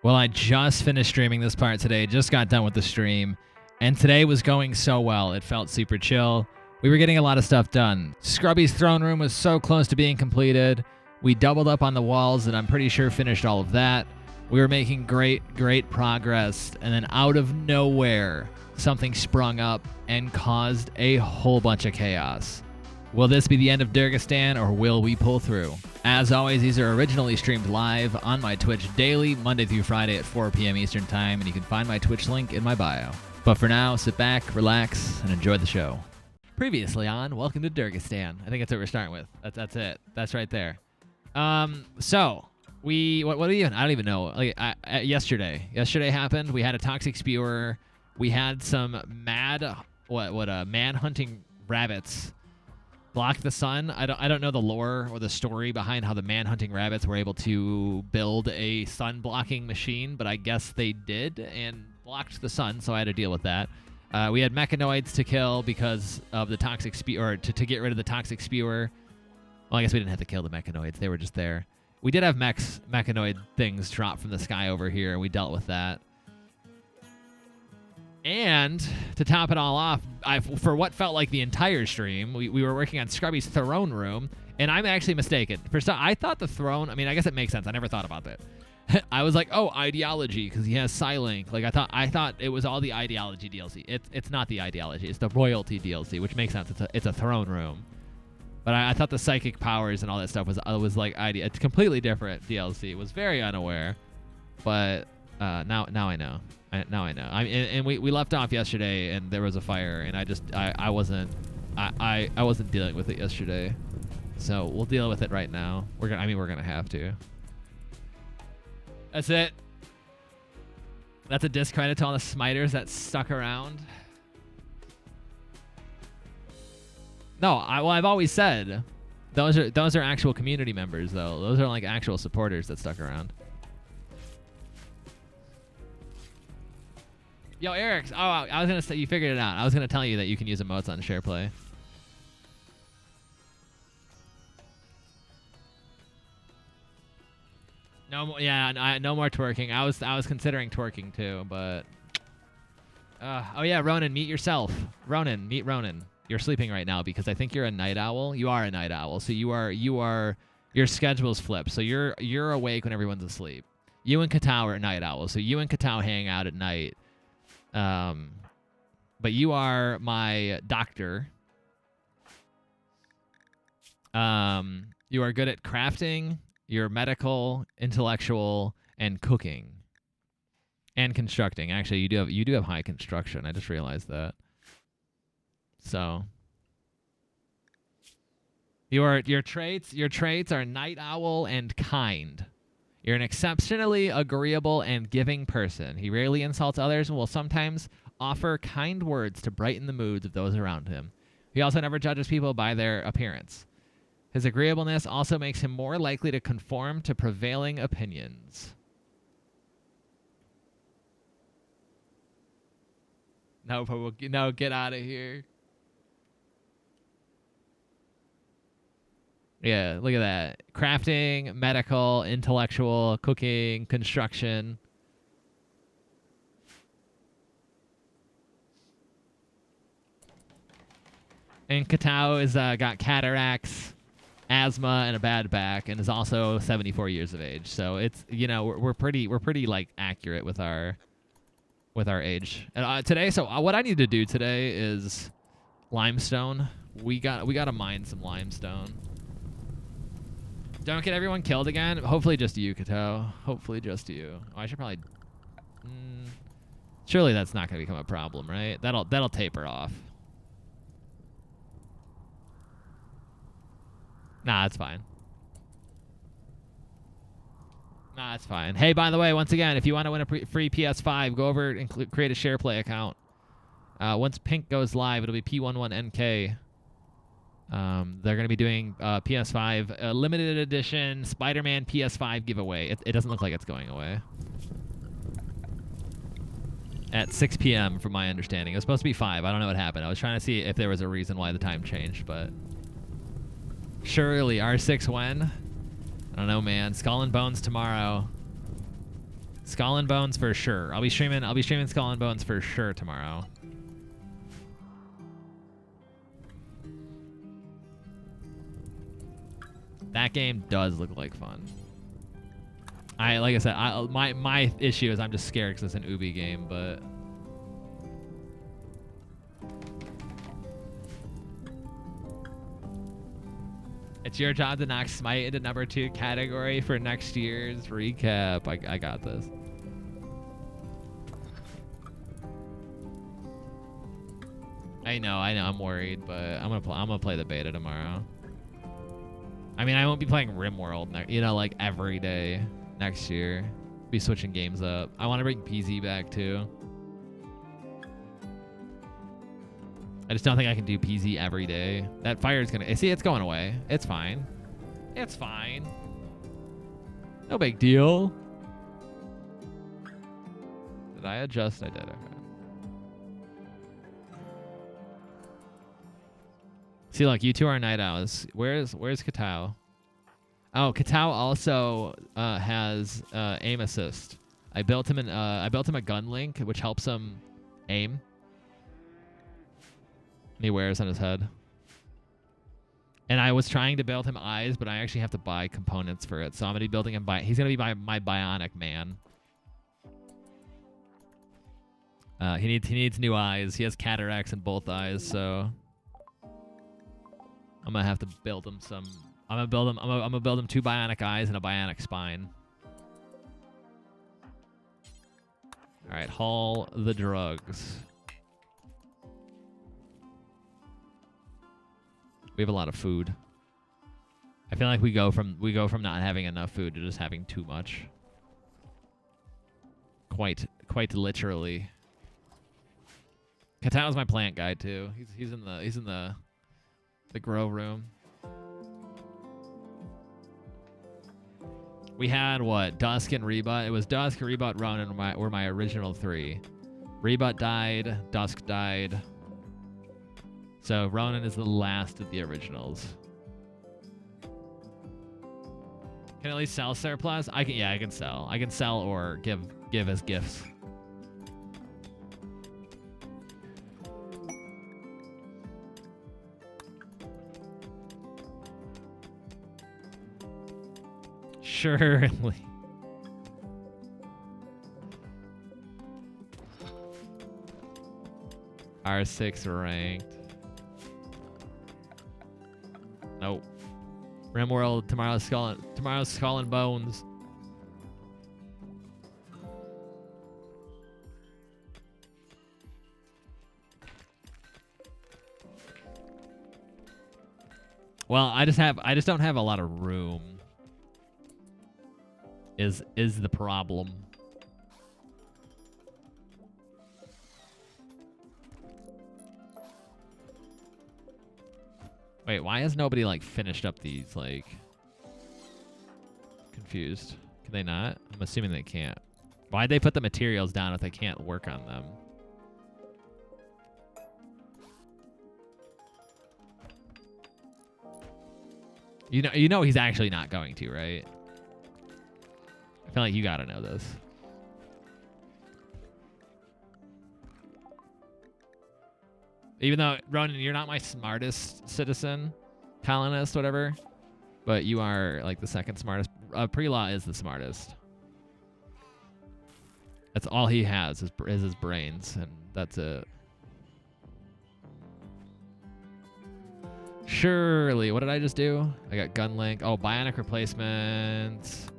Well, I just finished streaming this part today, just got done with the stream, and today was going so well. It felt super chill. We were getting a lot of stuff done. Scrubby's throne room was so close to being completed. We doubled up on the walls, and I'm pretty sure finished all of that. We were making great progress, and then out of nowhere, something sprung up and caused a whole bunch of chaos. Will this be the end of Durgistan, or will we pull through? As always, these are originally streamed live on my Twitch daily, Monday through Friday at 4 p.m. Eastern Time, and you can find my Twitch link in my bio. But for now, sit back, relax, and enjoy the show. Previously on Welcome to Durgistan. I think that's what we're starting with. That's it. That's right there. So we what do we even? I don't even know. Like yesterday happened. We had a toxic spewer. We had some man hunting rabbits block the sun. I don't know the lore or the story behind how the man-hunting rabbits were able to build a sun-blocking machine, but I guess they did and blocked the sun, so I had to deal with that. We had mechanoids to kill because of the toxic spewer, to get rid of the toxic spewer. Well, I guess we didn't have to kill the mechanoids. They were just there. We did have mechanoid things drop from the sky over here, and we dealt with that. And to top it all off, for what felt like the entire stream, we were working on Scrubby's throne room, and I'm actually mistaken. First, I thought the throne. I mean, I guess it makes sense. I never thought about that. I was like, oh, ideology, because he has Psylink. Like I thought it was all the ideology DLC. It's not the ideology. It's the royalty DLC, which makes sense. It's a throne room. But I thought the psychic powers and all that stuff was like it's completely different DLC. It was very unaware, but now I know. Now I know. And we left off yesterday, and there was a fire, and I wasn't dealing with it yesterday, so we'll deal with it right now. We're gonna have to. That's it. That's a discredit to all the smiters that stuck around. No, I've always said those are actual community members, though. Those are like actual supporters that stuck around. Yo, Eric. Oh, I was gonna say you figured it out. I was gonna tell you that you can use emotes on SharePlay. No, yeah, no more twerking. I was considering twerking too, but. Oh yeah, Ronan, meet yourself. Ronan, meet Ronan. You're sleeping right now because I think you're a night owl. You are a night owl, so you are. Your schedule's flipped, so you're awake when everyone's asleep. You and Katao are night owls, so you and Katao hang out at night. But you are my doctor. You are good at crafting. You're medical, intellectual, and cooking, and constructing. Actually, you do have high construction. I just realized that. So, your traits are night owl and kind. You're an exceptionally agreeable and giving person. He rarely insults others and will sometimes offer kind words to brighten the moods of those around him. He also never judges people by their appearance. His agreeableness also makes him more likely to conform to prevailing opinions. No, get out of here. Yeah, look at that. Crafting, medical, intellectual, cooking, construction. And Katao is got cataracts, asthma, and a bad back, and is also 74 years of age. So it's, you know, we're pretty like accurate with our age. And today, so what I need to do today is limestone. We got to mine some limestone. Don't get everyone killed again. Hopefully just you, Katao. Hopefully just you. Oh, I should probably. Surely that's not going to become a problem, right? That'll taper off. Nah, that's fine. Nah, that's fine. Hey, by the way, once again, if you want to win a free PS5, go over and create a SharePlay account. Once Pink goes live, it'll be P11NK. They're going to be doing PS5 limited edition Spider-Man PS5 giveaway. It doesn't look like it's going away. At 6 p.m. from my understanding. It was supposed to be 5. I don't know what happened. I was trying to see if there was a reason why the time changed, but surely R6 when? I don't know, man. Skull and Bones tomorrow. Skull and Bones for sure. I'll be streaming Skull and Bones for sure tomorrow. That game does look like fun. Like I said, my issue is I'm just scared because it's an Ubi game, but it's your job to knock Smite into number 2 category for next year's recap. I got this. I know. I'm worried, but I'm gonna play the beta tomorrow. I mean, I won't be playing RimWorld, like every day next year. Be switching games up. I want to bring PZ back too. I just don't think I can do PZ every day. That fire is gonna... See, it's going away. It's fine. It's fine. No big deal. Did I adjust? I did. Okay. See, look, you two are night owls. Where's Katao? Oh, Katao also has aim assist. I built him a gun link, which helps him aim. He wears on his head. And I was trying to build him eyes, but I actually have to buy components for it. So I'm gonna be building him he's gonna be my bionic man. He needs new eyes. He has cataracts in both eyes, so I'm gonna have to build him some. I'm gonna build him 2 bionic eyes and a bionic spine. All right, haul the drugs. We have a lot of food. I feel like we go from not having enough food to just having too much. Quite literally. Katao's my plant guy too. He's in the grow room. We had what? Dusk and Rebut. It was Dusk, Rebut, Ronin were my original 3. Rebut died. Dusk died. So Ronin is the last of the originals. Can I at least sell surplus? I can sell. I can sell or give as gifts. Surely. R6 ranked. Nope. RimWorld, tomorrow's Skull and Bones. Well, I just don't have a lot of room. Is the problem. Wait, why has nobody like finished up these? Like, confused. Can they not? I'm assuming they can't. Why'd they put the materials down if they can't work on them? You know he's actually not going to, right? I feel like you gotta know this. Even though, Ronan, you're not my smartest citizen, colonist, whatever, but you are like the second smartest. Pre-law is the smartest. That's all he has is his brains, and that's it. Surely, what did I just do? I got gun link. Oh, bionic replacement.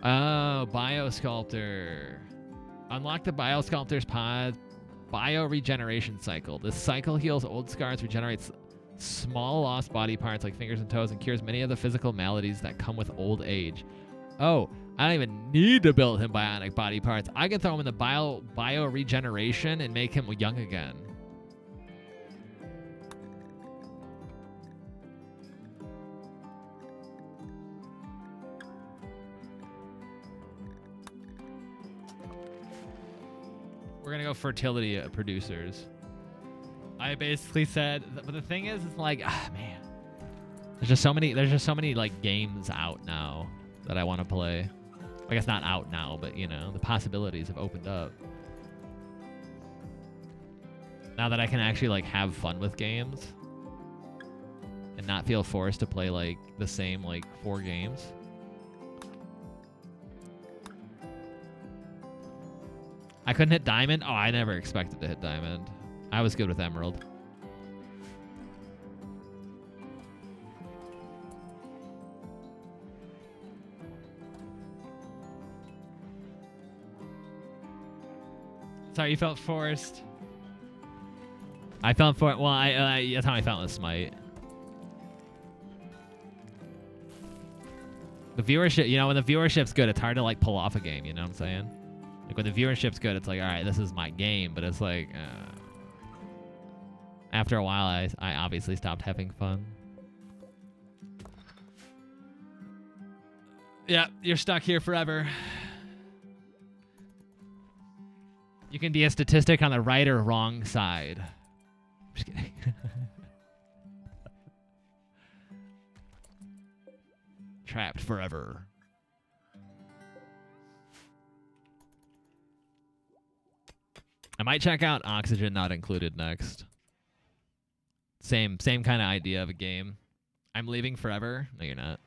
Oh, biosculptor. Unlock the biosculptor's pod. Bio regeneration cycle. This cycle heals old scars, regenerates small lost body parts like fingers and toes, and cures many of the physical maladies that come with old age. Oh, I don't even need to build him bionic body parts. I can throw him in the bio regeneration and make him young again. We're gonna go fertility producers. I basically said, but the thing is, it's like, man, there's just so many like games out now that I want to play. I guess not out now, but you know, the possibilities have opened up. Now that I can actually like have fun with games and not feel forced to play like the same like 4 games. I couldn't hit Diamond? Oh, I never expected to hit Diamond. I was good with Emerald. Sorry, you felt forced. I felt for well. That's how I felt with Smite. The viewership, you know, when the viewership's good, it's hard to like pull off a game. You know what I'm saying? Like when the viewership's good, it's like, all right, this is my game. But it's like, after a while, I obviously stopped having fun. Yeah, you're stuck here forever. You can be a statistic on the right or wrong side. I'm just kidding. Trapped forever. I might check out Oxygen Not Included next. Same kind of idea of a game. I'm leaving forever. No, you're not.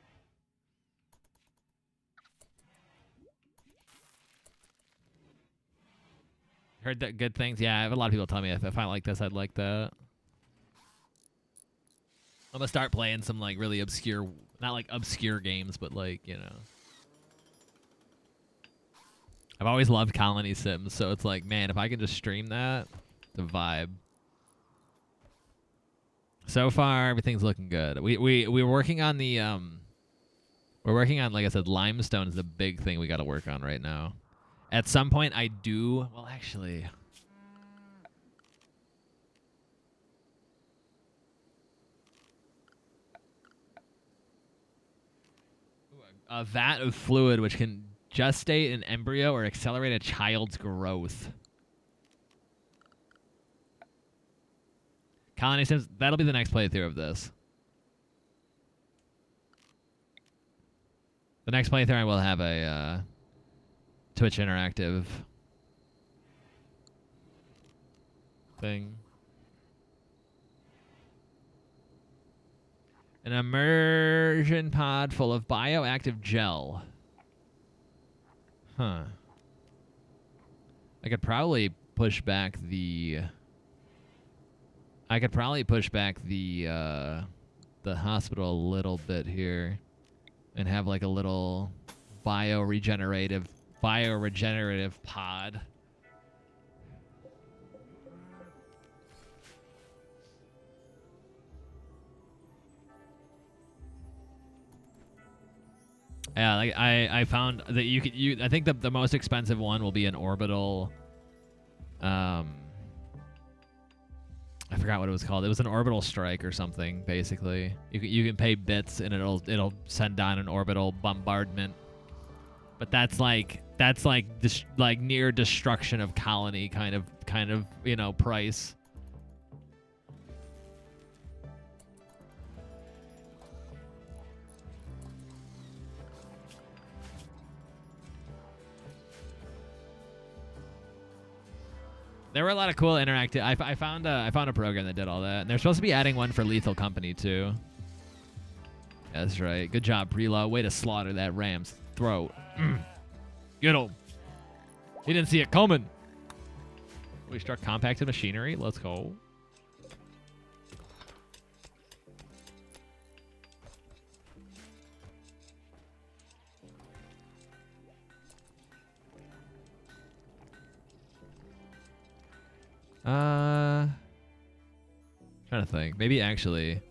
Heard that good things. Yeah, I have a lot of people tell me if I like this, I'd like that. I'm gonna start playing some like really obscure, not like obscure games, but like, you know. I've always loved Colony Sims, so it's like, man, if I can just stream that, the vibe. So far, everything's looking good. We're working on the we're working on, like I said, limestone is the big thing we got to work on right now. At some point, I do. Well, actually, a vat of fluid which can gestate an embryo or accelerate a child's growth. Colony Sims, that'll be the next playthrough of this. The next playthrough, I will have a Twitch interactive thing. An immersion pod full of bioactive gel. Huh. I could probably push back the hospital a little bit here and have like a little bioregenerative pod. Yeah, like I found that I think the most expensive one will be an orbital. I forgot what it was called. It was an orbital strike or something. Basically, you can pay bits and it'll send down an orbital bombardment. But that's like near destruction of colony kind of you know price. There were a lot of cool interactive. I found a program that did all that, and they're supposed to be adding one for Lethal Company too. That's right. Good job, Preload. Way to slaughter that ram's throat. Get him. He didn't see it coming. We struck compacted machinery. Let's go. Trying to think. Maybe actually.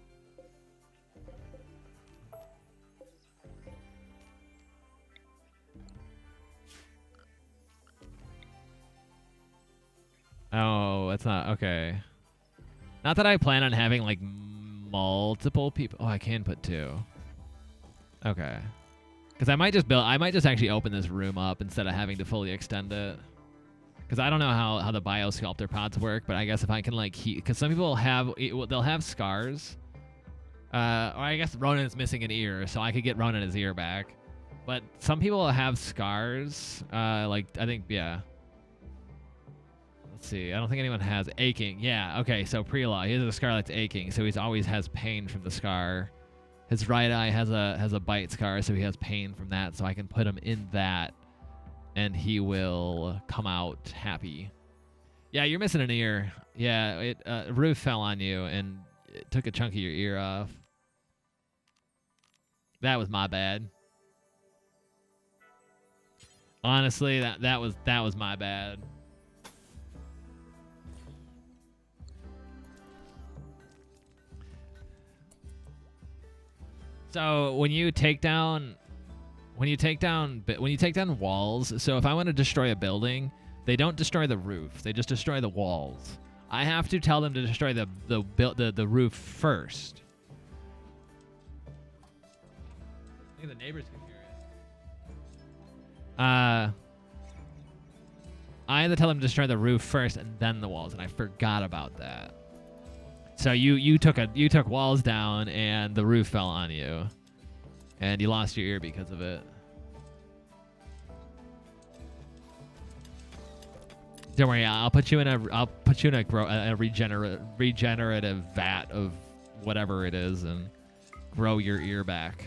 Oh, that's not okay. Not that I plan on having like multiple people. Oh, I can put 2. Okay. Because I might just actually open this room up instead of having to fully extend it. Because I don't know how the biosculptor pods work, but I guess if I can like because some people they'll have scars. Or I guess Ronan's missing an ear, so I could get Ronan his ear back. But some people have scars. Like, I think, yeah. Let's see. I don't think anyone has aching. Yeah, okay, so Prelaw, he has a scar that's aching, so he always has pain from the scar. His right eye has a bite scar, so he has pain from that, so I can put him in that, and he will come out happy. Yeah, you're missing an ear. Yeah, roof fell on you, and it took a chunk of your ear off. That was my bad. Honestly, that was my bad. So when you take down walls, so if I want to destroy a building, they don't destroy the roof, they just destroy the walls. I have to tell them to destroy the roof first. I think the neighbors can hear it. I had to tell them to destroy the roof first and then the walls, and I forgot about that. So you took walls down and the roof fell on you, and you lost your ear because of it. Don't worry, I'll put you in a regenerative vat of whatever it is and grow your ear back.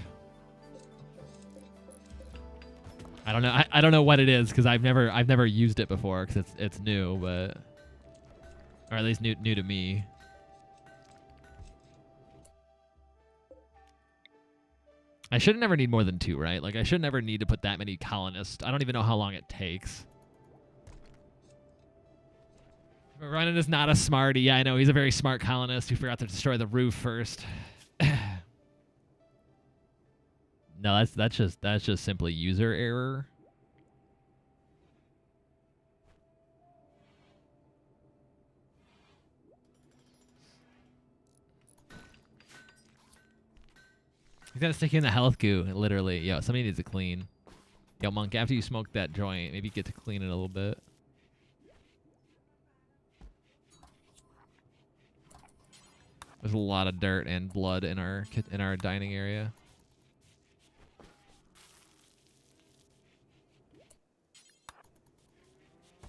I don't know. I don't know what it is because I've never used it before because it's new, but or at least new to me. I should never need more than 2, right? Like I should never need to put that many colonists. I don't even know how long it takes. Ronan is not a smarty. Yeah, I know he's a very smart colonist who forgot to destroy the roof first. No, that's just simply user error. He's gonna stick you in the health goo, literally. Yo, somebody needs to clean. Yo, Monk, after you smoke that joint, maybe get to clean it a little bit. There's a lot of dirt and blood in our dining area.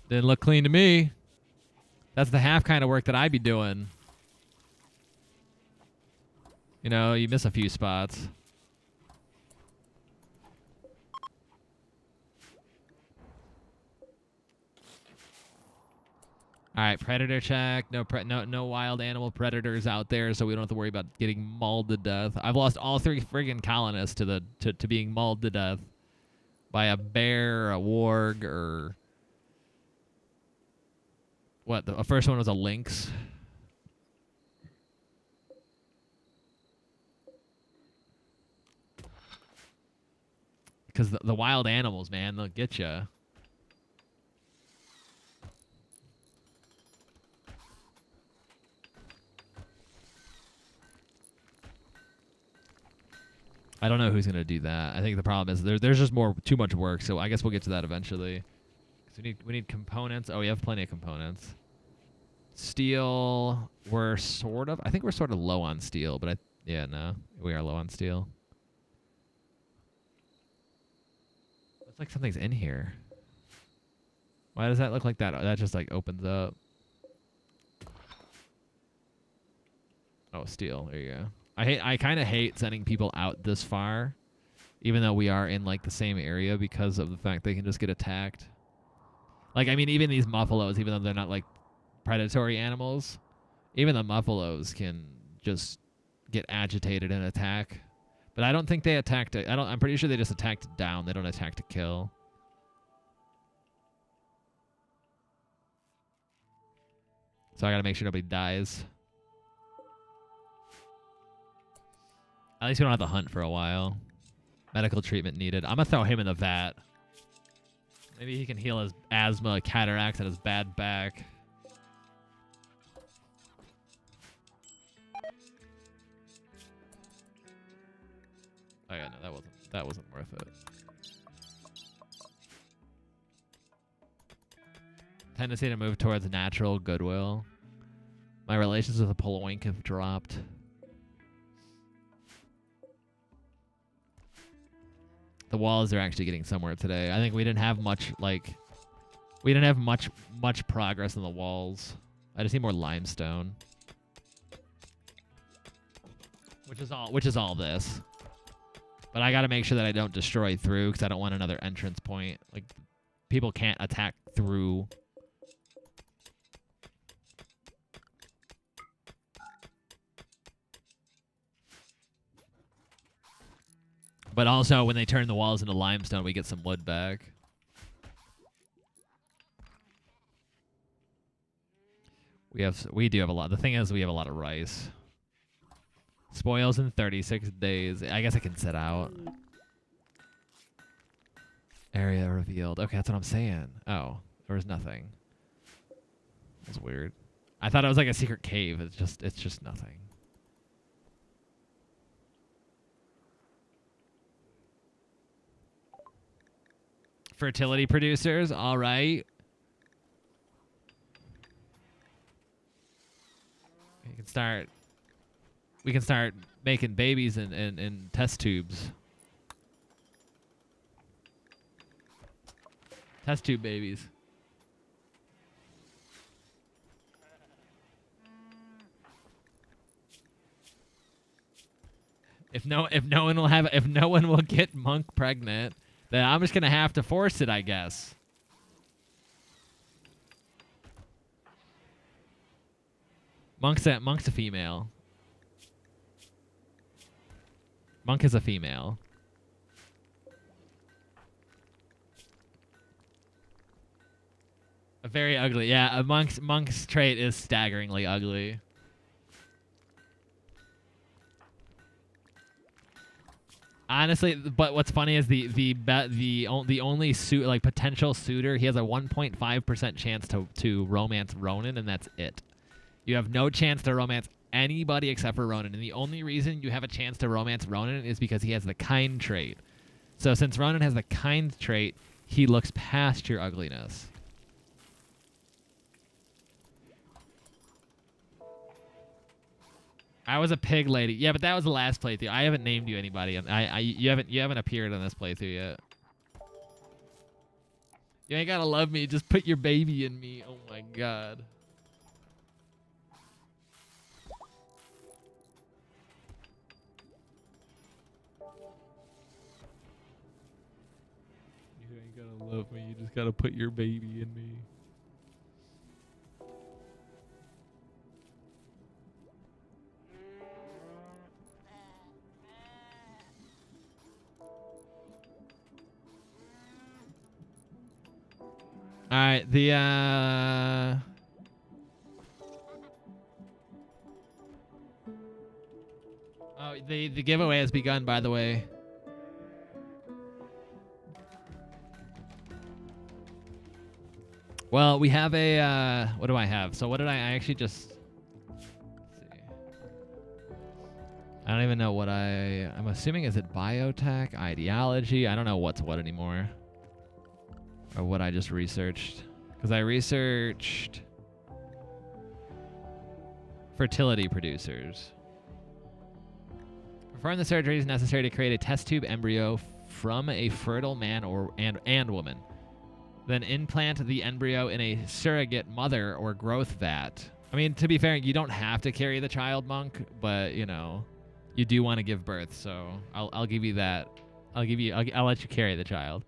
Didn't look clean to me. That's the half kind of work that I'd be doing. You know, you miss a few spots. All right, predator check. No wild animal predators out there, so we don't have to worry about getting mauled to death. I've lost all 3 friggin' colonists to being mauled to death by a bear, a warg, or what? The first one was a lynx. Because the wild animals, man, they'll get you. I don't know who's gonna do that. I think the problem is there's just too much work. So I guess we'll get to that eventually. So we need components. Oh, we have plenty of components. Steel, I think we're sort of low on steel, but yeah, no, we are low on steel. Looks like something's in here. Why does that look like that? That just like opens up. Oh, steel. There you go. I kind of hate sending people out this far, even though we are in like the same area, because of the fact they can just get attacked. Like, I mean, even these muffalos, even though they're not like predatory animals, even the muffalos can just get agitated and attack. But I don't think they attacked it. I'm pretty sure they just attacked down. They don't attack to kill. So I gotta make sure nobody dies. At least we don't have to hunt for a while. Medical treatment needed. I'm gonna throw him in the vat. Maybe he can heal his asthma, cataracts, and his bad back. Oh yeah, no, that wasn't worth it. Tendency to move towards natural goodwill. My relations with the Poloink have dropped. the walls are actually getting somewhere today. I think we didn't have much, like, we didn't have much progress on the walls. I just need more limestone. Which is all this. But I gotta make sure that I don't destroy through, because I don't want another entrance point. Like, people can't attack through. But also, when they turn the walls into limestone, we get some wood back. We do have a lot. The thing is, we have a lot of rice. Spoils in 36 days. I guess I can sit out. Area revealed. Okay, that's what I'm saying. Oh, there was nothing. That's weird. I thought it was like a secret cave. It's just nothing. Fertility producers. All right. We can start making babies in test tubes. Test tube babies. If no one will get Monk pregnant, then I'm just gonna have to force it, I guess. Monk's a female. Monk is a female. A very ugly. Yeah, Monk's trait is staggeringly ugly. Honestly, but what's funny is the only potential suitor, he has a 1.5% chance to romance Ronan, and that's it. You have no chance to romance anybody except for Ronan, and the only reason you have a chance to romance Ronan is because he has the kind trait. So since Ronan has the kind trait, he looks past your ugliness. I was a pig lady. Yeah, but that was the last playthrough. I haven't named you anybody. You haven't appeared on this playthrough yet. You ain't gotta love me. Just put your baby in me. Oh my god. You ain't gotta love me. You just gotta put your baby in me. All right, the giveaway has begun, by the way. Well, we have a what do I have? So what did I actually just let's see. I don't even know what I'm assuming, is it biotech, ideology? I don't know what's what anymore. Or what I just researched. Because I researched fertility producers. Perform the surgeries necessary to create a test tube embryo from a fertile man and woman. Then implant the embryo in a surrogate mother or growth vat. I mean, to be fair, you don't have to carry the child, Monk, but you know, you do want to give birth, so I'll give you that. I'll let you carry the child.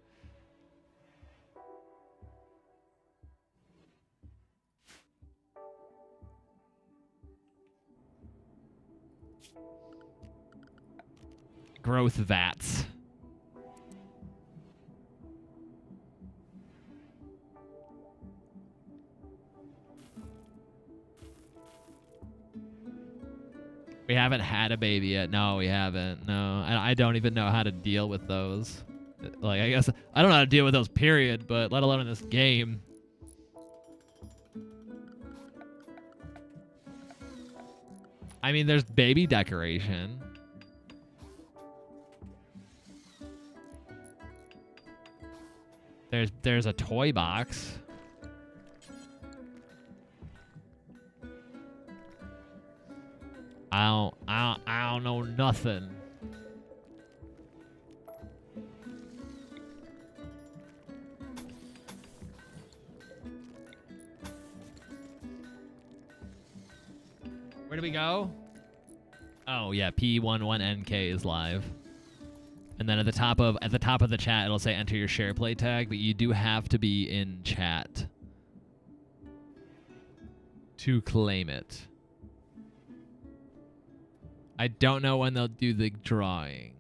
Growth vats. We haven't had a baby yet. No, we haven't. No, I don't even know how to deal with those. Like, I guess I don't know how to deal with those, period, but let alone in this game. I mean, there's baby decoration. There's a toy box. I don't know nothing. Where do we go? Oh yeah, P11NK is live. And then at the top of the chat it'll say enter your share play tag, but you do have to be in chat to claim it. I don't know when they'll do the drawing.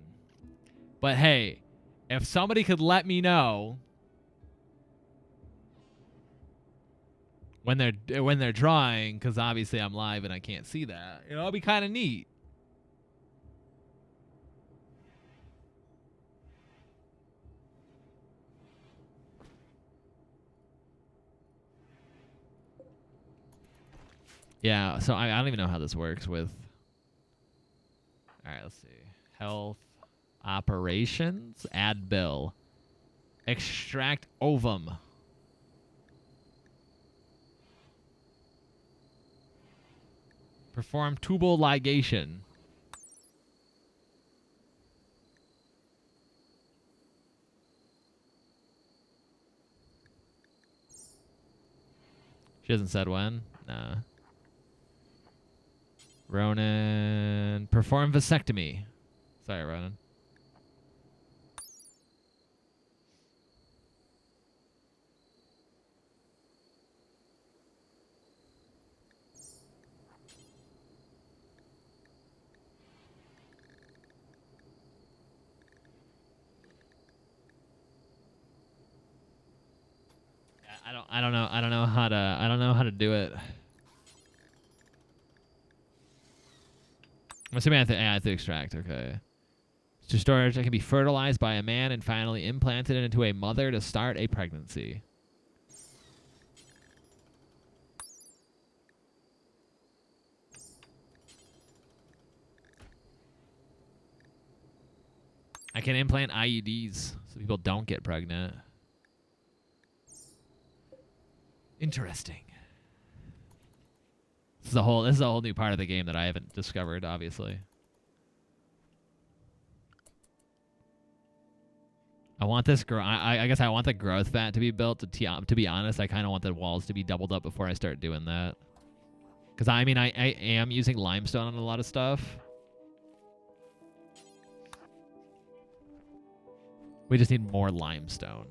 But hey, if somebody could let me know when they're drawing, because obviously I'm live and I can't see that, you know, it'll be kind of neat. Yeah, so I don't even know how this works with... All right, let's see. Health, operations, add bill. Extract ovum. Perform tubal ligation. She hasn't said when? Nah. Ronan, perform vasectomy. Sorry, Ronan. I don't know how to do it. I'm assuming I have to extract, okay. To storage, it can be fertilized by a man and finally implanted into a mother to start a pregnancy. I can implant IUDs so people don't get pregnant. Interesting. This is a whole new part of the game that I haven't discovered, obviously. I want this I guess I want the growth vat to be built. To be honest, I kind of want the walls to be doubled up before I start doing that. Because I mean, I am using limestone on a lot of stuff. We just need more limestone,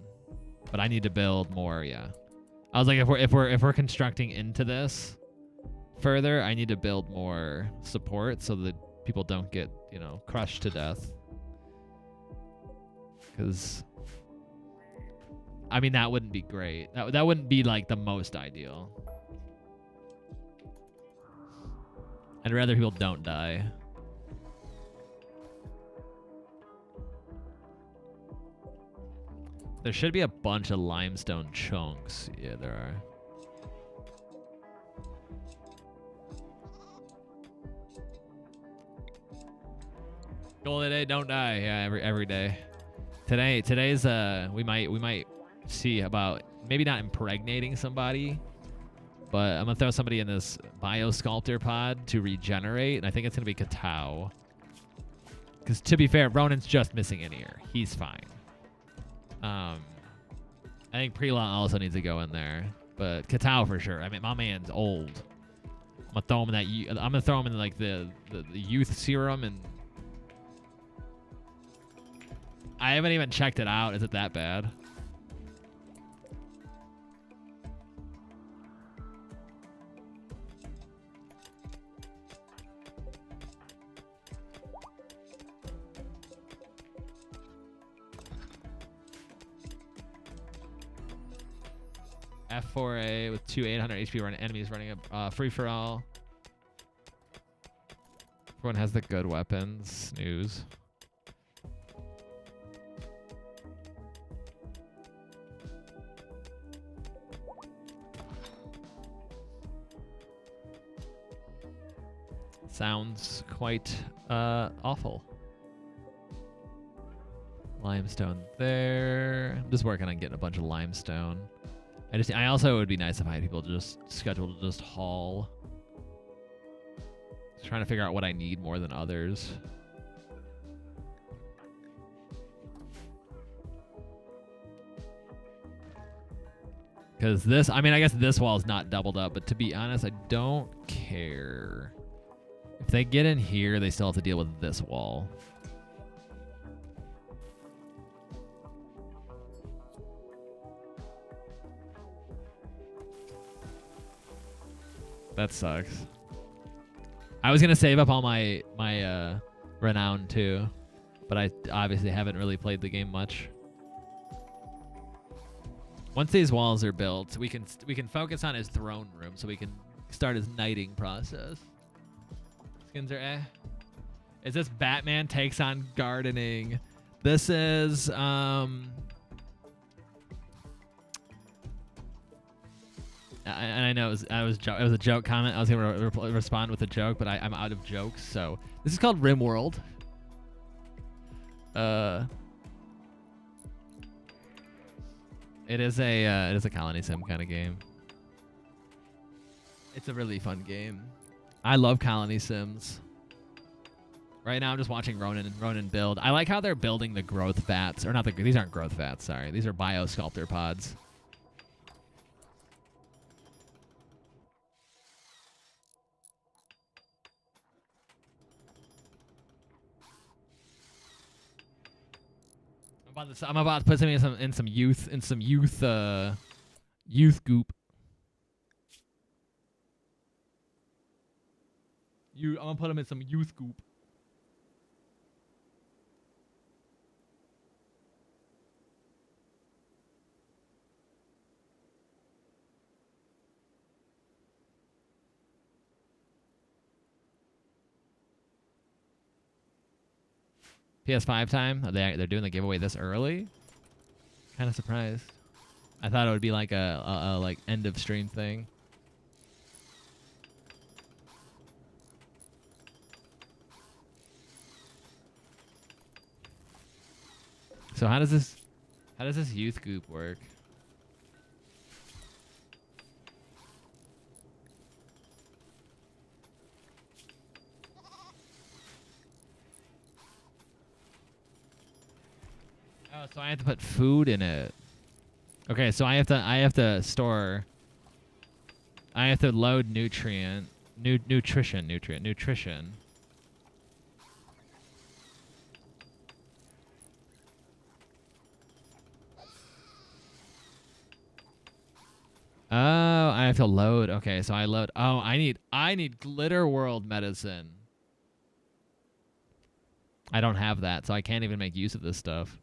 but I need to build more. Yeah, I was like, if we're constructing into this further, I need to build more support so that people don't get, you know, crushed to death. Because I mean, that wouldn't be great. That wouldn't be like the most ideal. I'd rather people don't die. There should be a bunch of limestone chunks. Yeah, there are. Goal of the day, don't die. Yeah, every day. Today's we might see about maybe not impregnating somebody, but I'm gonna throw somebody in this biosculptor pod to regenerate, and I think it's gonna be Katao. Because to be fair, Ronan's just missing an ear. He's fine. I think Prelon also needs to go in there, but Katao for sure. I mean, my man's old. I'm gonna throw him in like the youth serum, and I haven't even checked it out. Is it that bad? F4A with 2 800 HP running enemies running a free-for-all. Everyone has the good weapons. Snooze. Sounds quite awful. Limestone there. I'm just working on getting a bunch of limestone. I also, it would be nice if I had people just scheduled to just haul. Just trying to figure out what I need more than others. Because this, I mean, I guess this wall is not doubled up, but to be honest, I don't care. If they get in here, they still have to deal with this wall. That sucks. I was gonna save up all my renown too, but I obviously haven't really played the game much. Once these walls are built, we can focus on his throne room, so we can start his knighting process. Skins are eh. Is this Batman takes on gardening? This is and I know it was a joke comment. I was gonna respond with a joke, but I'm out of jokes. So this is called RimWorld. It is a colony sim kind of game. It's a really fun game. I love colony sims. Right now I'm just watching Ronan build. I like how they're building the growth vats, or not these aren't growth vats. Sorry, these are biosculptor pods. I'm about to put something in some youth goop. I'm gonna put them in some youth goop. PS5 time? They're doing the giveaway this early? Kind of surprised. I thought it would be like a like end of stream thing. So how does this youth goop work? Oh, so I have to put food in it. Okay, so I have to store. I have to load nutrition. Oh, I have to load. Okay, so I load. Oh, I need Glitter World medicine. I don't have that, so I can't even make use of this stuff.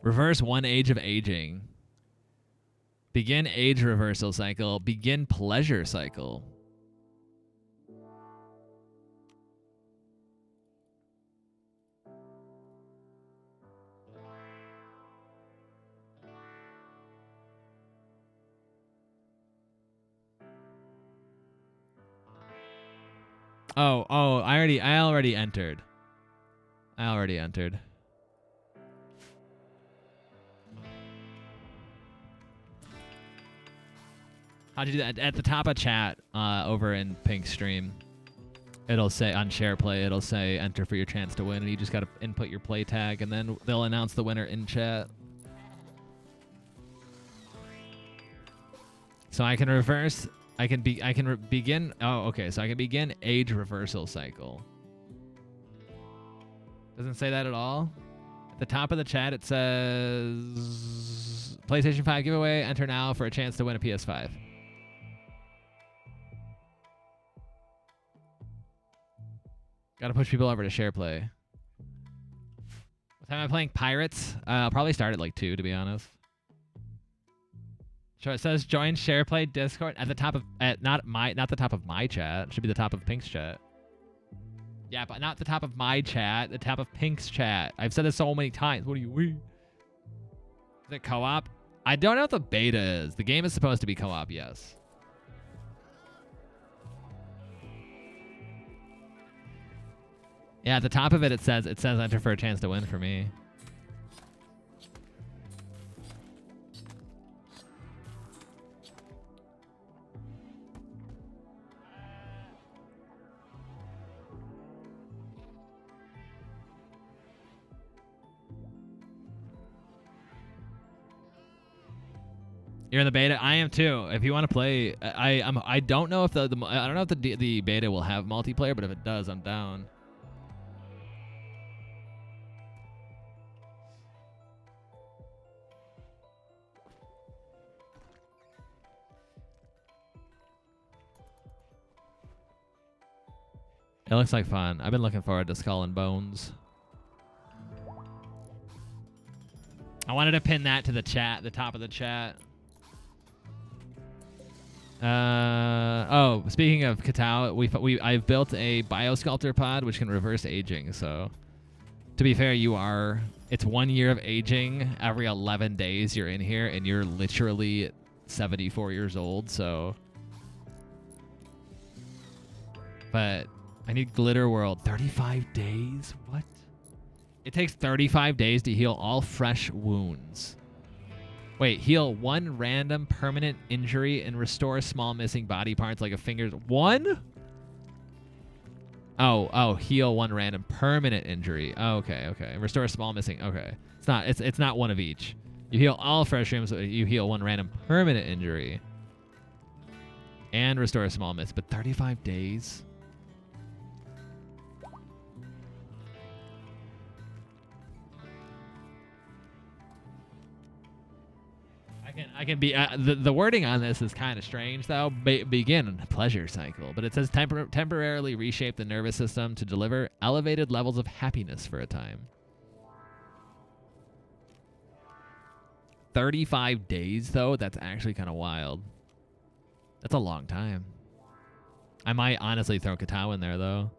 Reverse one age of aging. Begin age reversal cycle. Begin pleasure cycle. Oh, I already entered. How'd you do that? At the top of chat, over in Pink Stream, it'll say on share play, it'll say enter for your chance to win, and you just gotta input your play tag, and then they'll announce the winner in chat. So I can reverse. Begin. Oh, okay. So I can begin age reversal cycle. Doesn't say that at all. At the top of the chat, it says PlayStation 5 giveaway. Enter now for a chance to win a PS5. Gotta push people over to share play. What time am I playing Pirates? I'll probably start at like 2, to be honest. So it says join share play Discord at the top of not the top of my chat. It should be the top of Pink's chat. Yeah, but not the top of my chat. The top of Pink's chat. I've said this so many times. What do you mean? Is it co-op? I don't know what the beta is. The game is supposed to be co-op, yes. Yeah, at the top of it says enter for a chance to win for me. You're in the beta. I am too. If you want to play, I don't know if I don't know if the beta will have multiplayer, but if it does, I'm down. It looks like fun. I've been looking forward to Skull and Bones. I wanted to pin that to the chat, the top of the chat. Oh, speaking of Katao, I've built a biosculptor pod which can reverse aging. So, to be fair, it's 1 year of aging every 11 days you're in here, and you're literally 74 years old. So, but I need Glitter World. 35 days? What? It takes 35 days to heal all fresh wounds. Wait, heal 1 random permanent injury and restore small missing body parts like a finger's... 1? Oh, heal 1 random permanent injury. Oh, okay. Restore small missing... Okay. It's not 1 of each. You heal all fresh wounds, you heal 1 random permanent injury. And restore a small miss. But 35 days? I can be the wording on this is kind of strange though. Begin pleasure cycle, but it says temporarily reshape the nervous system to deliver elevated levels of happiness for a time. 35 days though, that's actually kind of wild. That's a long time. I might honestly throw Katao in there though.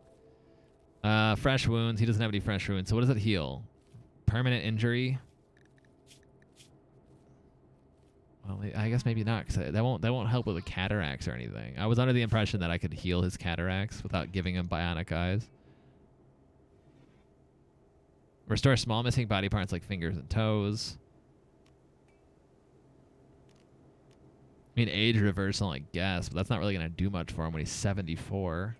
Fresh wounds. He doesn't have any fresh wounds. So what does it heal? Permanent injury. Well, I guess maybe not, because that won't help with the cataracts or anything. I was under the impression that I could heal his cataracts without giving him bionic eyes. Restore small missing body parts like fingers and toes. I mean, age reversal, I guess, but that's not really going to do much for him when he's 74.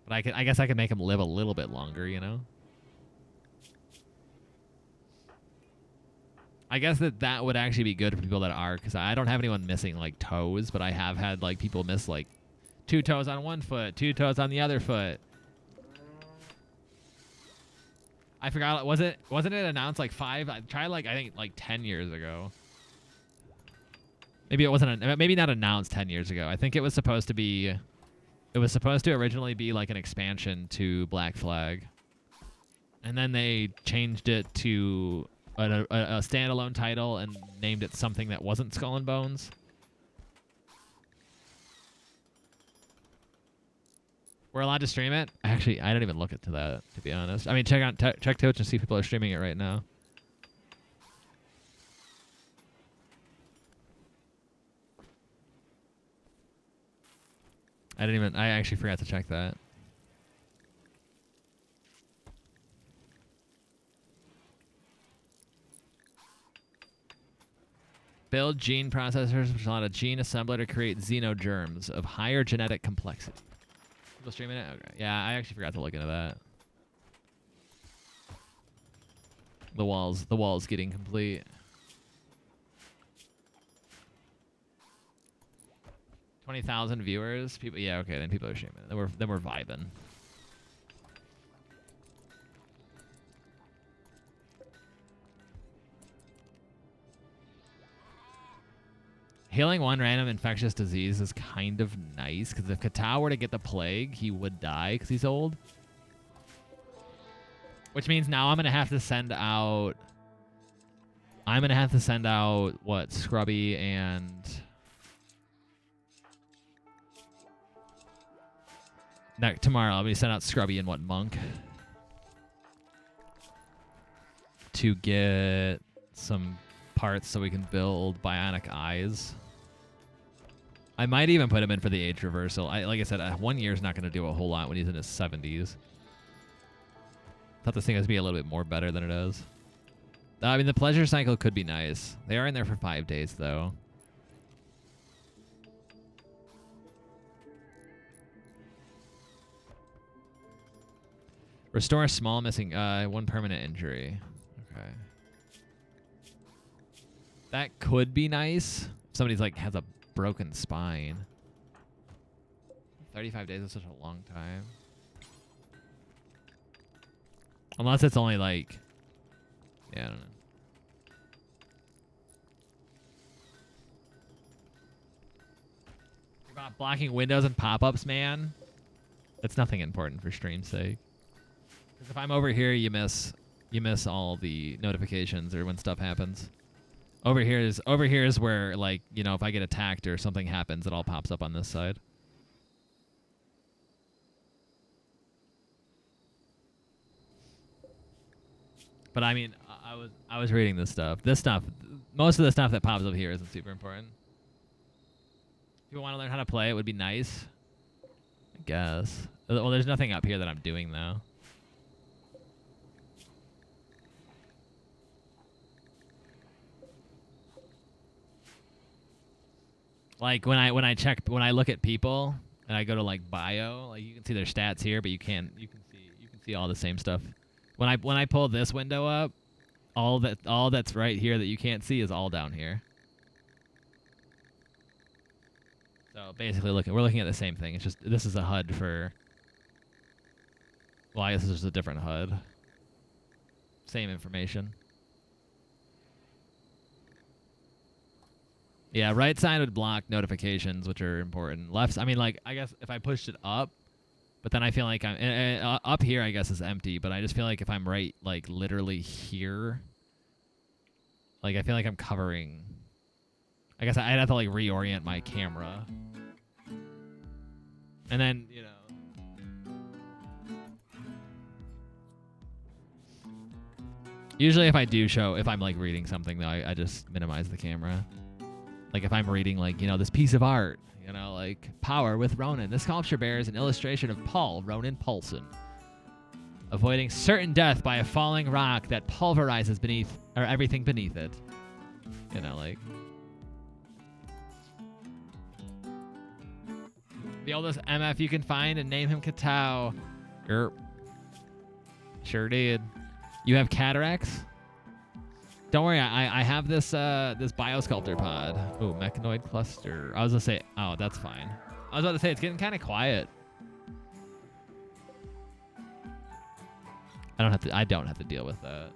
But I guess I could make him live a little bit longer, you know? I guess that would actually be good for people that are, because I don't have anyone missing like toes, but I have had like people miss like 2 toes on 1 foot, 2 toes on the other foot. I forgot, wasn't it announced like 5? I tried like I think like 10 years ago. Maybe it wasn't. Maybe not announced 10 years ago. I think it was supposed to be. It was supposed to originally be like an expansion to Black Flag, and then they changed it to a standalone title and named it something that wasn't Skull and Bones. We're allowed to stream it? Actually, I don't even look into that, to be honest. I mean, check Twitch and see if people are streaming it right now. I actually forgot to check that. Build gene processors which allow a gene assembler to create xenogerms of higher genetic complexity. People streaming it? Okay. Yeah, I actually forgot to look into that. The wall's getting complete. 20,000 viewers. People, yeah, okay, then people are streaming it. Then we're vibing. Healing 1 random infectious disease is kind of nice, because if Katao were to get the plague, he would die because he's old. Which means now I'm going to have to send out... what? Scrubby and... tomorrow I'll be sending out Scrubby and what? Monk? To get some parts so we can build bionic eyes. I might even put him in for the age reversal. Like I said, 1 year is not going to do a whole lot when he's in his 70s. Thought this thing was be a little bit more better than it is. I mean, the pleasure cycle could be nice. They are in there for 5 days, though. Restore a small missing... 1 permanent injury. Okay. That could be nice. Somebody's like has a broken spine. 35 days is such a long time. Unless it's only like, yeah, I don't know. You're about blocking windows and pop-ups, man. That's nothing important for stream's sake. Because if I'm over here, you miss all the notifications or when stuff happens. Over here is where, like, you know, if I get attacked or something happens, it all pops up on this side. But I mean, I was reading this stuff. This stuff, most of the stuff that pops up here isn't super important. If you want to learn how to play, it would be nice. I guess. Well, there's nothing up here that I'm doing though. Like when I look at people and I go to like bio, like you can see their stats here, but you can see all the same stuff. When I pull this window up, all that's right here that you can't see is all down here. So basically, we're looking at the same thing. It's just this is a HUD for. Well, I guess this is a different HUD. Same information. Yeah, right side would block notifications, which are important. Left, I mean, like I guess if I pushed it up, but then I feel like I'm up here. I guess is empty, but I just feel like if I'm right, like literally here, like I feel like I'm covering. I guess I'd have to like reorient my camera. And then, you know. Usually if I'm like reading something though, I just minimize the camera. Like if I'm reading like, you know, this piece of art, you know, like Power with Ronan. This sculpture bears an illustration of Paul Ronan Paulson. Avoiding certain death by a falling rock that pulverizes everything beneath it. You know, like. The oldest MF you can find and name him Katao. Erp. Sure did. You have cataracts? Don't worry, I have this biosculptor pod. Ooh, mechanoid cluster. I was gonna say, oh, that's fine. I was about to say it's getting kind of quiet. I don't have to deal with that.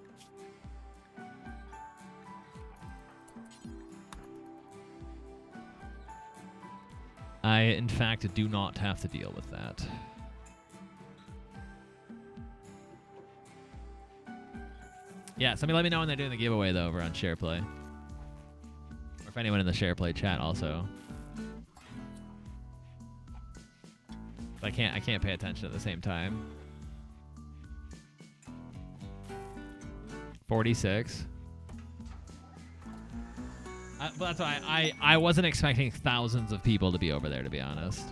I, in fact, do not have to deal with that. Yeah, somebody let me know when they're doing the giveaway, though, over on SharePlay. Or if anyone in the SharePlay chat also. But I can't pay attention at the same time. 46. But that's why I wasn't expecting thousands of people to be over there, to be honest.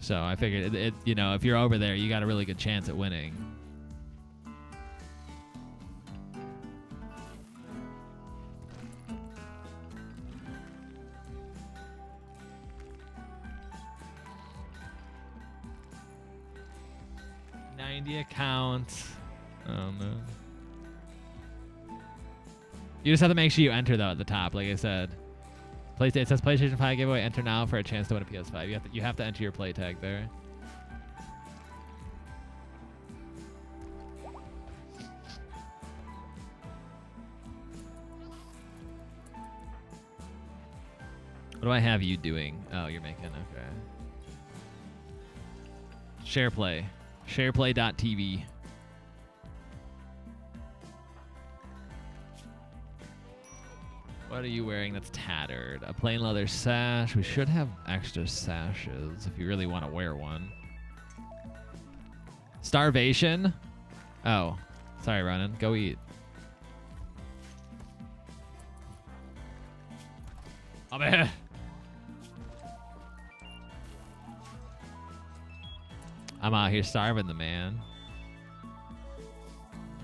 So I figured, you know, if you're over there, you got a really good chance at winning. Accounts. Oh no. You just have to make sure you enter though at the top, like I said. It says PlayStation 5 giveaway. Enter now for a chance to win a PS5. You have to enter your play tag there. What do I have you doing? Oh, you're making, okay. SharePlay. SharePlay.tv. What are you wearing that's tattered? A plain leather sash. We should have extra sashes if you really want to wear one. Starvation? Oh. Sorry, Ronan. Go eat. Oh, man. I'm out here starving the man.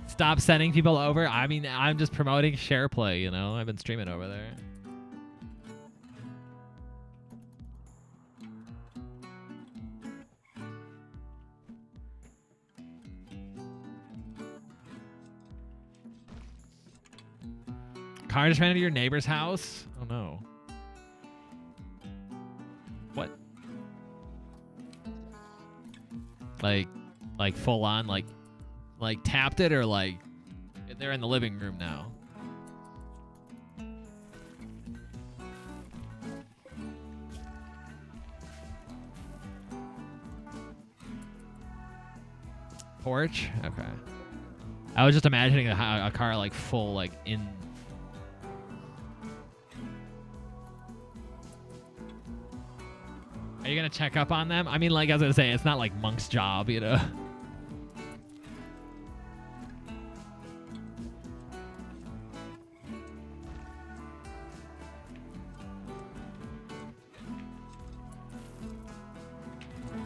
Stop sending people over. I mean, I'm just promoting SharePlay, you know? I've been streaming over there. car just ran into your neighbor's house? Oh no. What? Like full on, like tapped it, or like they're in the living room now? Porch? Okay. I was just imagining a car like full, like in. Are you gonna check up on them? I mean, like, as I was saying, it's not like Monk's job, you know?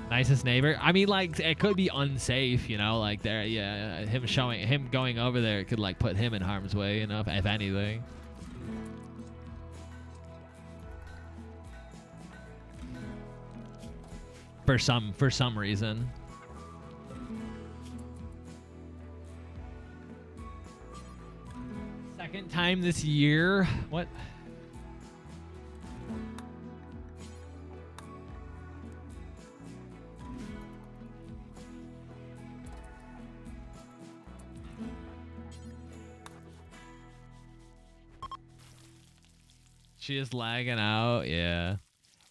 Nicest neighbor. I mean, like, it could be unsafe, you know, like there, yeah, him going over there could like put him in harm's way, you know, if anything. For some reason. Second time this year. What? She is lagging out, yeah.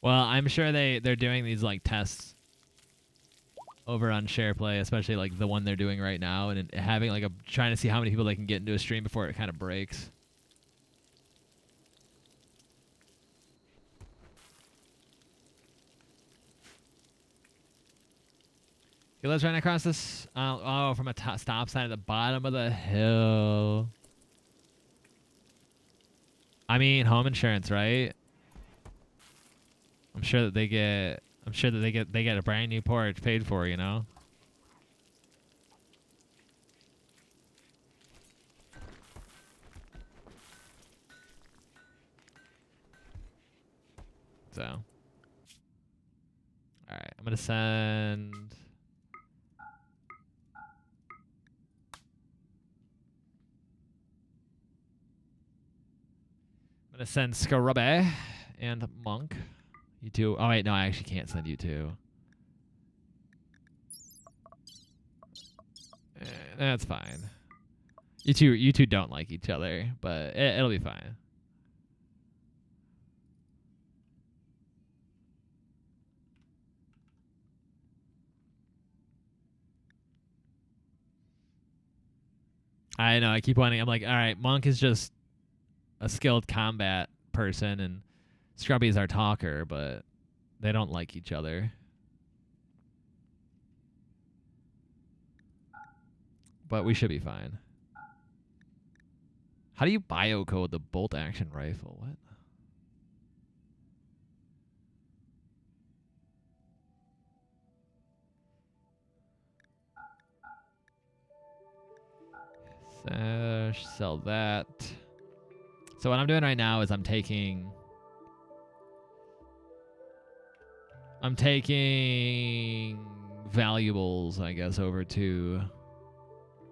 Well, I'm sure they're doing these like tests over on SharePlay, especially like the one they're doing right now, and having like trying to see how many people they can get into a stream before it kind of breaks. He lives right across this. Oh, from a stop sign at the bottom of the hill. I mean, home insurance, right? I'm sure that they get. I'm sure that they get a brand new porch paid for, you know. So, all right, I'm gonna send. I'm gonna send Scrubby and Monk. You two. Oh wait, no, I actually can't send you two. That's fine. You two don't like each other, but it'll be fine. I know. I keep wanting. I'm like, all right, Monk is just a skilled combat person, and Scrubby is our talker, but they don't like each other. But we should be fine. How do you biocode the bolt action rifle? What? Sell that. So what I'm doing right now is I'm taking valuables, I guess, over to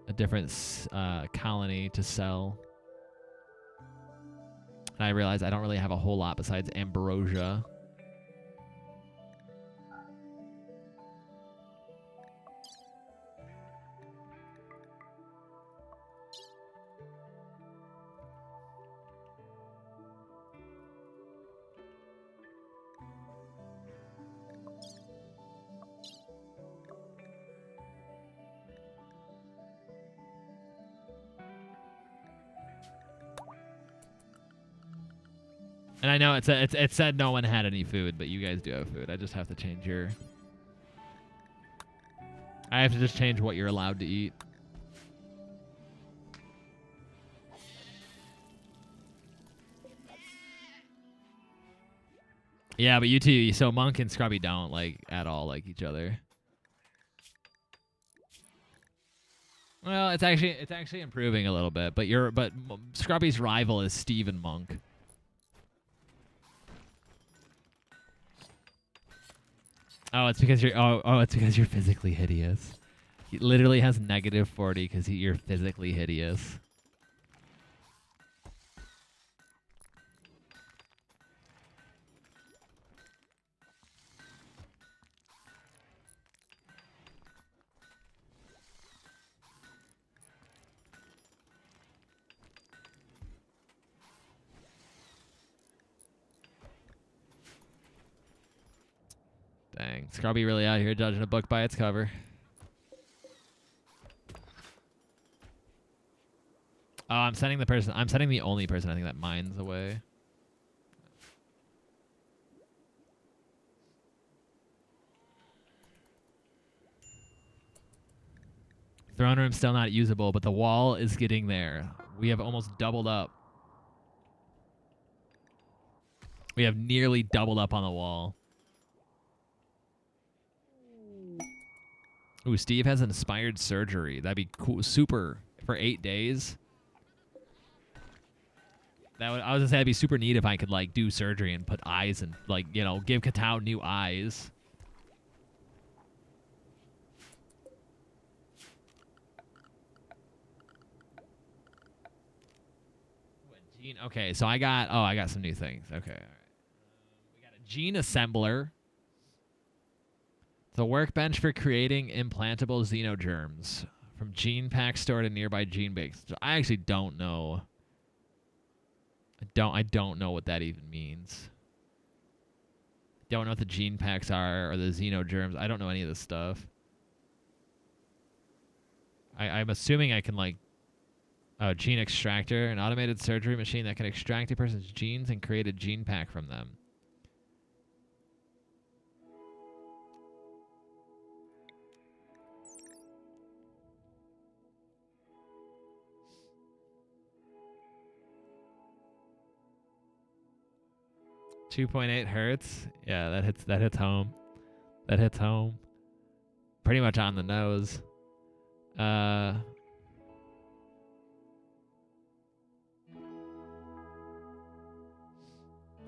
a different colony to sell. And I realize I don't really have a whole lot besides ambrosia. And I know it said no one had any food, but you guys do have food. I just have to change your. I have to just change what you're allowed to eat. Yeah, but you two, so Monk and Scrubby don't like at all like each other. Well, it's actually improving a little bit, but Scrubby's rival is Steve and Monk. Oh, it's because you're physically hideous. He literally has -40 because you're physically hideous. Dang, Scrubby really out here judging a book by its cover. Oh, I'm sending the only person I think that mines away. Throne room's still not usable, but the wall is getting there. We have almost doubled up. We have nearly doubled up on the wall. Ooh, Steve has inspired surgery. That'd be cool. Super. For 8 days. I was gonna say that'd be super neat if I could like do surgery and put eyes and like, you know, give Katao new eyes. Okay, so I got some new things. Okay, all right. We got a gene assembler. The workbench for creating implantable xenogerms from gene packs stored in nearby gene banks. So I actually don't know. I don't know what that even means. Don't know what the gene packs are or the xenogerms. I don't know any of this stuff. I'm assuming I can like gene extractor, an automated surgery machine that can extract a person's genes and create a gene pack from them. .8 hertz. Yeah, that hits home. That hits home. Pretty much on the nose. Oh,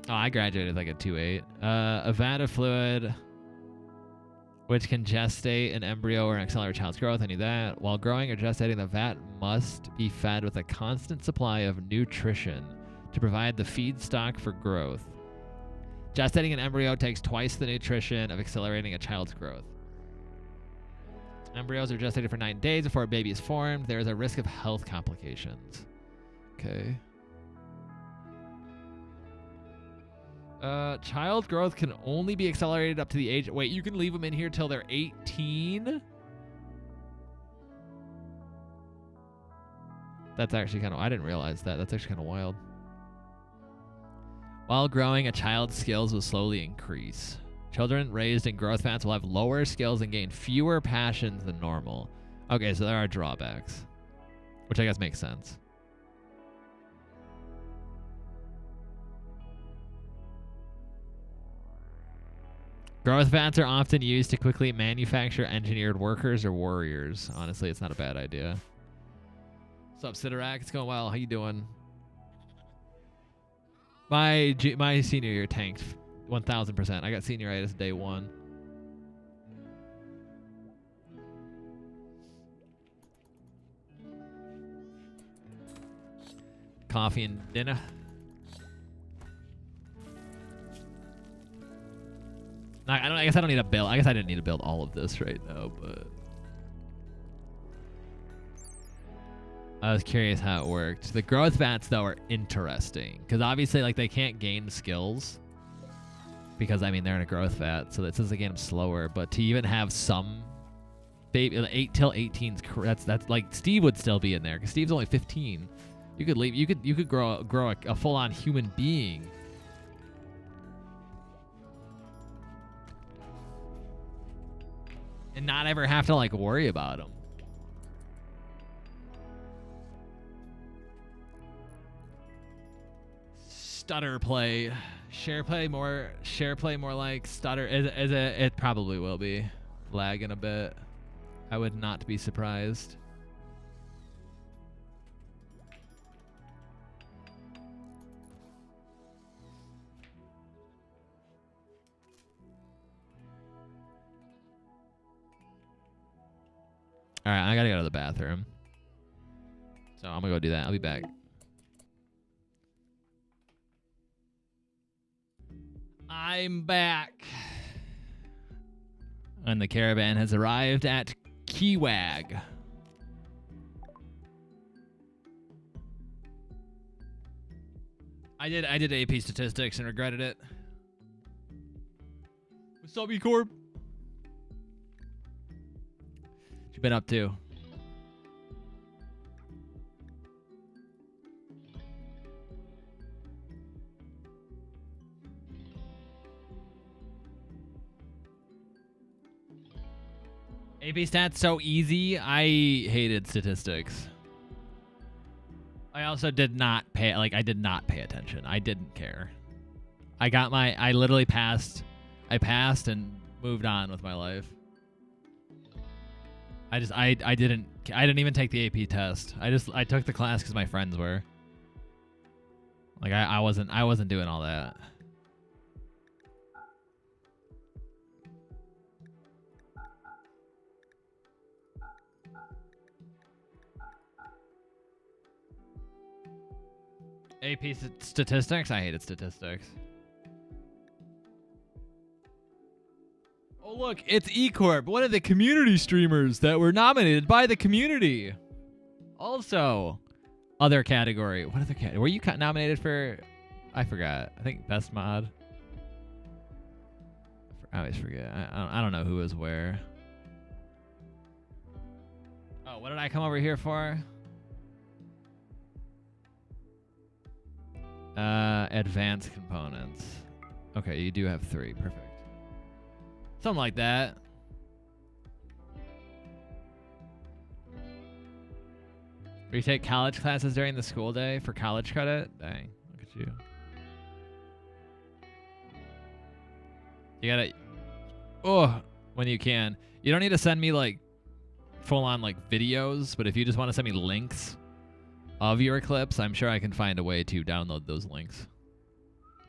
I graduated like a 2.8. A vat of fluid which can gestate an embryo or accelerate a child's growth. I need that. While growing or gestating, the vat must be fed with a constant supply of nutrition to provide the feedstock for growth. Gestating an embryo takes twice the nutrition of accelerating a child's growth. Embryos are gestated for 9 days before a baby is formed. There is a risk of health complications. Okay. Child growth can only be accelerated up to the age... Wait, you can leave them in here till they're 18? That's actually kind of... I didn't realize that. That's actually kind of wild. While growing, a child's skills will slowly increase. Children raised in growth vats will have lower skills and gain fewer passions than normal. Okay, so there are drawbacks. Which I guess makes sense. Growth vats are often used to quickly manufacture engineered workers or warriors. Honestly, it's not a bad idea. What's up, Sidorak? It's going well. How you doing? My senior year tanked 1,000%. I got senioritis day 1. Coffee and dinner. I guess I don't need to build. I guess I didn't need to build all of this right now, but I was curious how it worked. The growth vats though are interesting because obviously like they can't gain skills because I mean they're in a growth vat, so that says they gain them slower. But to even have some baby 8 till 18's that's like Steve would still be in there because Steve's only 15. You could leave. You could grow a full-on human being. And not ever have to like worry about them. Stutter play, share play more like stutter. It probably will be lagging a bit. I would not be surprised. All right, I gotta go to the bathroom. So I'm gonna go do that. I'll be back. I'm back. And the caravan has arrived at Keywag. I did AP statistics and regretted it. What's up, E-Corp? you been up to? AP stats so easy. I hated statistics. I also did not pay, like, I did not pay attention. I didn't care. I literally passed. I passed and moved on with my life. I didn't even take the AP test. I took the class because my friends were. Like, I wasn't doing all that. AP statistics? I hated statistics. Oh, look, it's eCorp, one of the community streamers that were nominated by the community. Also, other category. What other category? Were you nominated for? I forgot. I think best mod. I always forget. I don't know who was where. Oh, what did I come over here for? Advanced components. Okay, you do have 3. Perfect. Something like that. You take college classes during the school day for college credit? Dang, look at you. You gotta... Oh, when you can. You don't need to send me, like, full-on, like, videos, but if you just want to send me links of your clips, I'm sure I can find a way to download those links.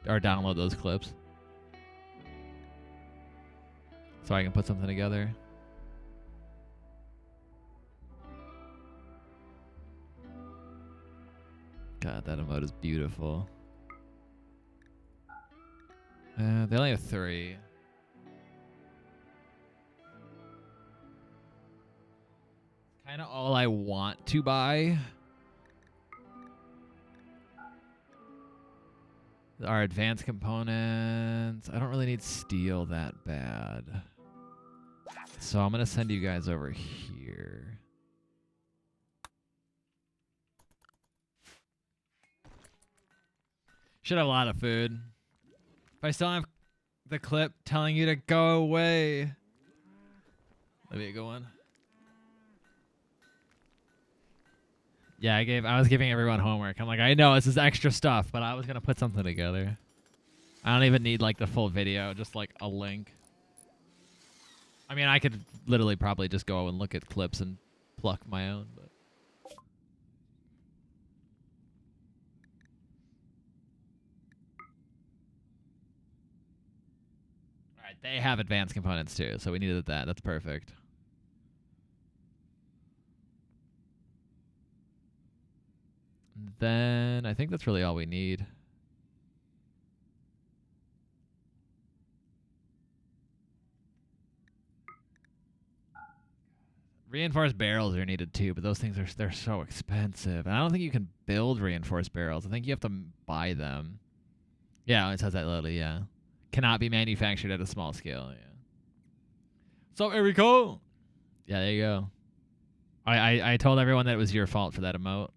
Or download those clips. So I can put something together. God, that emote is beautiful. They only have 3. Kind of all I want to buy. Our advanced components. I don't really need steel that bad. So I'm going to send you guys over here. Should have a lot of food. If I still have the clip telling you to go away. Let me go on. Yeah, I was giving everyone homework. I'm like, I know this is extra stuff, but I was gonna put something together. I don't even need like the full video, just like a link. I mean, I could literally probably just go and look at clips and pluck my own, but all right, they have advanced components too, so we needed that. That's perfect. Then I think that's really all we need. Reinforced barrels are needed too, but those things they're so expensive. And I don't think you can build reinforced barrels. I think you have to buy them. Yeah, it says that literally, yeah. Cannot be manufactured at a small scale, yeah. So Erico. Yeah, there you go. I told everyone that it was your fault for that emote.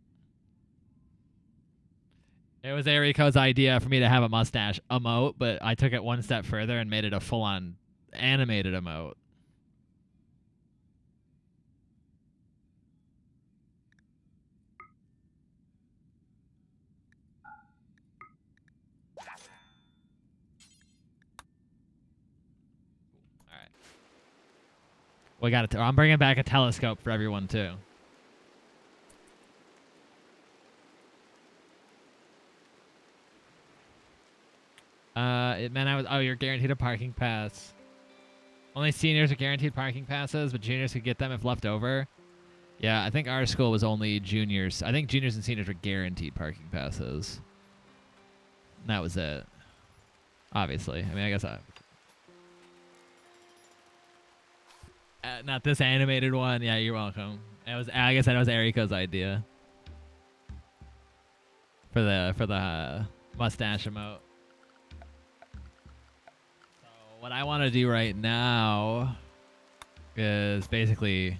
It was Eriko's idea for me to have a mustache emote, but I took it one step further and made it a full-on animated emote. All right. We got it. I'm bringing back a telescope for everyone too. It meant I was. Oh, you're guaranteed a parking pass. Only seniors are guaranteed parking passes, but juniors could get them if left over. Yeah, I think our school was only juniors. I think juniors and seniors were guaranteed parking passes. And that was it. Obviously. I mean, I guess not this animated one. Yeah, you're welcome. It was. Like I said, it was Eriko's idea for the mustache emote. So what I want to do right now is basically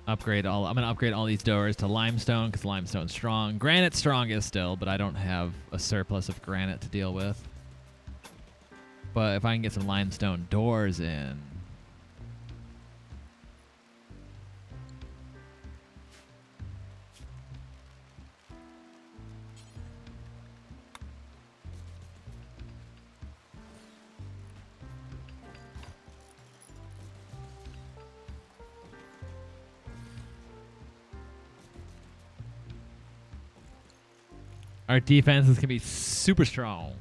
I'm gonna upgrade all these doors to limestone because limestone's strong. Granite's strongest still, but I don't have a surplus of granite to deal with. But if I can get some limestone doors in. Our defenses can be super strong.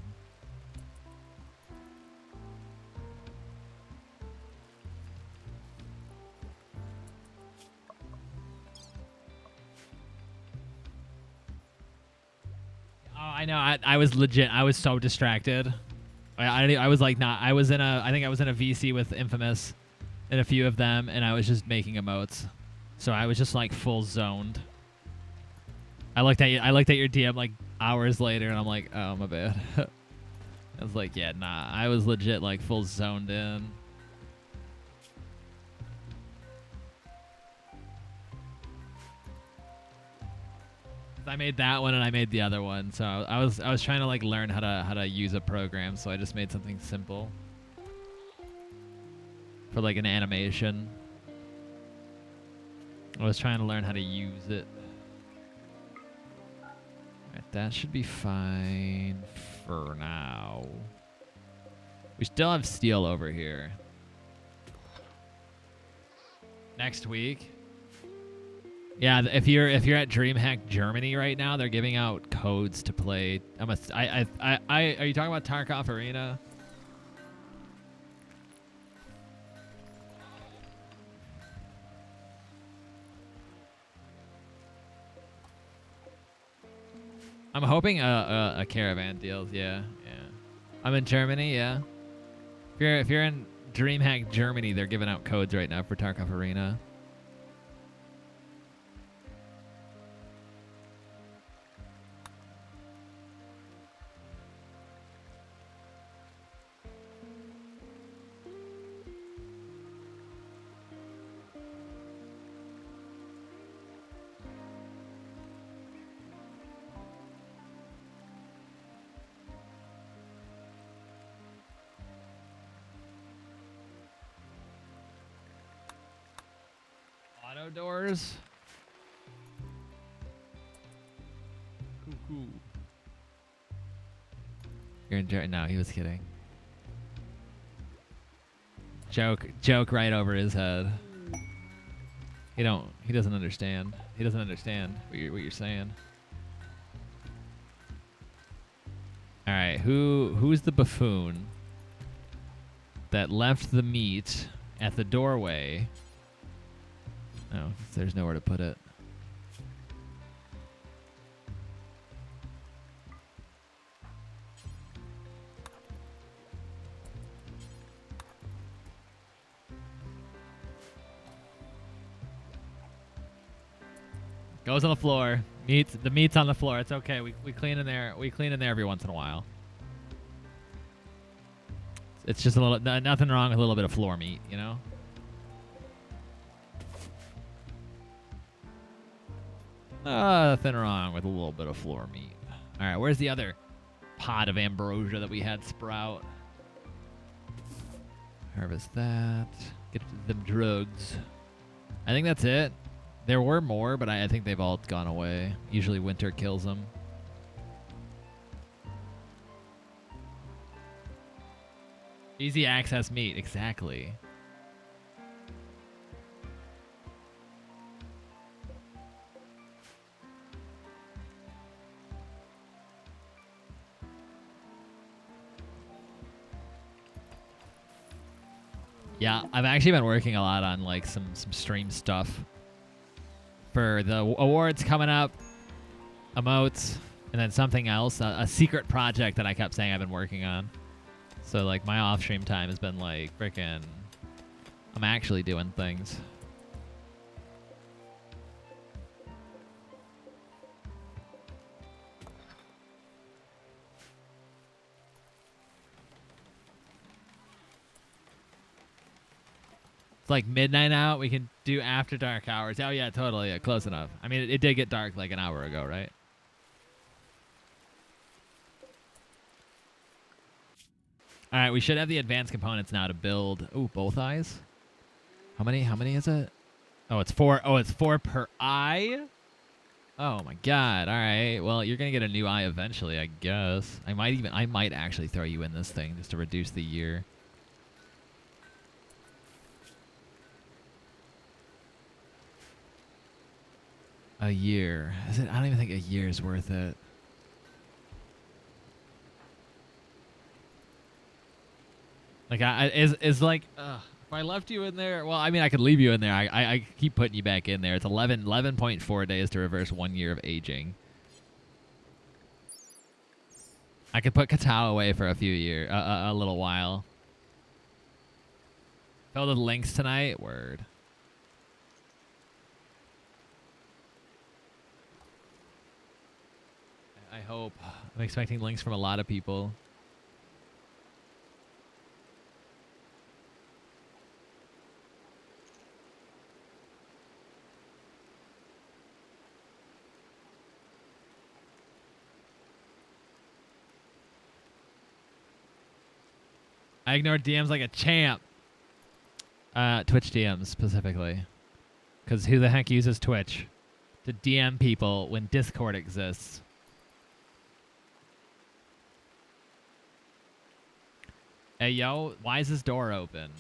Oh, I know. I was legit. I was so distracted. I was like not. I was in a. I think I was in a VC with Infamous, and a few of them, and I was just making emotes. So I was just like full zoned. I looked at your DM like hours later, and I'm like, oh, my bad. I was like, yeah, nah. I was legit like full zoned in. I made that one and I made the other one, so I was trying to like learn how to use a program, so I just made something simple for like an animation. I was trying to learn how to use it. Alright, that should be fine for now. We still have steel over here. Next week. Yeah, if you're at DreamHack Germany right now, they're giving out codes to play. Are you talking about Tarkov Arena? I'm hoping a caravan deals. Yeah. I'm in Germany. Yeah. If you're in DreamHack Germany, they're giving out codes right now for Tarkov Arena. Auto doors. Cool. You're in no, he was kidding. Joke right over his head. He doesn't understand. He doesn't understand what you're saying. All right, who's the buffoon that left the meat at the doorway? Oh, there's nowhere to put it. Goes on the floor. The meat's on the floor. It's okay. We clean in there. We clean in there every once in a while. It's just a little nothing wrong with a little bit of floor meat, you know? Nothing wrong with a little bit of floor meat. All right, where's the other pot of ambrosia that we had sprout? Harvest that. Get them drugs. I think that's it. There were more, but I think they've all gone away. Usually winter kills them. Easy access meat, exactly. Yeah, I've actually been working a lot on like some stream stuff for the awards coming up, emotes, and then something else, a secret project that I kept saying I've been working on. So like my off stream time has been like freaking, I'm actually doing things. It's like midnight out. We can do after dark hours. Oh, yeah, totally. Yeah, close enough. I mean, it did get dark like an hour ago, right? All right, we should have the advanced components now to build. Ooh, both eyes. How many is it? Oh, it's 4. Oh, it's 4 per eye? Oh my god. All right. Well, you're going to get a new eye eventually, I guess. I might actually throw you in this thing just to reduce the year. A year. Is it? I don't even think a year is worth it. Like is like if I left you in there, well, I mean I could leave you in there. I keep putting you back in there. It's 11.4 days to reverse 1 year of aging. I could put Katao away for a few years, a little while. Fill the links tonight. Word. I hope. I'm expecting links from a lot of people. I ignored DMs like a champ. Twitch DMs specifically. Because who the heck uses Twitch to DM people when Discord exists? Hey, yo, why is this door open?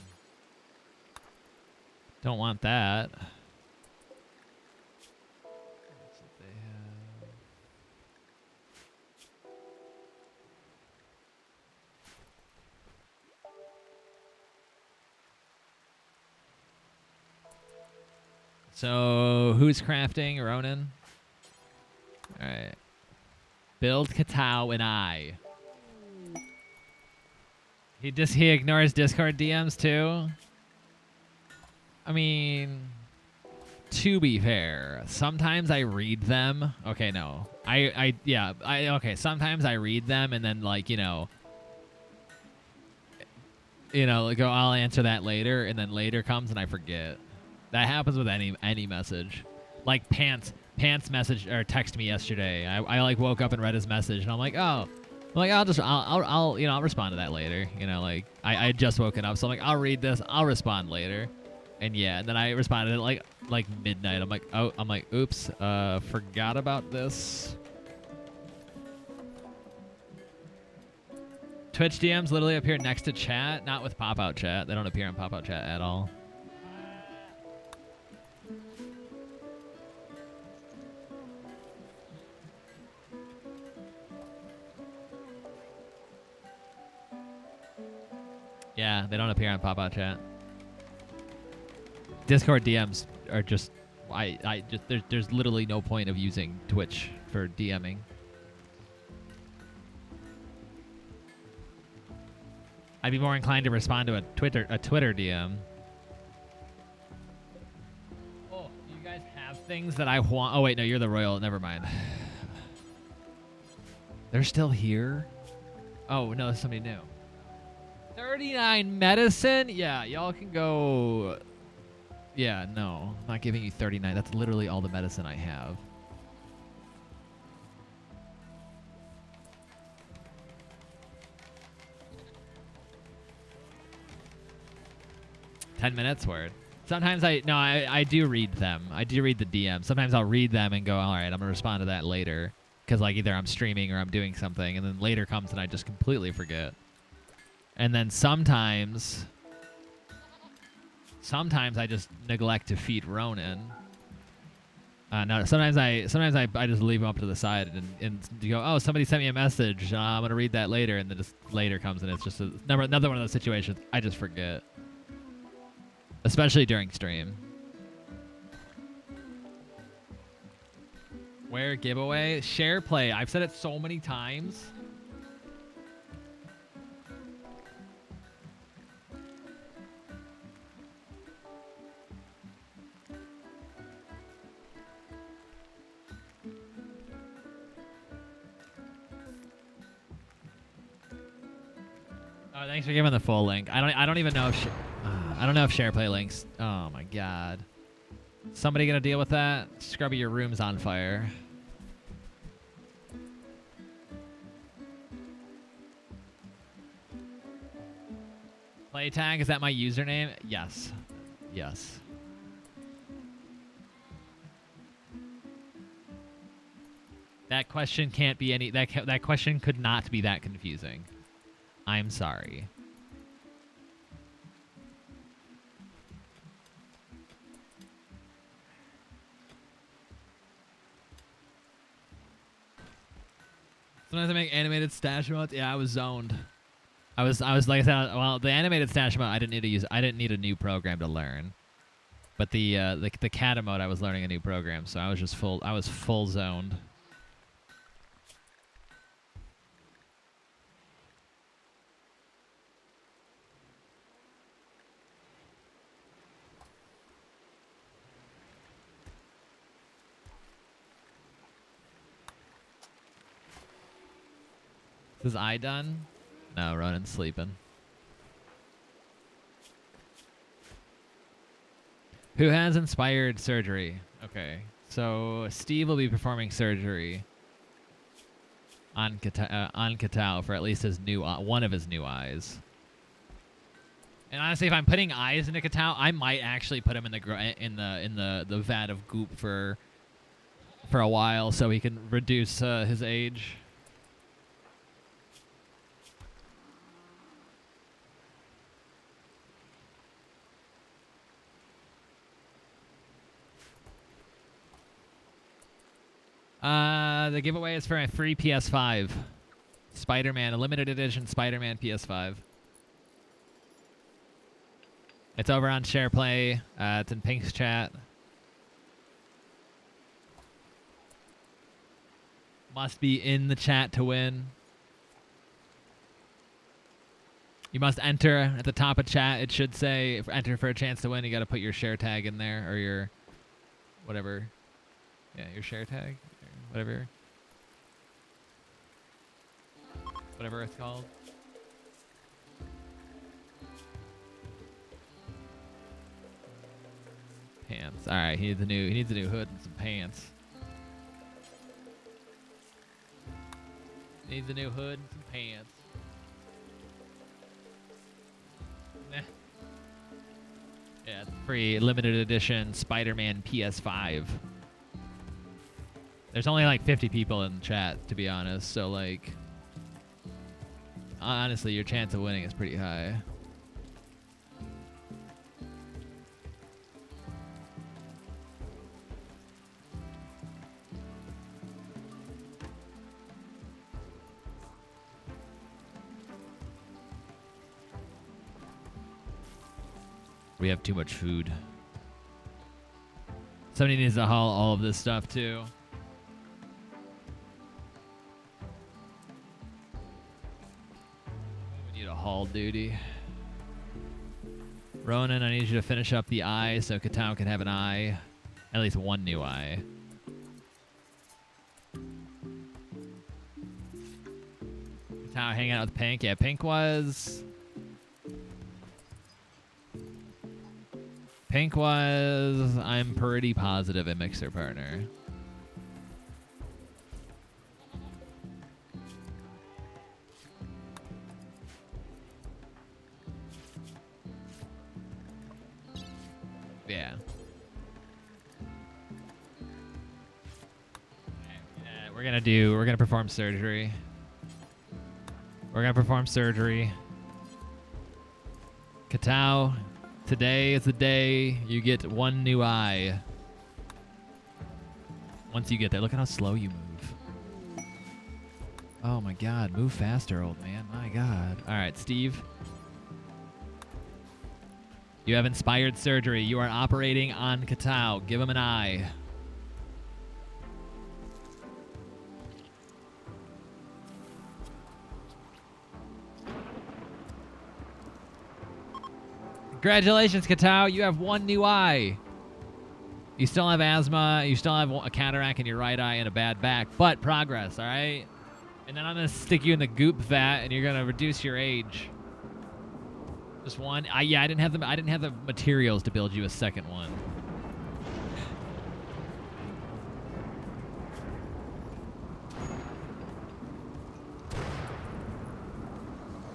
Don't want that. So, who's crafting? Ronan? Alright. Build Katao and I. He ignores Discord DMs too? I mean, to be fair, sometimes I read them. Okay, no. Okay, sometimes I read them and then like, go, I'll answer that later, and then later comes and I forget. That happens with any message. Like Pants message or text me yesterday. I like woke up and read his message and I'm like, oh, I'll respond to that later. I had just woken up, so I'm like, I'll read this, I'll respond later. And yeah, and then I responded at like midnight. I'm like, oops, forgot about this. Twitch DMs literally appear next to chat, not with pop-out chat. They don't appear in pop-out chat at all. Yeah, they don't appear on pop-out chat. Discord DMs are just, there's literally no point of using Twitch for DMing. I'd be more inclined to respond to a Twitter DM. Oh, you guys have things that I want. Oh wait, no, you're the royal. Never mind. They're still here? Oh no, there's somebody new. 39 medicine? Yeah, y'all can go. Yeah, no, I'm not giving you 39. That's literally all the medicine I have. $10 word. Sometimes I do read them. I do read the DM. Sometimes I'll read them and go, all right, I'm gonna respond to that later, because like either I'm streaming or I'm doing something, and then later comes and I just completely forget. And then sometimes I just neglect to feed Ronan. No, sometimes I just leave him up to the side and go, oh, somebody sent me a message. I'm gonna read that later, and then just later comes and it's just another one of those situations I just forget, especially during stream. Where giveaway? Share play. I've said it so many times. Oh, thanks for giving the full link. I don't even know if I don't know if SharePlay links. Oh my god. Somebody gonna deal with that? Scrubby, your room's on fire. Playtag, is that my username? Yes. Yes. That question can't be any... That question could not be that confusing. I'm sorry. Sometimes I make animated stash modes. Yeah, I was zoned. I was like I said, well, the animated stash mode I didn't need a new program to learn. But the kata mode I was learning a new program, so I was full zoned. Is I done? No, Ronan's sleeping. Who has inspired surgery? Okay, so Steve will be performing surgery on Katao for at least his new one of his new eyes. And honestly, if I'm putting eyes into Katao, I might actually put him in the vat of goop for a while so he can reduce his age. The giveaway is for a free PS5. Spider-Man, a limited edition Spider-Man PS5. It's over on SharePlay. It's in Pink's chat. Must be in the chat to win. You must enter at the top of chat. It should say, enter for a chance to win. You got to put your share tag in there, or your whatever. Yeah, your share tag. Whatever it's called. Pants. All right, he needs a new hood and some pants. Needs a new hood and some pants. Nah. Yeah, free limited edition Spider-Man PS5. There's only like 50 people in the chat, to be honest, so like, honestly, your chance of winning is pretty high. We have too much food. Somebody needs to haul all of this stuff too. Haul duty. Ronan, I need you to finish up the eye so Katao can have an eye. At least one new eye. Katao hanging out with Pink. Yeah, Pink was... I'm pretty positive, a mixer partner. Yeah. We're gonna perform surgery. Katao, today is the day you get one new eye. Once you get there, look at how slow you move. Oh my god, move faster, old man. My god. Alright, Steve. You have inspired surgery. You are operating on Katao. Give him an eye. Congratulations, Katao. You have one new eye. You still have asthma. You still have a cataract in your right eye and a bad back. But progress, all right? And then I'm going to stick you in the goop vat, and you're going to reduce your age. Just one. Yeah, I didn't have the materials to build you a second one.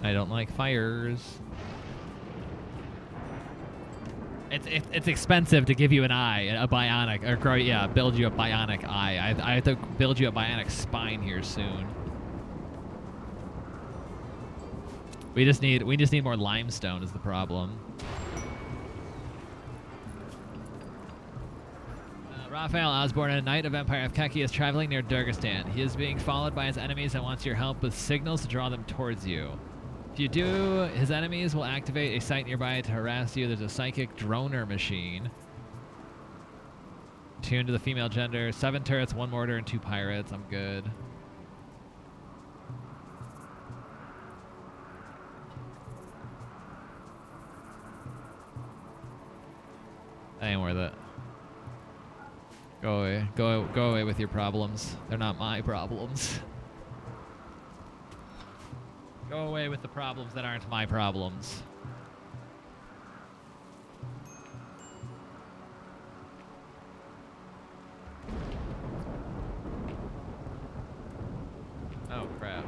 I don't like fires. It's expensive to give you an eye, a bionic, or grow, yeah, build you a bionic eye. I have to build you a bionic spine here soon. We just need more limestone is the problem. Raphael Osborne, a knight of Empire of Keki, is traveling near Durgistan. He is being followed by his enemies and wants your help with signals to draw them towards you. If you do, his enemies will activate a site nearby to harass you. There's a psychic droner machine. Tuned to the female gender. 7 turrets, 1 mortar, and 2 pirates. I'm good. That ain't worth it. Go away. Go away with your problems. They're not my problems. Go away with the problems that aren't my problems. Oh, crap.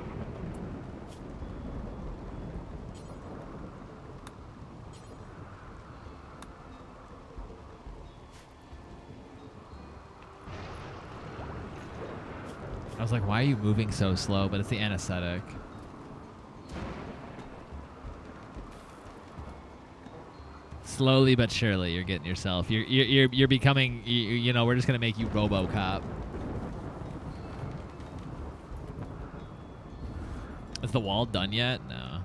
I was like, why are you moving so slow? But it's the anesthetic. Slowly but surely, you're getting yourself. You're becoming. You know, we're just gonna make you RoboCop. Is the wall done yet? No.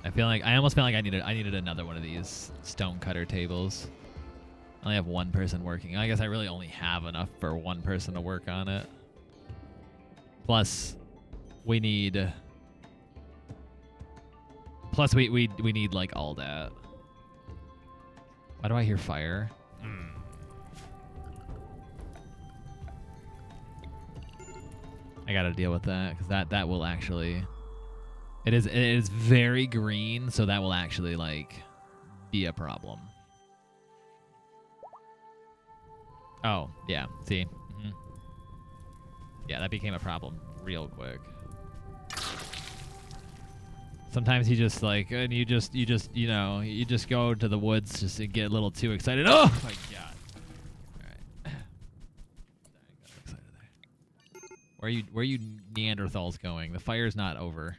I almost feel like I needed another one of these stone cutter tables. I only have one person working. I guess I really only have enough for one person to work on it. Plus, we need. Plus, we need like all that. Why do I hear fire? I gotta deal with that because that will actually. It is very green, so that will actually like be a problem. Oh yeah, see. Yeah, that became a problem real quick. Sometimes you just like, and you just go to the woods just to get a little too excited. Oh my god! All right, I got excited there. Where are you Neanderthals going? The fire's not over.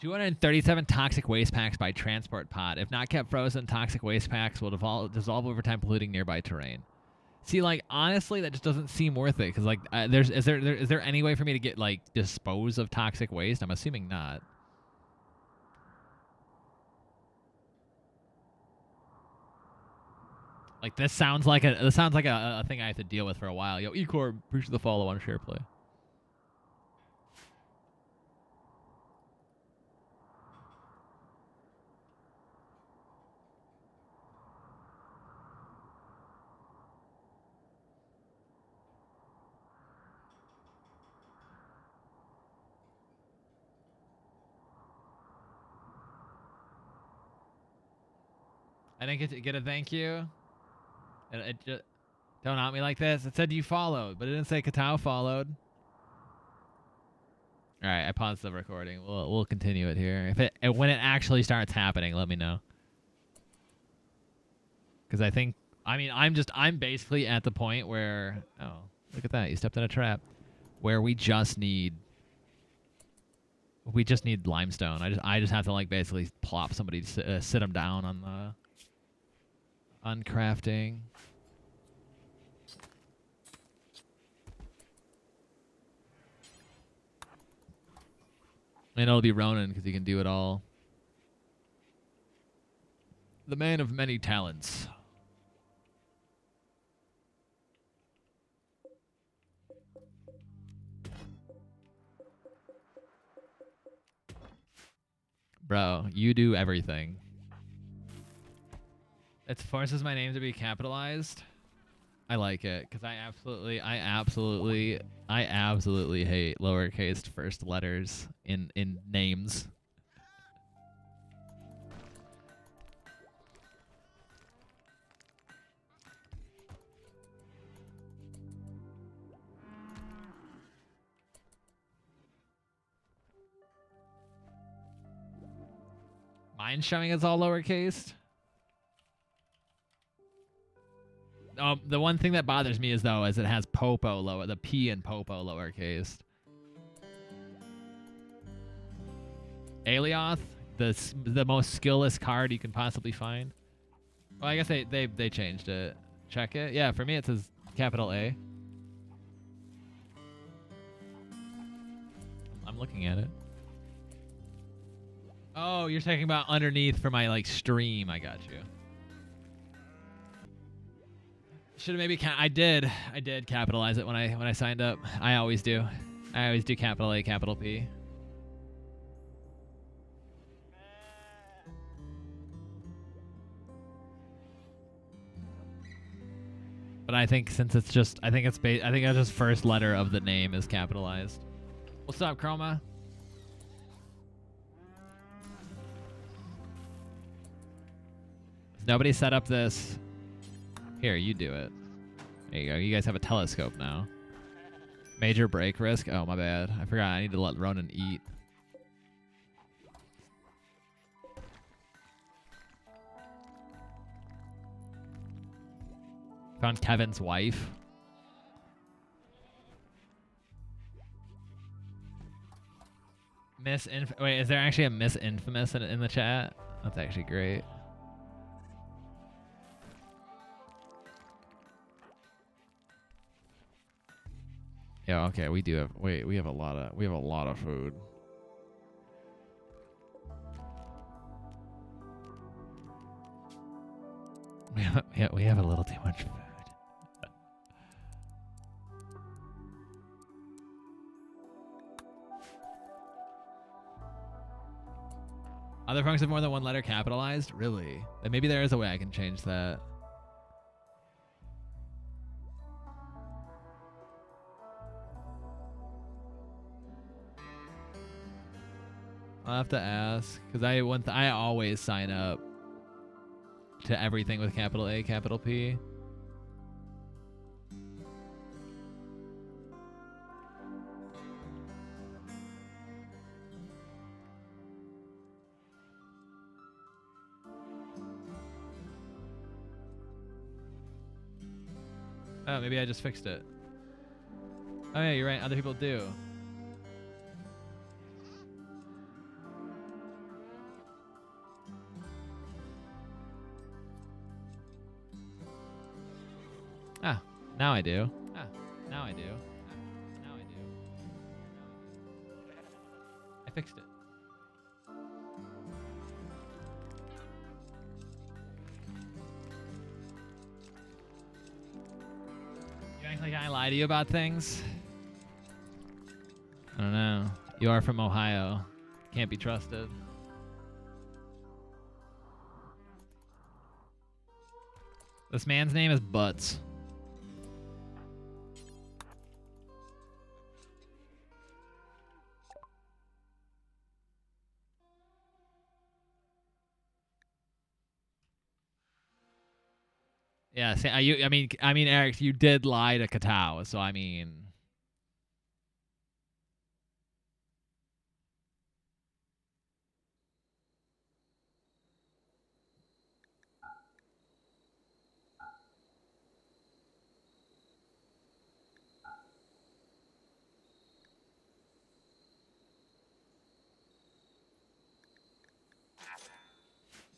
$237 toxic waste packs by transport pod. If not kept frozen, toxic waste packs will dissolve over time, polluting nearby terrain. See, like, honestly, that just doesn't seem worth it. Because, like, is there any way for me to get, like, dispose of toxic waste? I'm assuming not. Like, this sounds like a thing I have to deal with for a while. Yo, Ecor, appreciate the follow on share play. I didn't get a thank you. It just don't out me like this. It said you followed, but it didn't say Katao followed. All right, I paused the recording. We'll continue it here. When it actually starts happening, let me know. Because I'm basically at the point where, oh, look at that, you stepped in a trap, where we just need limestone. I just have to like basically plop somebody, sit them down on the uncrafting. And it'll be Ronan because he can do it all. The man of many talents. Bro, you do everything. It forces my name to be capitalized. I like it because I absolutely hate lowercase first letters in names. Mine's showing it's all lowercase. The one thing that bothers me is though is it has Popo lower, the P in Popo lowercase. Alioth, the most skillless card you can possibly find. Well, I guess they changed it. Check it. Yeah, for me it says capital A. I'm looking at it. Oh, you're talking about underneath for my like stream. I got you. Should have maybe I did capitalize it when I signed up. I always do. I always do capital A, capital P. But I think since it's just I think it's just first letter of the name is capitalized. What's up, Chroma? Nobody set up this. Here, you do it. There you go. You guys have a telescope now. Major break risk. Oh, my bad. I forgot. I need to let Ronan eat. Found Kevin's wife. Wait, is there actually a Miss Infamous in the chat? That's actually great. Yeah, okay, we do have we have a lot of food. We have a little too much food. Other funks have more than one letter capitalized? Really? Then maybe there is a way I can change that. I'll have to ask, because I always sign up to everything with capital A, capital P. Oh, maybe I just fixed it. Oh yeah, you're right. Other people do. Ah, now I do. Ah, now I do. Ah, now I do. I fixed it. You act like I lie to you about things? I don't know. You are from Ohio. Can't be trusted. This man's name is Butts. Yeah, see, I mean, Eric, you did lie to Katao, so I mean.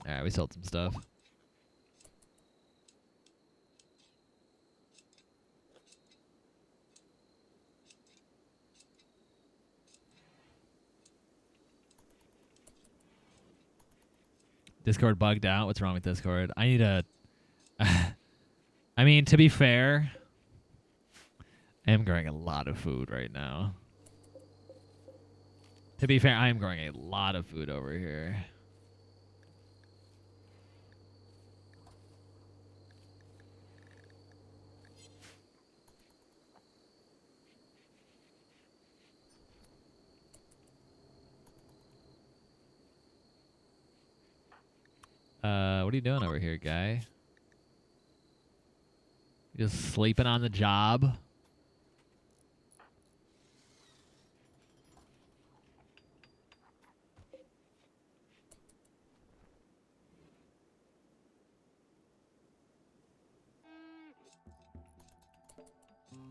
All right, we sold some stuff. Discord bugged out. What's wrong with Discord? I need a... I mean, to be fair, I am growing a lot of food right now. To be fair, I am growing a lot of food over here. What are you doing over here, guy? You just sleeping on the job?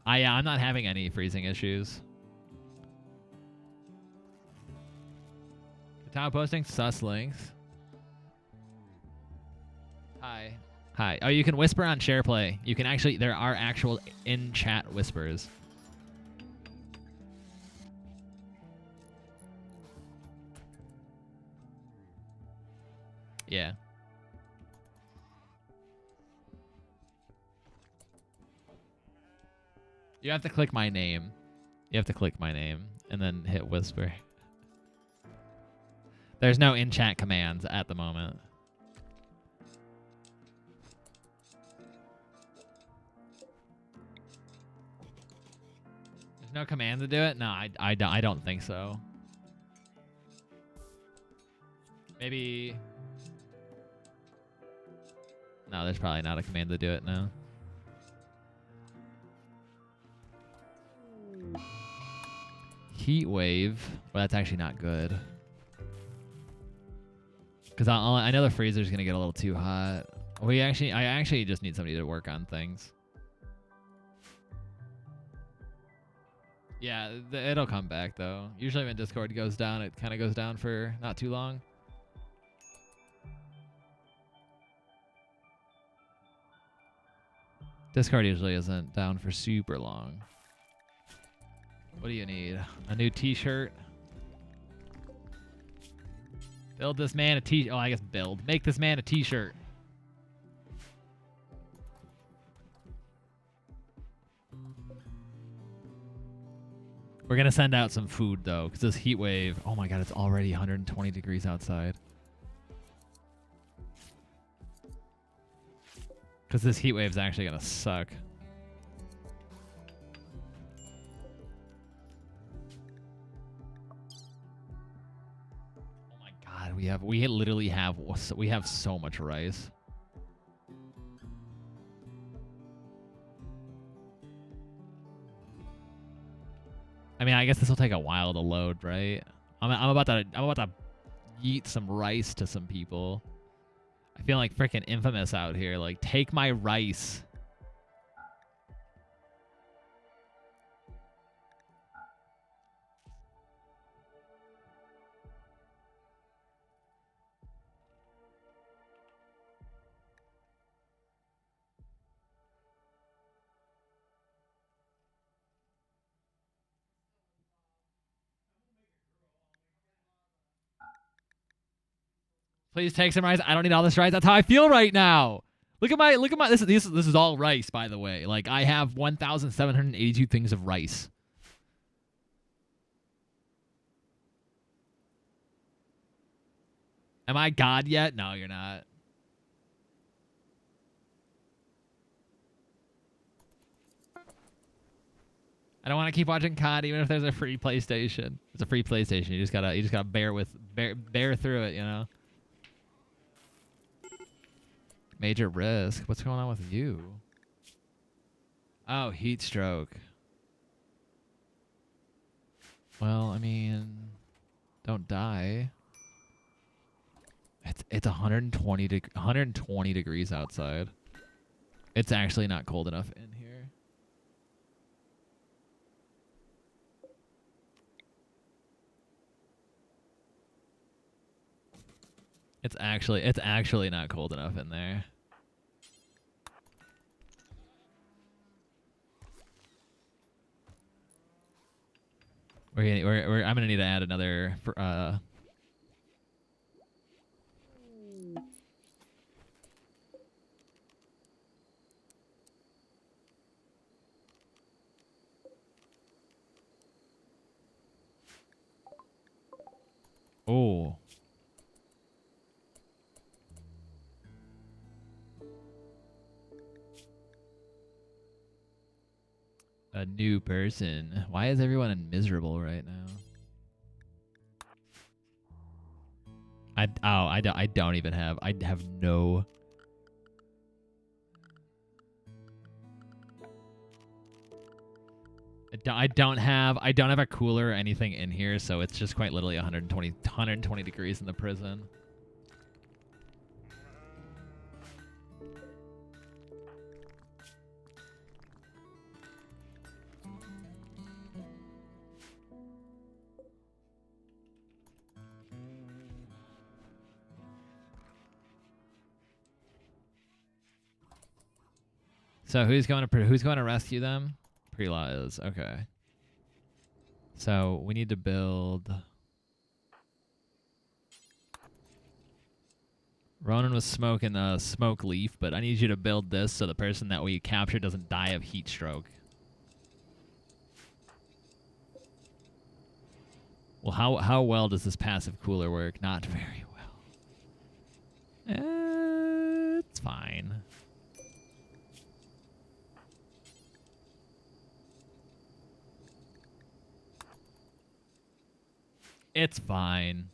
Yeah, I'm not having any freezing issues. Top posting sus links. Hi. Hi. Oh, you can whisper on SharePlay. You can actually, there are actual in-chat whispers. Yeah. You have to click my name. You have to click my name and then hit whisper. There's no in-chat commands at the moment. There's no command to do it? No, I don't think so. Maybe... No, there's probably not a command to do it now. Heat wave. Well, that's actually not good. Because I know the freezer's going to get a little too hot. I actually just need somebody to work on things. Yeah, it'll come back, though. Usually when Discord goes down, it kind of goes down for not too long. Discord usually isn't down for super long. What do you need? A new t-shirt? Build this man a t-shirt. Oh, I guess build. Make this man a t-shirt. We're going to send out some food, though, because this heat wave... Oh, my God, it's already 120 degrees outside. Because this heat wave's actually going to suck. Oh, my God, we literally have so much rice. I mean, I guess this will take a while to load, right? I'm about to yeet some rice to some people. I feel like freaking Infamous out here. Like, take my rice. Please take some rice. I don't need all this rice. That's how I feel right now. Look at my this is all rice, by the way. Like, I have 1,782 things of rice. Am I God yet? No, you're not. I don't want to keep watching COD even if there's a free PlayStation. It's a free PlayStation. You just gotta bear through it, you know. Major risk. What's going on with you? Oh, heat stroke. Well, I mean, don't die. It's 120 degrees outside. It's actually not cold enough in here. It's actually not cold enough in there. I'm gonna need to add another. Oh. A new person. Why is everyone miserable right now? I don't even have. I have no. I don't have a cooler or anything in here, so it's just quite literally 120 degrees in the prison. So who's going to rescue them? Pre-law is okay. So we need to build. Ronan was smoking a smoke leaf, but I need you to build this so the person that we capture doesn't die of heat stroke. Well, how well does this passive cooler work? Not very well. It's fine. It's fine.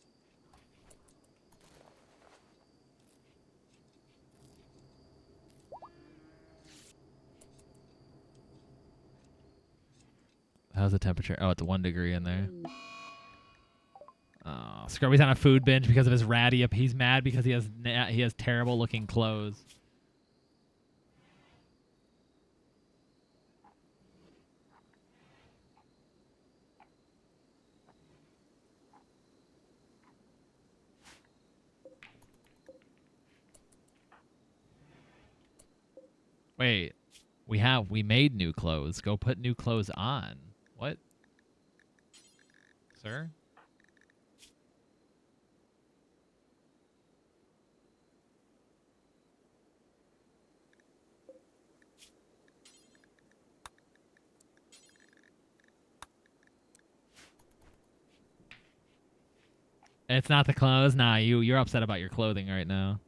How's the temperature? Oh, it's 1 degree in there. Oh, Scrubby's on a food binge because of his ratty. He's mad because he has terrible looking clothes. Wait, we made new clothes. Go put new clothes on. What? Sir? It's not the clothes? Nah, you're upset about your clothing right now.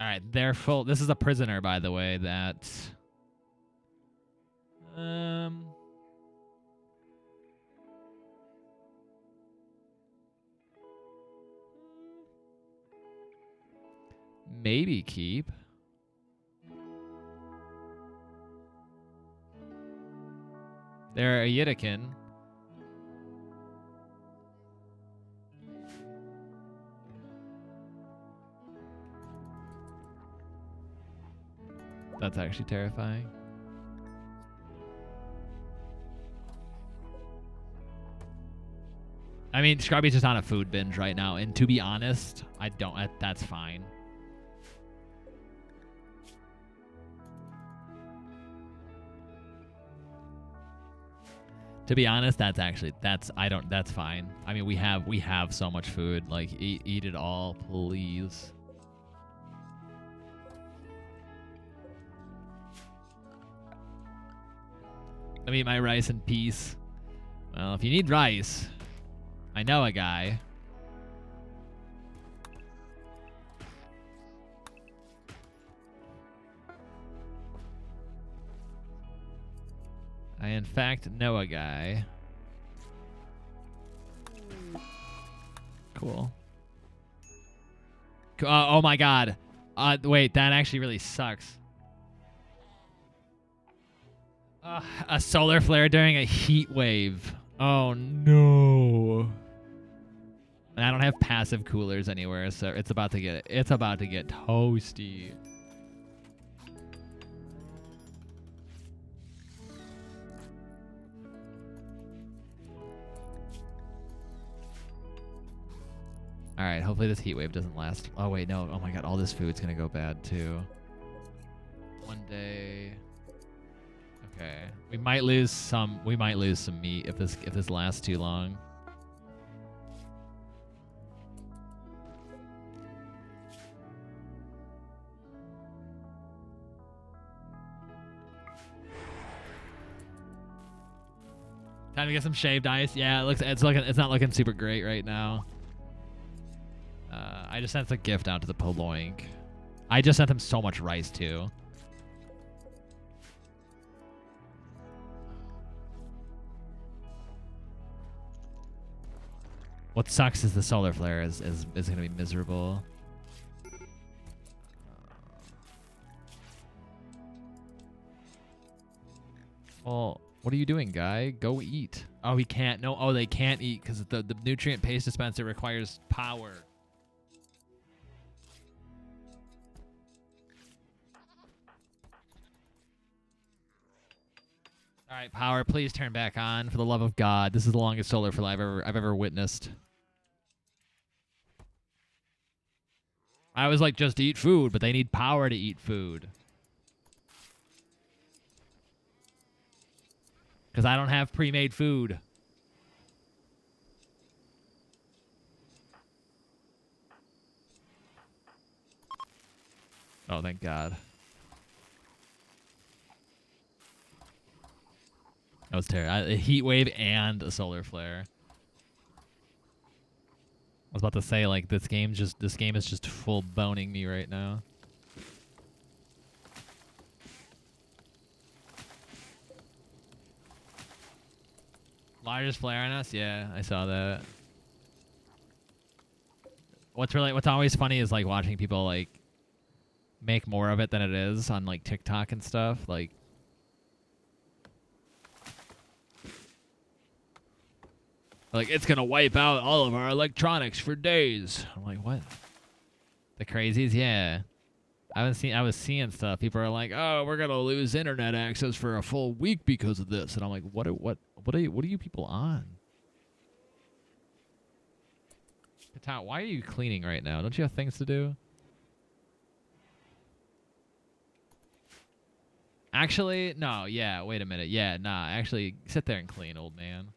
All right, they're full. This is a prisoner, by the way, that... Maybe keep. They're a Yiddikin. That's actually terrifying. I mean, Scrubby's just on a food binge right now, and to be honest, that's fine. To be honest, that's fine. I mean, we have so much food. Like, eat it all, please. Let me eat my rice in peace. Well, if you need rice, I know a guy. I, in fact, know a guy. Cool. Oh my god. Wait, that actually really sucks. A solar flare during a heat wave. Oh no. And I don't have passive coolers anywhere, so it's about to get toasty. All right, hopefully this heat wave doesn't last. Oh wait, no. Oh my god, all this food's going to go bad too. One day. Okay. We might lose some meat if this lasts too long. Time to get some shaved ice. Yeah, it's not looking super great right now. I just sent a gift out to the Poloink. I just sent him so much rice too. What sucks is the solar flare is gonna be miserable. Well, what are you doing, guy? Go eat. Oh, he can't. No, oh, they can't eat because the nutrient paste dispenser requires power. All right, power, please turn back on for the love of God. This is the longest solar flare I've ever witnessed. I was like, just eat food, but they need power to eat food. Because I don't have pre-made food. Oh, thank God. That was terrible. A heat wave and a solar flare. I was about to say, like, this game is just full boning me right now. Largest flare on us? Yeah, I saw that. What's always funny is like watching people like make more of it than it is on like TikTok and stuff. Like it's gonna wipe out all of our electronics for days. I'm like, what? The crazies? Yeah. I was seeing stuff. People are like, oh, we're gonna lose internet access for a full week because of this. And I'm like, what are you people on? Patat, why are you cleaning right now? Don't you have things to do? Actually, no, yeah, wait a minute. Yeah, nah, actually, sit there and clean, old man.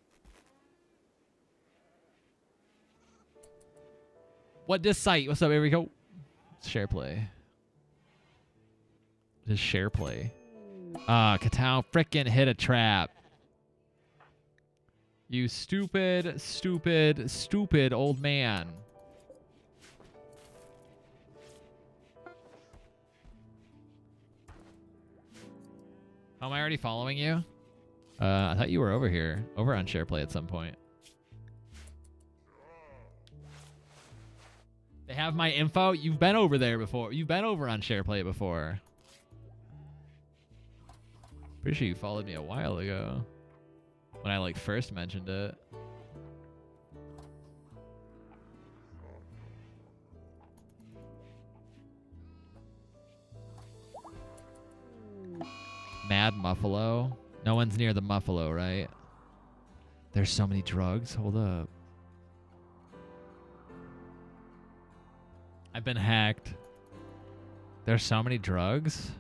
What this site? What's up? Here we go. Share play. Just share play. Katao frickin' hit a trap. You stupid, stupid, stupid old man. Oh, am I already following you? I thought you were over here. Over on SharePlay at some point. They have my info? You've been over there before. You've been over on SharePlay before. Pretty sure you followed me a while ago. When I, like, first mentioned it. Mad Muffalo? No one's near the Muffalo, right? There's so many drugs. Hold up. I've been hacked. There's so many drugs?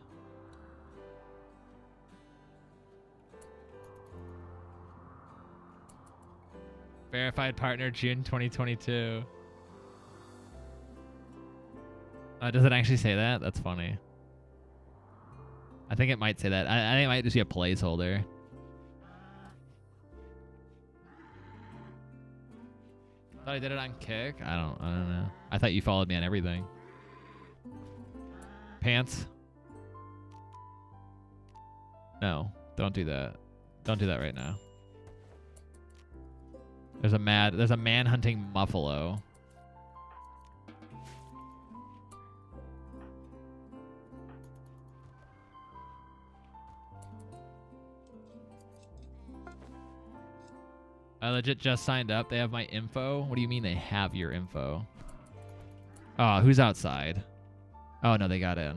Verified partner June 2022. Does it actually say that? That's funny. I think it might say that. I think it might just be a placeholder. Thought I did it on Kick. I don't know. I thought you followed me on everything. Pants? No, don't do that. Don't do that right now. There's a man hunting Muffalo. I legit just signed up. They have my info. What do you mean they have your info? Oh, who's outside? Oh, no, they got in.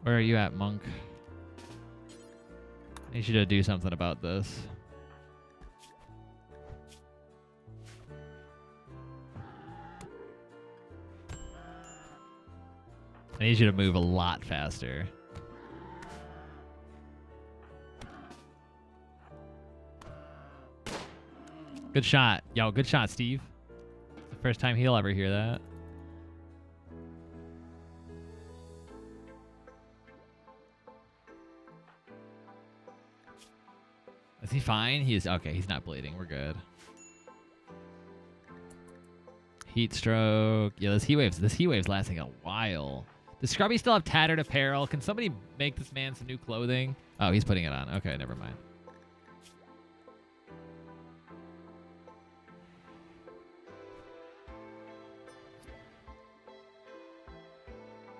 Where are you at, Monk? I need you to do something about this. I need you to move a lot faster. Good shot. Yo, good shot, Steve. It's the first time he'll ever hear that. Is he fine? He's okay. He's not bleeding. We're good. Heat stroke. Yeah, this heat wave's lasting a while. Does Scrubby still have tattered apparel? Can somebody make this man some new clothing? Oh, he's putting it on. Okay, never mind.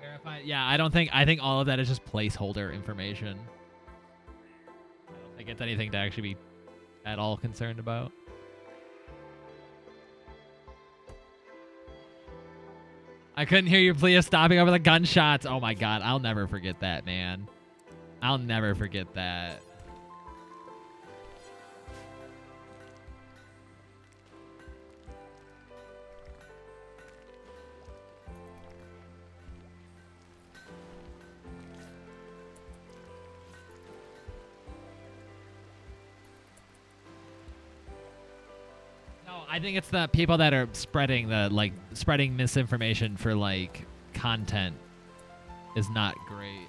Verify. Yeah, I think all of that is just placeholder information. I don't think it's anything to actually be at all concerned about. I couldn't hear your plea of stopping over the gunshots. Oh my god, I'll never forget that, man. I'll never forget that. I think it's the people that are spreading spreading misinformation for content is not great.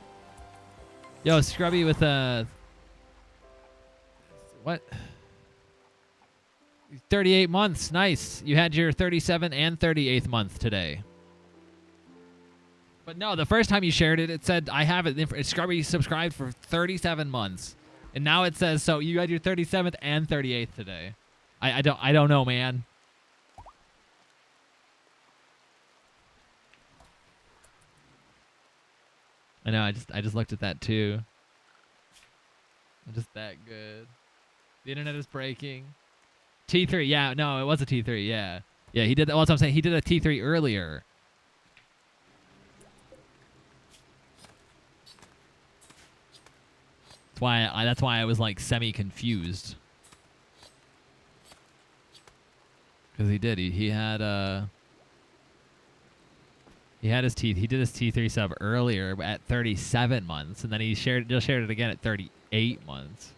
Yo, Scrubby with what? 38 months. Nice. You had your 37th and 38th month today. But no, the first time you shared it, it said I have it. Scrubby subscribed for 37 months, and now it says so you had your 37th and 38th today. I don't know, man. I know. I just looked at that too. I'm just that good. The internet is breaking. T3, yeah, no, it was a T3, yeah, yeah. He did. Well, that's what I'm saying. He did a T3 earlier. That's why I was like semi confused. Because he did. He had his teeth. He did his T3 sub earlier at 37 months, and then he just shared it again at 38 months.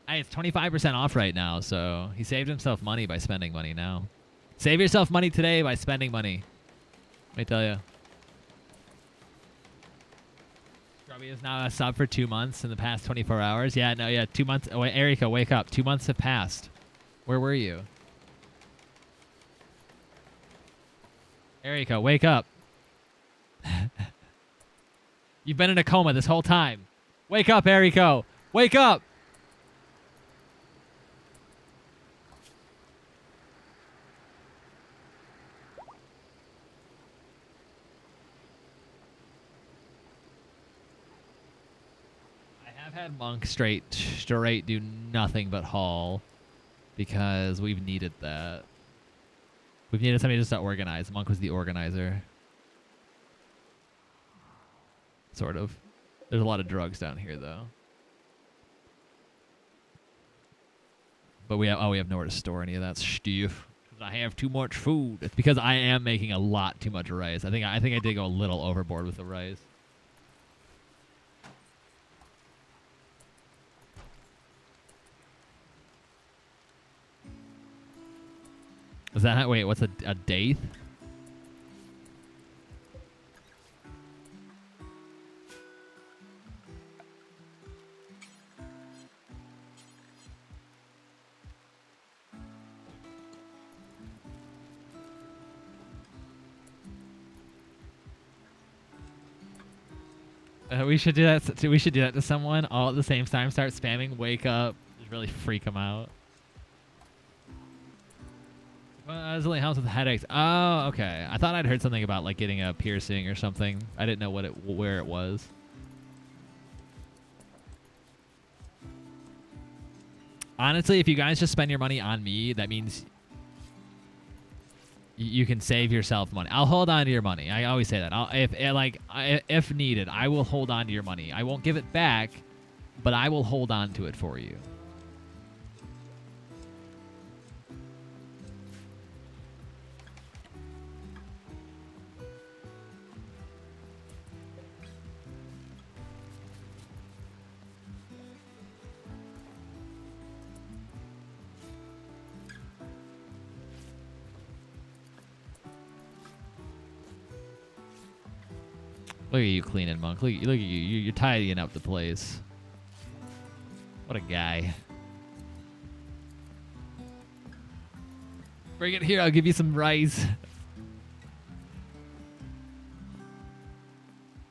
Hey, it's 25% off right now, so he saved himself money by spending money now. Save yourself money today by spending money. Let me tell you. Scrubby is now a sub for 2 months in the past 24 hours. Yeah, no, yeah, 2 months. Oh, wait, Erika, wake up. 2 months have passed. Where were you? Erika, wake up. You've been in a coma this whole time. Wake up, Eriko. Wake up. Had Monk straight do nothing but haul because we've needed that. We've needed somebody just to organize. Monk was the organizer. Sort of. There's a lot of drugs down here though. But we have nowhere to store any of that stuff. I have too much food. It's because I am making a lot too much rice. I think I did go a little overboard with the rice. Is that how, wait, what's a daith? We should do that. We should do that to someone all at the same time. Start spamming, wake up, just really freak them out. Well, it only helps with headaches. Oh, okay. I thought I'd heard something about like getting a piercing or something. I didn't know where it was. Honestly, if you guys just spend your money on me, that means you can save yourself money. I'll hold on to your money. I always say that. If needed, I will hold on to your money. I won't give it back, but I will hold on to it for you. Look at you cleaning, Monk. Look at you. You're tidying up the place. What a guy. Bring it here. I'll give you some rice.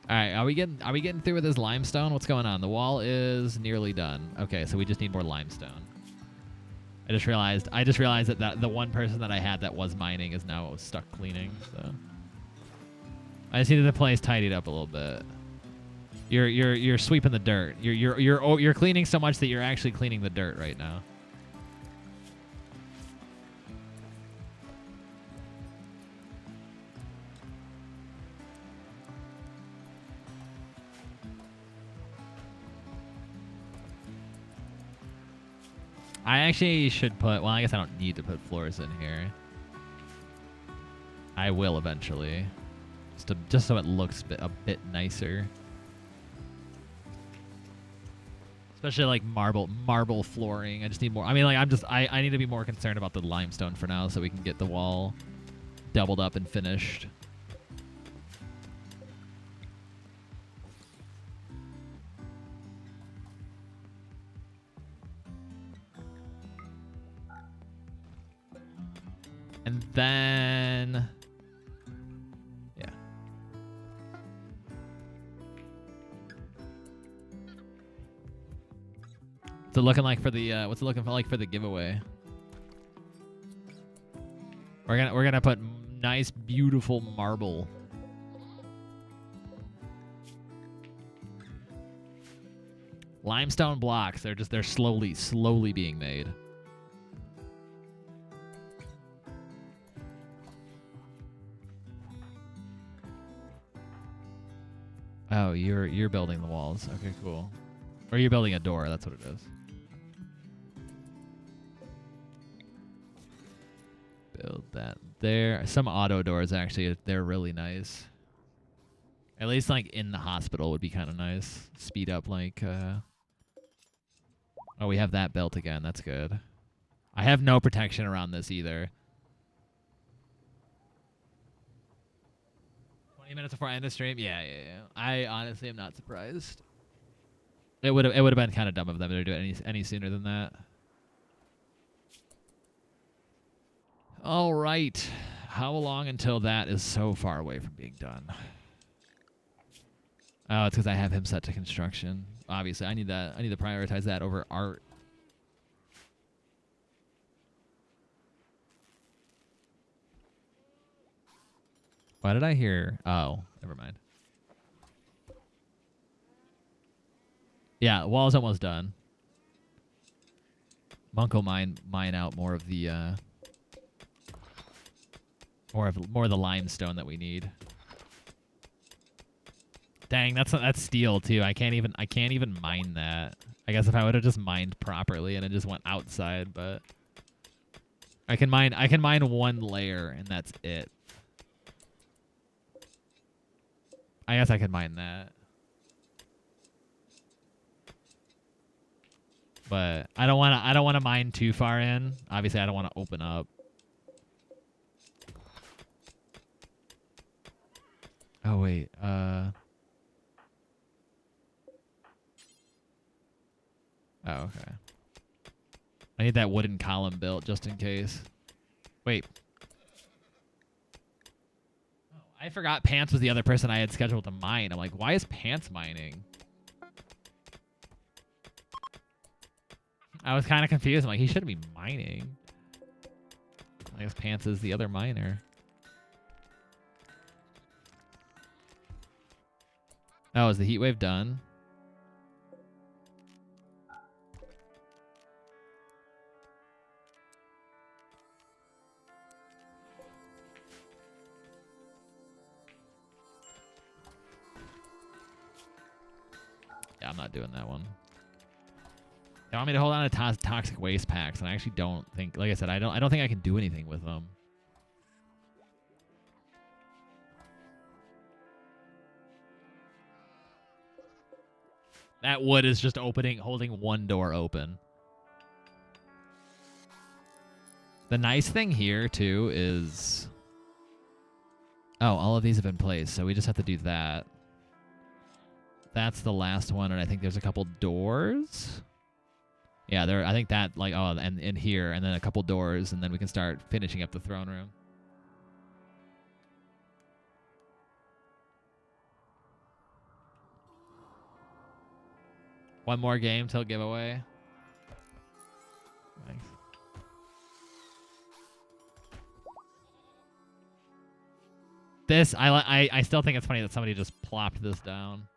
All right, are we getting through with this limestone? What's going on? The wall is nearly done. Okay, so we just need more limestone. I just realized that the one person that I had that was mining is now stuck cleaning. So I just needed the place tidied up a little bit. You're sweeping the dirt. You're cleaning so much that you're actually cleaning the dirt right now. I actually should put, well, I guess I don't need to put floors in here. I will eventually. Just so it looks a bit nicer. Especially like marble flooring. I just need more. I mean, like I need to be more concerned about the limestone for now so we can get the wall doubled up and finished. And then, yeah. What's it looking like for the giveaway? We're gonna put nice, beautiful marble. Limestone blocks. They're slowly being made. Oh, you're building the walls. Okay, cool. Or you're building a door. That's what it is. Build that there. Some auto doors, actually, they're really nice. At least, like, in the hospital would be kind of nice. Speed up, like, Oh, we have that built again. That's good. I have no protection around this either. 20 minutes before I end the stream? Yeah. I honestly am not surprised. It would have been kind of dumb of them to do it any sooner than that. All right. How long until that is so far away from being done? Oh, it's because I have him set to construction. Obviously, I need that. I need to prioritize that over art. Why did I hear? Oh, never mind. Yeah, wall's almost done. Monk will mine out more of the more of the limestone that we need. Dang, that's steel too. I can't even mine that. I guess if I would have just mined properly and it just went outside, but I can mine one layer and that's it. I guess I could mine that. But I don't want to mine too far in. Obviously, I don't want to open up. Oh wait, oh, okay. I need that wooden column built just in case. Wait. Oh, I forgot Pants was the other person I had scheduled to mine. I'm like, why is Pants mining? I was kind of confused. I'm like, he shouldn't be mining. I guess Pants is the other miner. Oh, is the heat wave done? Yeah, I'm not doing that one. They want me to hold on to toxic waste packs, and I actually don't think, like I said, I don't think I can do anything with them. That wood is just holding one door open. The nice thing here, too, is... Oh, all of these have been placed, so we just have to do that. That's the last one, and I think there's a couple doors. Yeah, there. I think that like and in here, and then a couple doors, and then we can start finishing up the throne room. One more game till giveaway. Thanks. This I still think it's funny that somebody just plopped this down.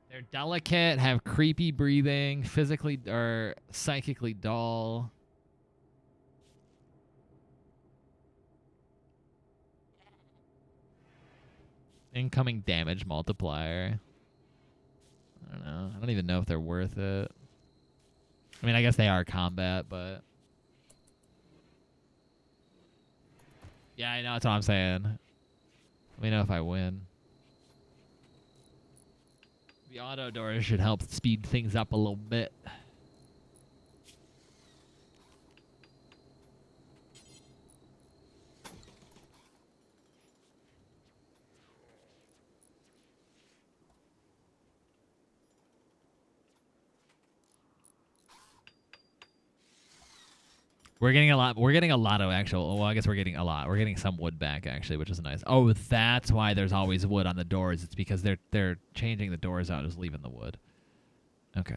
They're delicate, have creepy breathing, physically or psychically dull. Incoming damage multiplier. I don't know. I don't even know if they're worth it. I mean, I guess they are combat, but... Yeah, I know. That's what I'm saying. Let me know if I win. The auto doors should help speed things up a little bit. We're getting a lot. We're getting a lot of actual. Well, I guess we're getting a lot. We're getting some wood back actually, which is nice. Oh, that's why there's always wood on the doors. It's because they're changing the doors out, just leaving the wood. Okay.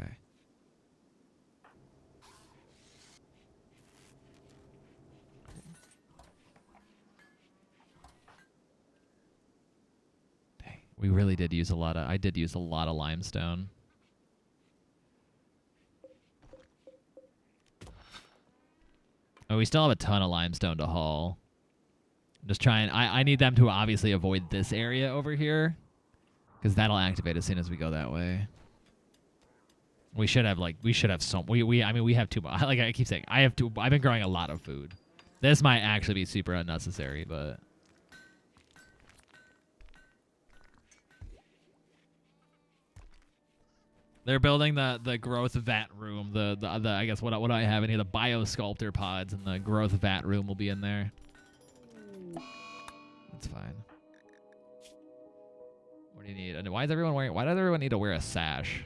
Dang, we really did use a lot of. I did use a lot of limestone. Oh, we still have a ton of limestone to haul. I'm just trying. I need them to obviously avoid this area over here, because that'll activate as soon as we go that way. We should have some. I mean we have too much. Like I keep saying, I've been growing a lot of food. This might actually be super unnecessary, but they're building the growth vat room. The I guess what do I have in here? The biosculptor pods, and the growth vat room will be in there. That's fine. What do you need? And why does everyone need to wear a sash?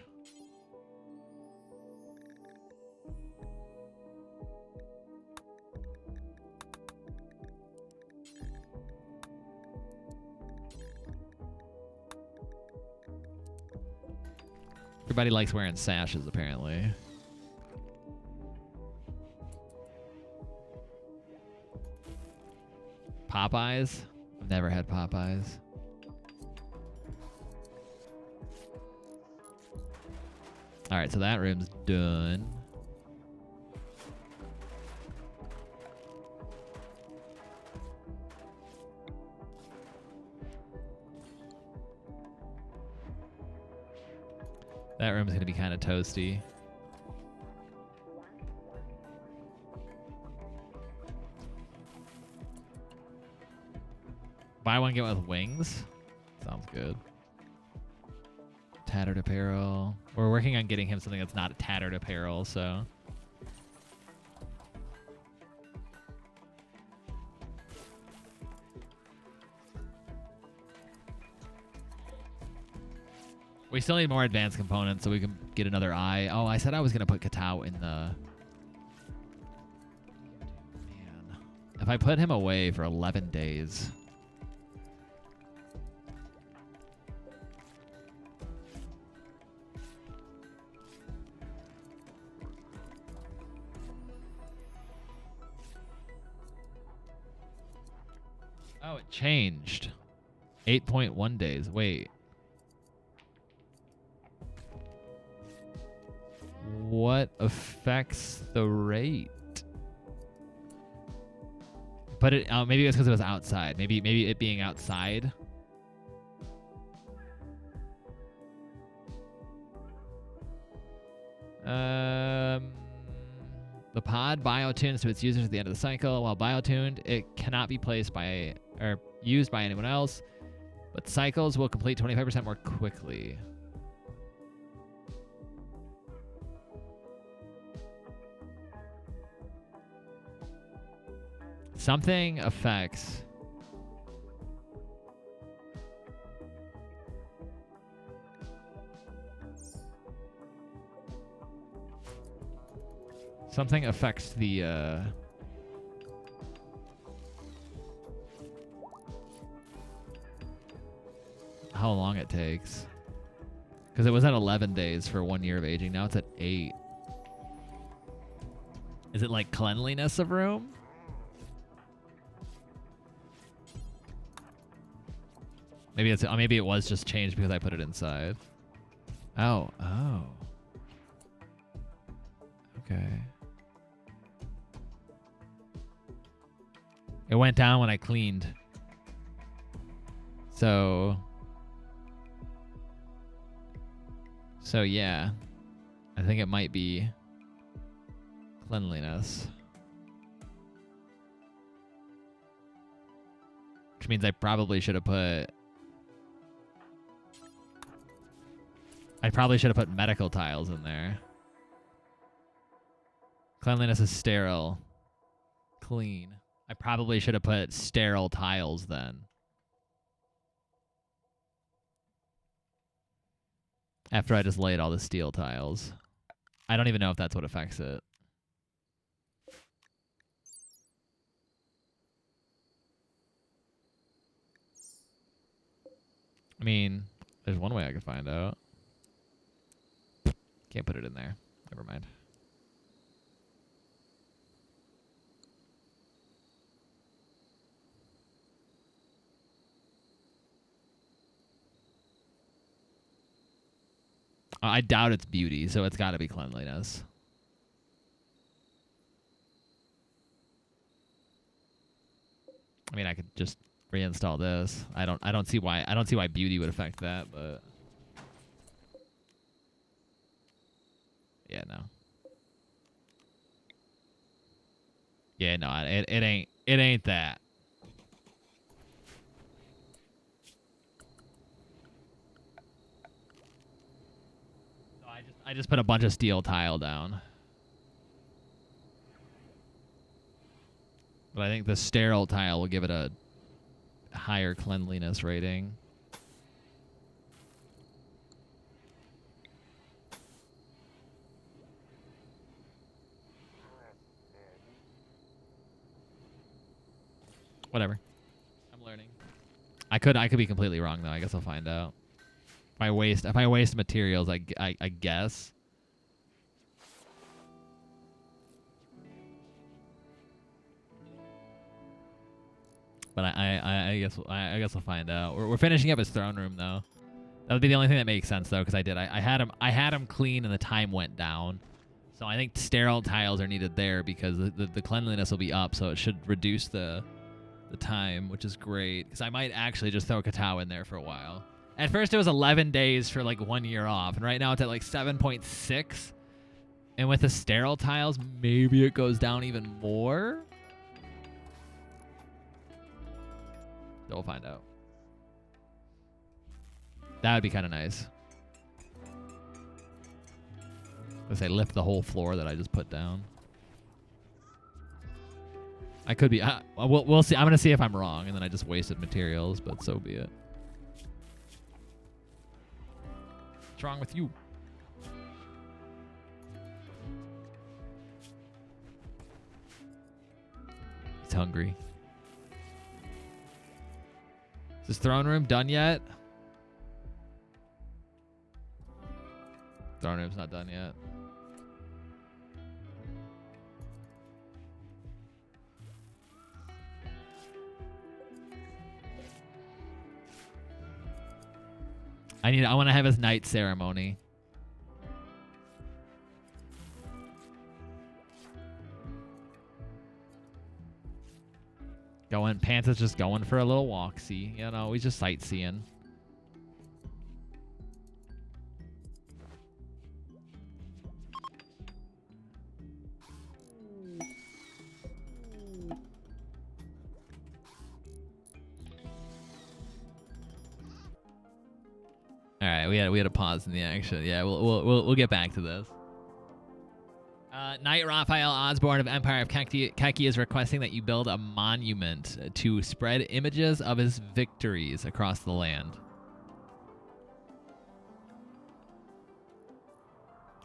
Everybody likes wearing sashes, apparently. Popeyes? I've never had Popeyes. Alright, so that room's done. That room's going to be kind of toasty. Buy one, get one with wings. Sounds good. Tattered apparel. We're working on getting him something that's not tattered apparel, so... We still need more advanced components so we can get another eye. Oh, I said I was going to put Katao in the... Man. If I put him away for 11 days... Oh, it changed. 8.1 days. Wait. What affects the rate? But it maybe it's because it was outside. Maybe it being outside. The pod biotunes to its users at the end of the cycle. While biotuned, it cannot be placed by or used by anyone else, but cycles will complete 25% more quickly. Something affects. Something affects the how long it takes. Because it was at 11 days for 1 year of aging. Now it's at 8. Is it like cleanliness of room? Maybe it's maybe it was just changed because I put it inside. Oh. Okay. It went down when I cleaned. So yeah. I think it might be cleanliness. Which means I probably should have put medical tiles in there. Cleanliness is sterile. Clean. I probably should have put sterile tiles then. After I just laid all the steel tiles. I don't even know if that's what affects it. I mean, there's one way I could find out. Can't put it in there. Never mind. I doubt it's beauty, so it's got to be cleanliness. I mean, I could just reinstall this. I don't see why beauty would affect that, but yeah, no. Yeah, no, it ain't that. So I just put a bunch of steel tile down. But I think the sterile tile will give it a higher cleanliness rating. Whatever. I'm learning. I could be completely wrong though. I guess I'll find out. If I waste materials, I guess. But I guess I'll find out. We're finishing up his throne room though. That would be the only thing that makes sense though, because I had him clean and the time went down. So I think sterile tiles are needed there because the cleanliness will be up, so it should reduce the time, which is great. Because I might actually just throw Katao in there for a while. At first it was 11 days for like 1 year off, and right now it's at like 7.6. And with the sterile tiles, maybe it goes down even more. So we'll find out. That would be kind of nice. Let's say lift the whole floor that I just put down. I could be. We'll see. I'm gonna see if I'm wrong, and then I just wasted materials, but so be it. What's wrong with you? He's hungry. Is this throne room done yet? Throne room's not done yet. I want to have his night ceremony. Pants is just going for a little walk. See, you know, he's just sightseeing. All right, we had a pause in the action. Yeah, we'll get back to this. Knight Raphael Osborne of Empire of Keki is requesting that you build a monument to spread images of his victories across the land.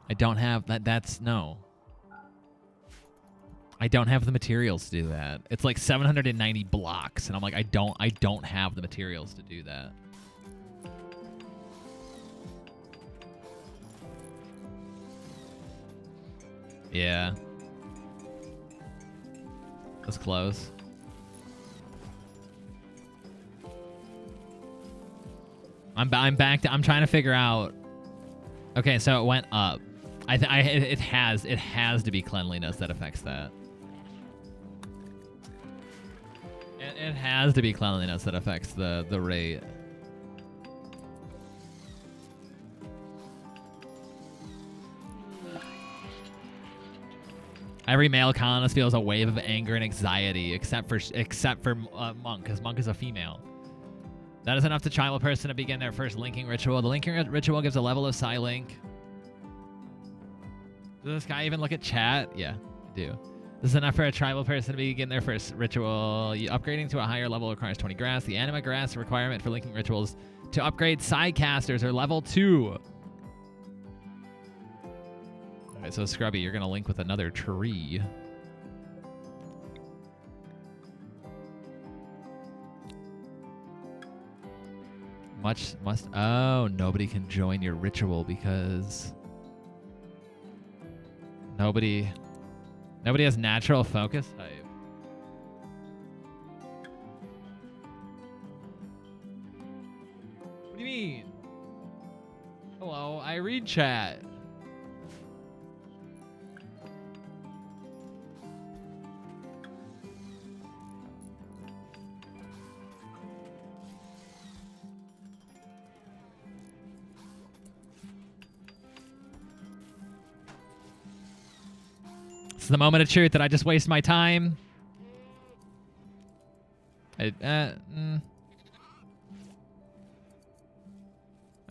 I don't have that. No. I don't have the materials to do that. It's like 790 blocks, and I'm like, I don't have the materials to do that. Yeah. That's close. I'm back to, I'm trying to figure out. Okay, so it went up. It has to be cleanliness that affects that. It has to be cleanliness that affects the rate. Every male colonist feels a wave of anger and anxiety, except for Monk, because Monk is a female. That is enough to chill a person to begin their first linking ritual. The linking ritual gives a level of psi link. Does this guy even look at chat? Yeah, I do. This is enough for a tribal person to begin their first ritual. Upgrading to a higher level requires 20 grass. The anima grass requirement for linking rituals to upgrade psi casters are level 2. Alright, so Scrubby, you're going to link with another tree. Oh, nobody can join your ritual because nobody has natural focus type. What do you mean? Hello, I read chat. The moment of truth that I just waste my time. I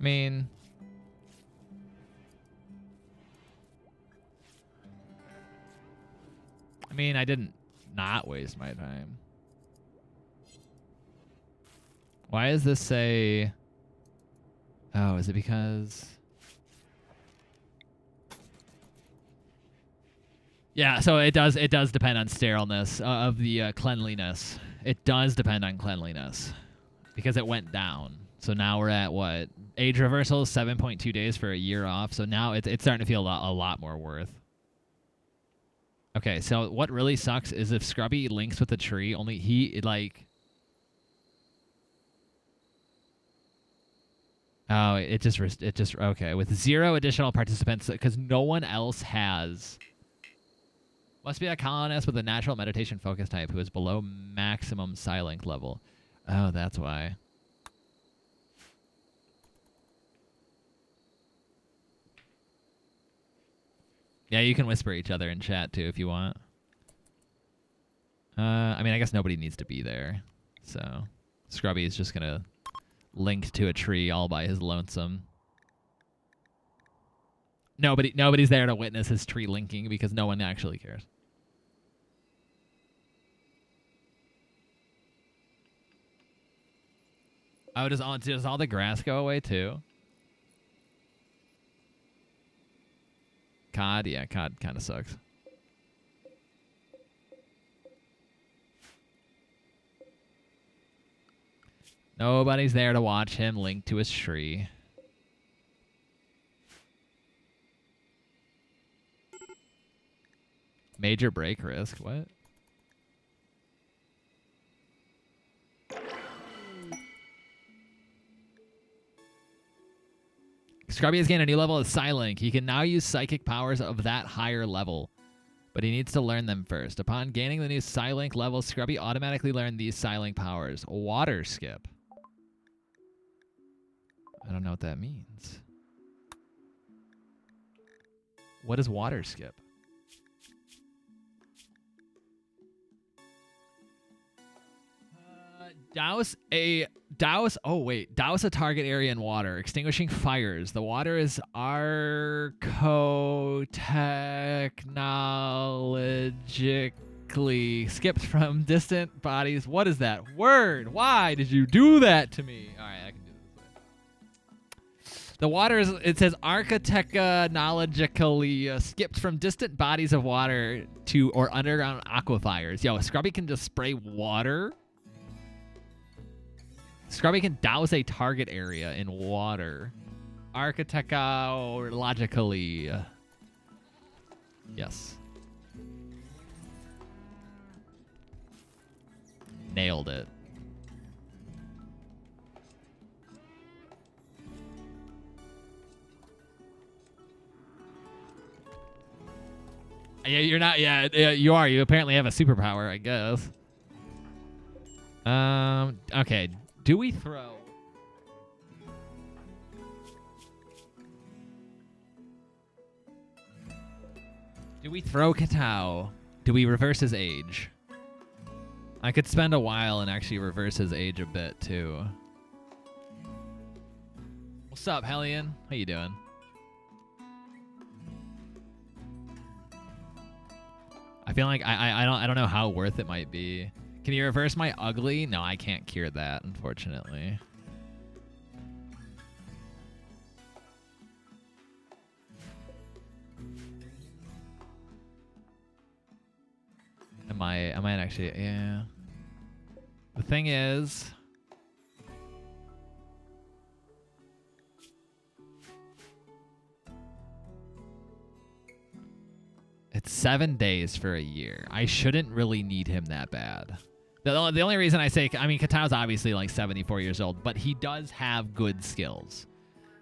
mean, I didn't not waste my time. Why does this say? Oh, is it because? Yeah, so it does depend on sterileness of the cleanliness. It does depend on cleanliness because it went down. So now we're at what? Age reversal, 7.2 days for a year off. So now it's starting to feel a lot more worth. Okay, so what really sucks is if Scrubby links with the tree, only oh, it just okay, with 0 additional participants because no one else has. Must be a colonist with a natural meditation focus type who is below maximum psi link level. Oh, that's why. Yeah, you can whisper each other in chat too if you want. I mean, I guess nobody needs to be there. So, Scrubby is just gonna link to a tree all by his lonesome. Nobody's there to witness his tree linking because no one actually cares. Oh, does all the grass go away too? COD? Yeah, COD kind of sucks. Nobody's there to watch him link to his tree. Major break risk? What? Scrubby has gained a new level of Psylink. He can now use psychic powers of that higher level, but he needs to learn them first. Upon gaining the new Psylink level, Scrubby automatically learned these Psylink powers. Water skip. I don't know what that means. What is water skip? Oh wait, douse a target area in water, extinguishing fires. The water is archotechnologically skipped from distant bodies. What is that word? Why did you do that to me? All right, I can do this way. The water is, it says archotechnologically skipped from distant bodies of water to or underground aquifers. Yo, Scrubby can just spray water. Scrubby can douse a target area in water. Architecturologically. Yes. Nailed it. Yeah, you're not. Yeah, you are. You apparently have a superpower, I guess. Okay. Do we throw? Do we throw Katao? Do we reverse his age? I could spend a while and actually reverse his age a bit too. What's up, Hellion? How you doing? I feel like I don't know how worth it might be. Can you reverse my ugly? No, I can't cure that, unfortunately. I might actually, yeah. The thing is, it's 7 days for a year. I shouldn't really need him that bad. The only reason I say, I mean, Katao's obviously like 74 years old, but he does have good skills.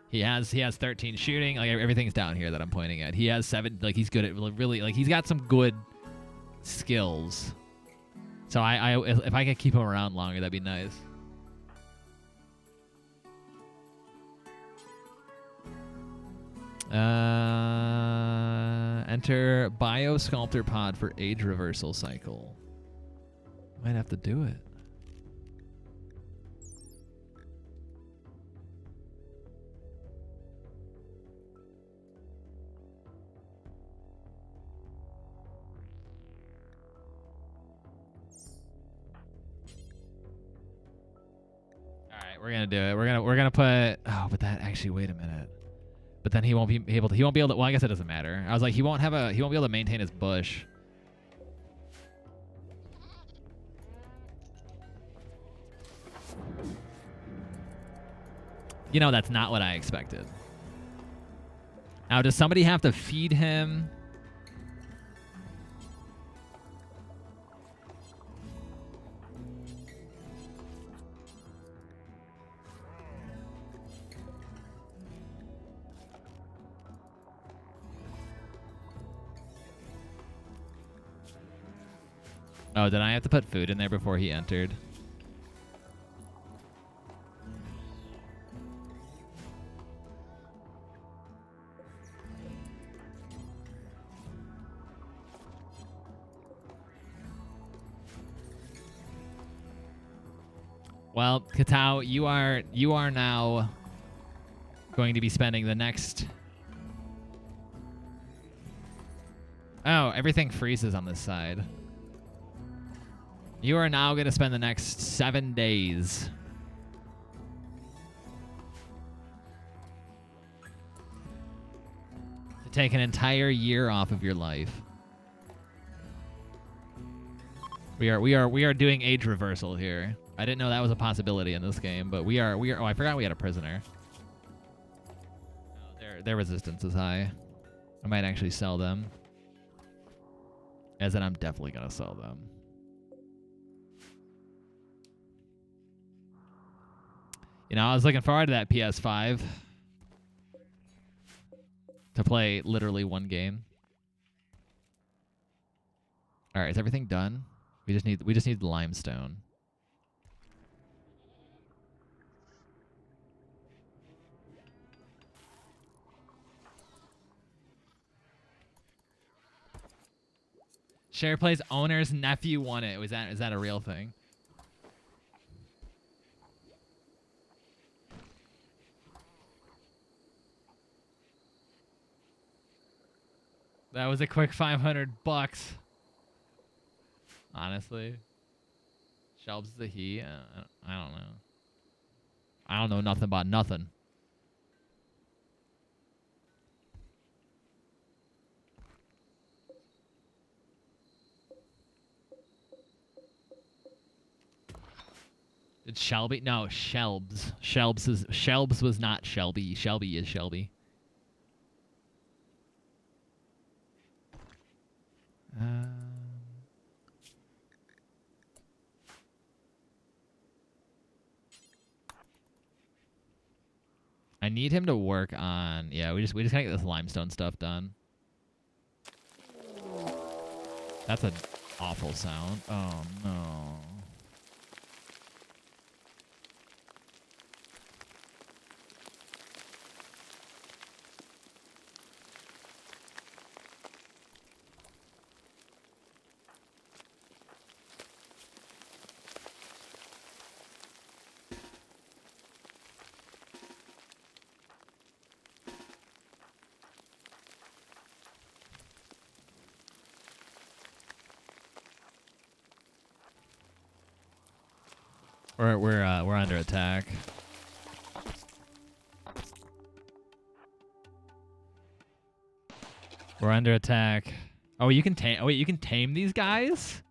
He has 13 shooting. Like everything's down here that I'm pointing at. He has 7. Like he's good at really like he's got some good skills. So if I could keep him around longer, that'd be nice. Enter Biosculptor Pod for age reversal cycle. Might have to do it. All right, we're gonna do it. We're gonna put. Oh, but that actually. Wait a minute. But then he won't be able to. He won't be able to. Well, I guess it doesn't matter. I was like, he won't be able to maintain his bush. You know, that's not what I expected. Now, does somebody have to feed him? Oh, did I have to put food in there before he entered? Well, Katao, you are now going to be spending the next. Oh, everything freezes on this side. You are now going to spend the next 7 days to take an entire year off of your life. We are doing age reversal here. I didn't know that was a possibility in this game, but we are. Oh, I forgot we had a prisoner. Oh, their resistance is high. I might actually sell them. As in, I'm definitely gonna sell them. You know, I was looking forward to that PS5 to play literally one game. All right, is everything done? We just need limestone. SharePlay's owner's nephew won it. Is that a real thing? That was a quick $500. Honestly. Shelbs is a he. I don't know. I don't know nothing about nothing. Did Shelby? No, Shelbs. Shelbs was not Shelby. Shelby is Shelby. I need him to work on. Yeah, we just gotta get this limestone stuff done. That's an awful sound. Oh no. We're under attack. We're under attack. Oh, you can tame. Oh wait, you can tame these guys?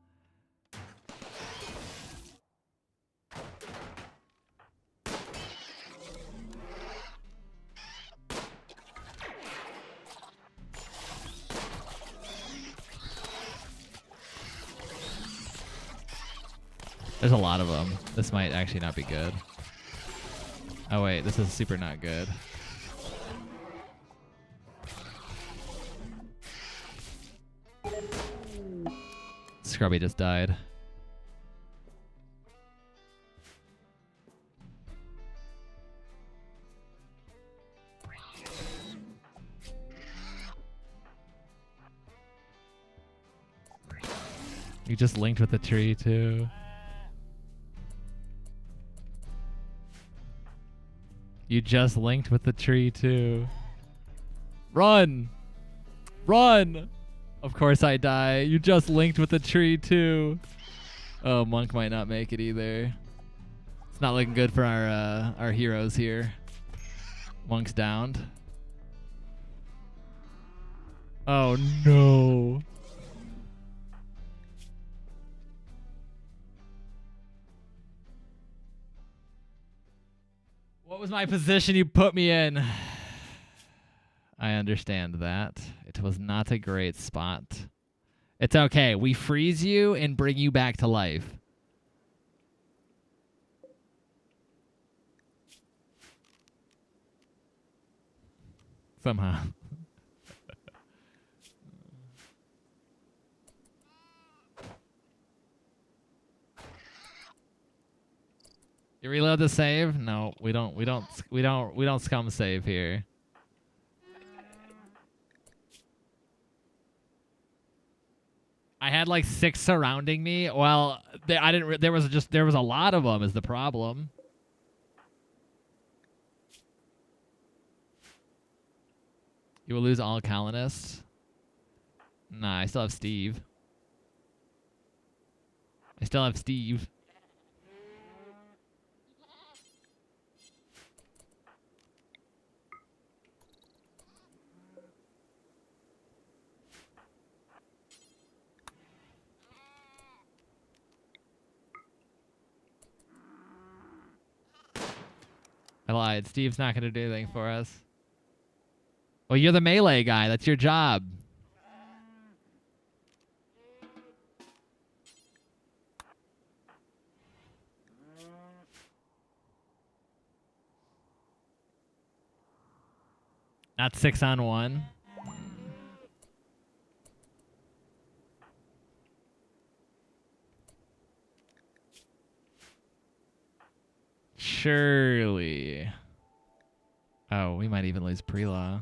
There's a lot of them. This might actually not be good. Oh wait, this is super not good. Scrubby just died. You just linked with the tree too. You just linked with the tree too. Run! Run! Of course I die. You just linked with the tree too. Oh, Monk might not make it either. It's not looking good for our heroes here. Monk's downed. Oh no. What was my position you put me in? I understand that. It was not a great spot. It's okay. We freeze you and bring you back to life. Somehow. You reload the save? No, we don't scum save here. I had like 6 surrounding me. Well, there was a lot of them is the problem. You will lose all colonists. Nah, I still have Steve. I still have Steve. I lied. Steve's not going to do anything for us. Well, you're the melee guy. That's your job. Not 6-on-1. Surely. Oh, we might even lose pre-law.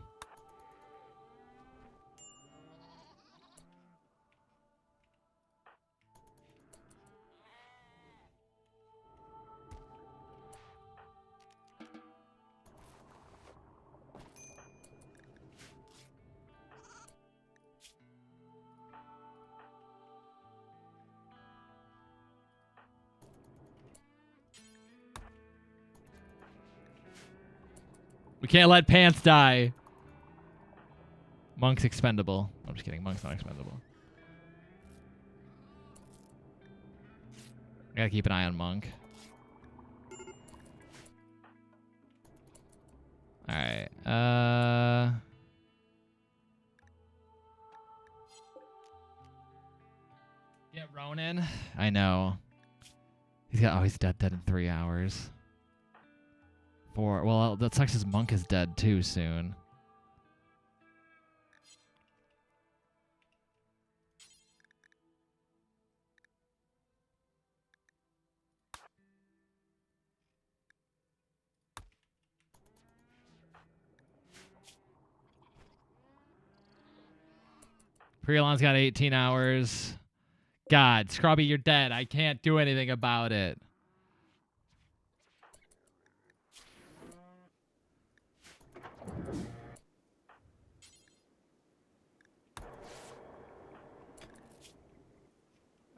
We can't let Pants die. Monk's expendable. I'm just kidding. Monk's not expendable. I gotta keep an eye on Monk. Alright. Get Ronin. I know. He's dead in 3 hours. 4. Well, that sucks his Monk is dead too soon. Pre-Elon's got 18 hours. God, Scrubby, you're dead. I can't do anything about it.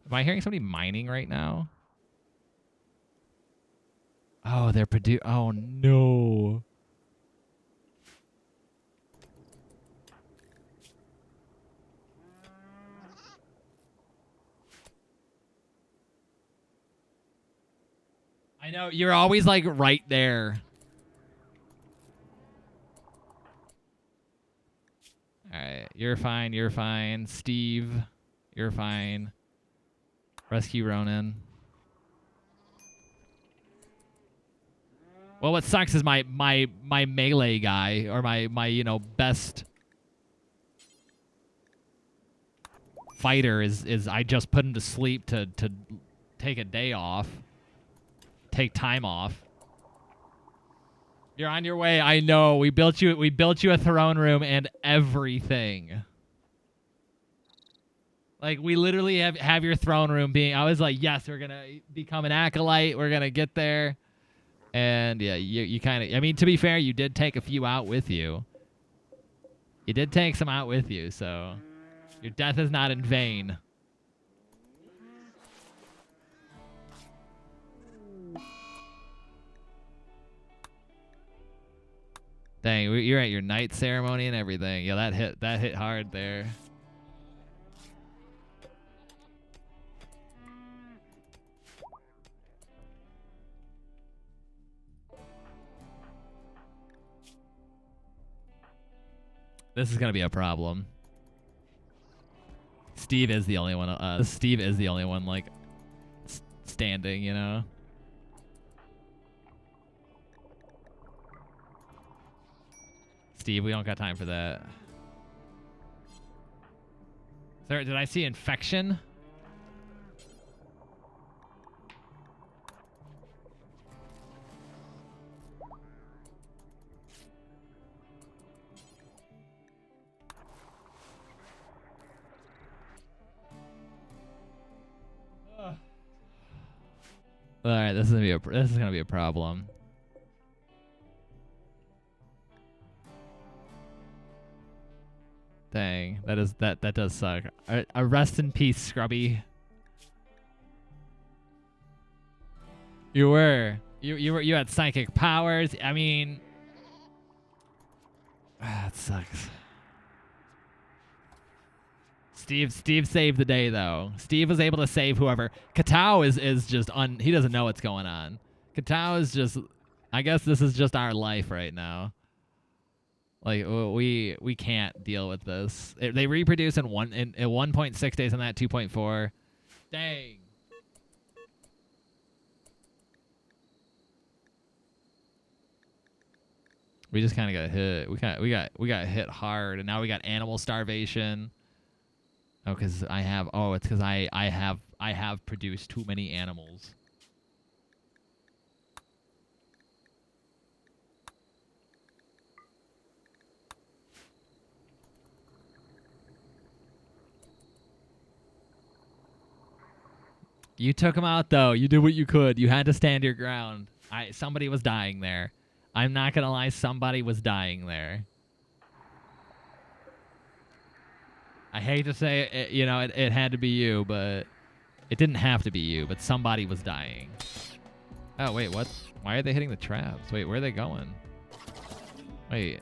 Am I hearing somebody mining right now? Oh, they're oh no. I know, you're always like right there. Alright, you're fine, you're fine. Steve, you're fine. Rescue Ronin. Well, what sucks is my melee guy, or my you know, best fighter is I just put him to sleep to take a day off. Take time off. You're on your way. I know. We built you a throne room and everything. Like, we literally have your throne room being... I was like, yes, we're going to become an acolyte. We're going to get there. And, yeah, you kind of... I mean, to be fair, you did take a few out with you. You did take some out with you, so... Your death is not in vain. Dang, you're at your night ceremony and everything. Yeah, that hit hard there. This is gonna be a problem. Steve is the only one. Steve is the only one like standing, you know. Steve, we don't got time for that. Sir, did I see infection? All right, this is gonna be a problem. Dang, that does suck. Rest in peace, Scrubby. You had psychic powers. I mean, that sucks. Steve saved the day though. Steve was able to save whoever. Katao is just he doesn't know what's going on. Katao is just, I guess this is just our life right now. Like, we can't deal with this. They reproduce in 1.6 days on that 2.4. Dang. We just kind of got hit. We got hit hard, and now we got animal starvation. Oh, because it's because I have produced too many animals. You took him out, though. You did what you could. You had to stand your ground. Somebody was dying there. I'm not going to lie. Somebody was dying there. I hate to say it, you know, it had to be you, but it didn't have to be you, but somebody was dying. Oh, wait, what? Why are they hitting the traps? Wait, where are they going? Wait,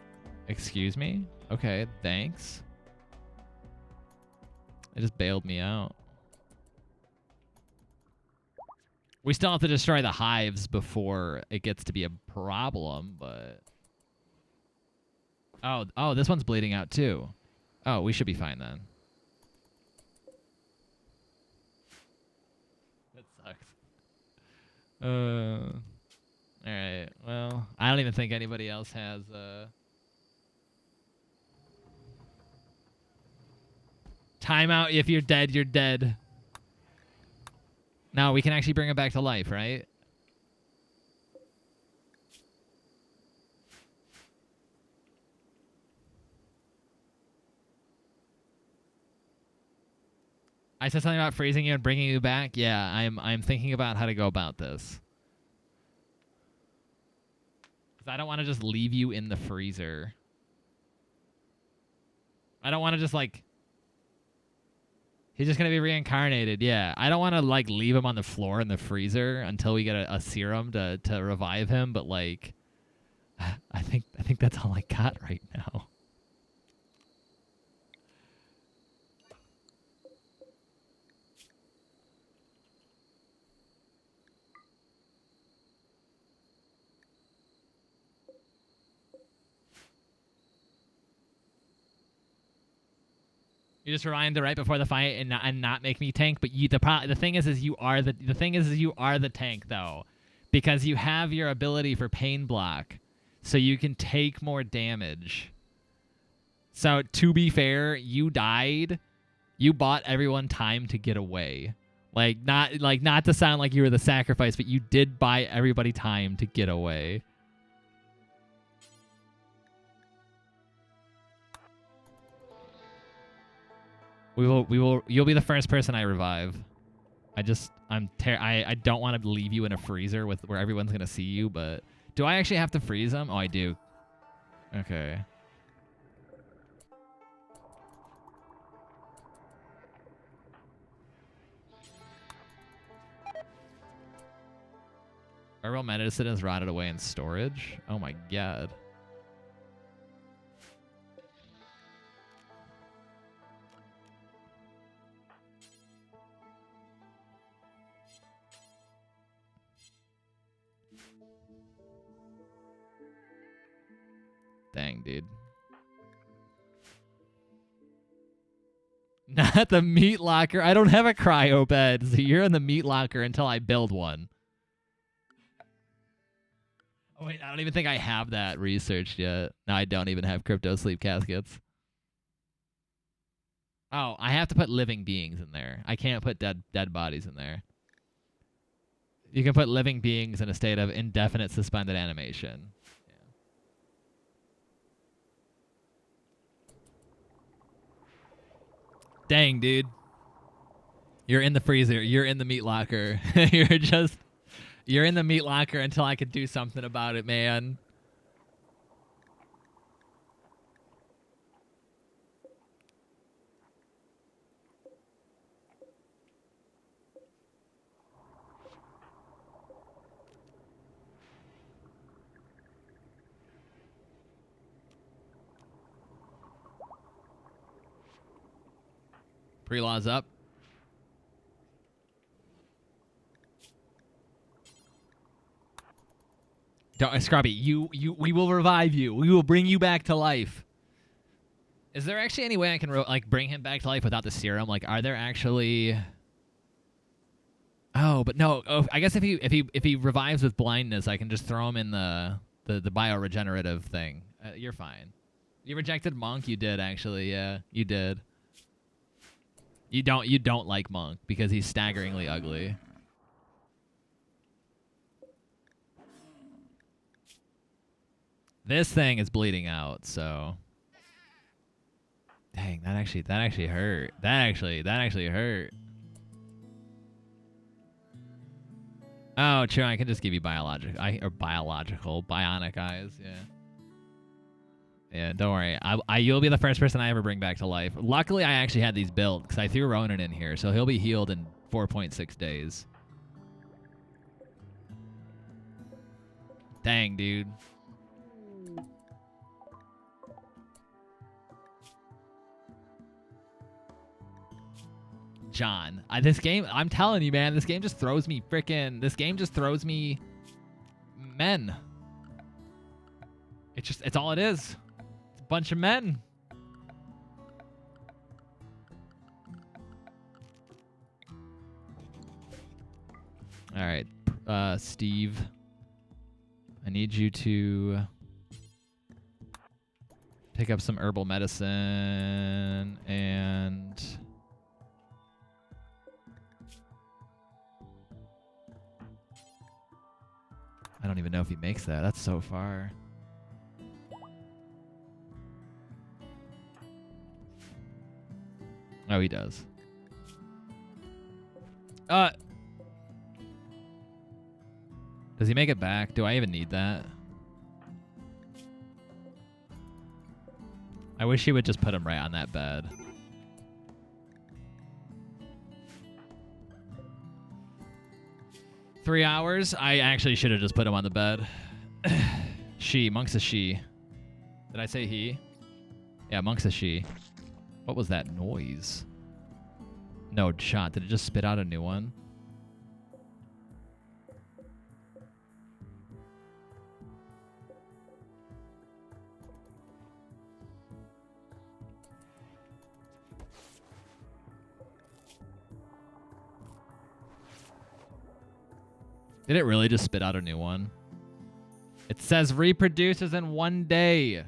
excuse me? Okay, thanks. It just bailed me out. We still have to destroy the hives before it gets to be a problem, but... Oh, this one's bleeding out too. Oh, we should be fine then. That sucks. Alright, well, I don't even think anybody else has, Timeout, if you're dead, you're dead. No, we can actually bring him back to life, right? I said something about freezing you and bringing you back. Yeah, I'm thinking about how to go about this. Because I don't want to just leave you in the freezer. I don't want to just, like... He's just going to be reincarnated, yeah. I don't want to, like, leave him on the floor in the freezer until we get a serum to revive him, but, like... I think that's all I got right now. You just rewind right before the fight and not make me tank, but the thing is you are the tank though, because you have your ability for pain block, so you can take more damage. So to be fair, you died, you bought everyone time to get away, not to sound like you were the sacrifice, but you did buy everybody time to get away. You'll be the first person I revive. I don't want to leave you in a freezer where everyone's gonna see you, but do I actually have to freeze them? Oh, I do. Okay. RimWorld medicine is rotted away in storage. Oh my god. Dang, dude. Not the meat locker. I don't have a cryo bed, so you're in the meat locker until I build one. Oh, wait, I don't even think I have that researched yet. No, I don't even have crypto sleep caskets. Oh, I have to put living beings in there. I can't put dead bodies in there. You can put living beings in a state of indefinite suspended animation. Dang, dude. You're in the freezer. You're in the meat locker. You're in the meat locker until I could do something about it, man. Pre-law's up. Don't, Scrubby, we will revive you. We will bring you back to life. Is there actually any way I can bring him back to life without the serum? Like, are there actually? Oh, but no. Oh, I guess if he revives with blindness, I can just throw him in the bioregenerative thing. You're fine. You rejected Monk. You did actually. Yeah, you did. You don't like Monk because he's staggeringly ugly. This thing is bleeding out, so. Dang, that actually hurt. That actually hurt. Oh, true. I can just give you bionic eyes. Yeah. Yeah, don't worry. You'll be the first person I ever bring back to life. Luckily, I actually had these built because I threw Ronan in here, so he'll be healed in 4.6 days. Dang, dude. John. This game, I'm telling you, man, this game just throws me men. It's all it is. It's a bunch of men. All right, Steve, I need you to pick up some herbal medicine and I don't even know if he makes that. That's so far. Oh, he does. Does he make it back? Do I even need that? I wish he would just put him right on that bed. Three hours? I actually should have just put him on the bed. She. Monk's a she. Did I say he? Yeah, Monk's a she. What was that noise? No shot. Did it just spit out a new one? Did it really just spit out a new one? It says reproduces in 1 day.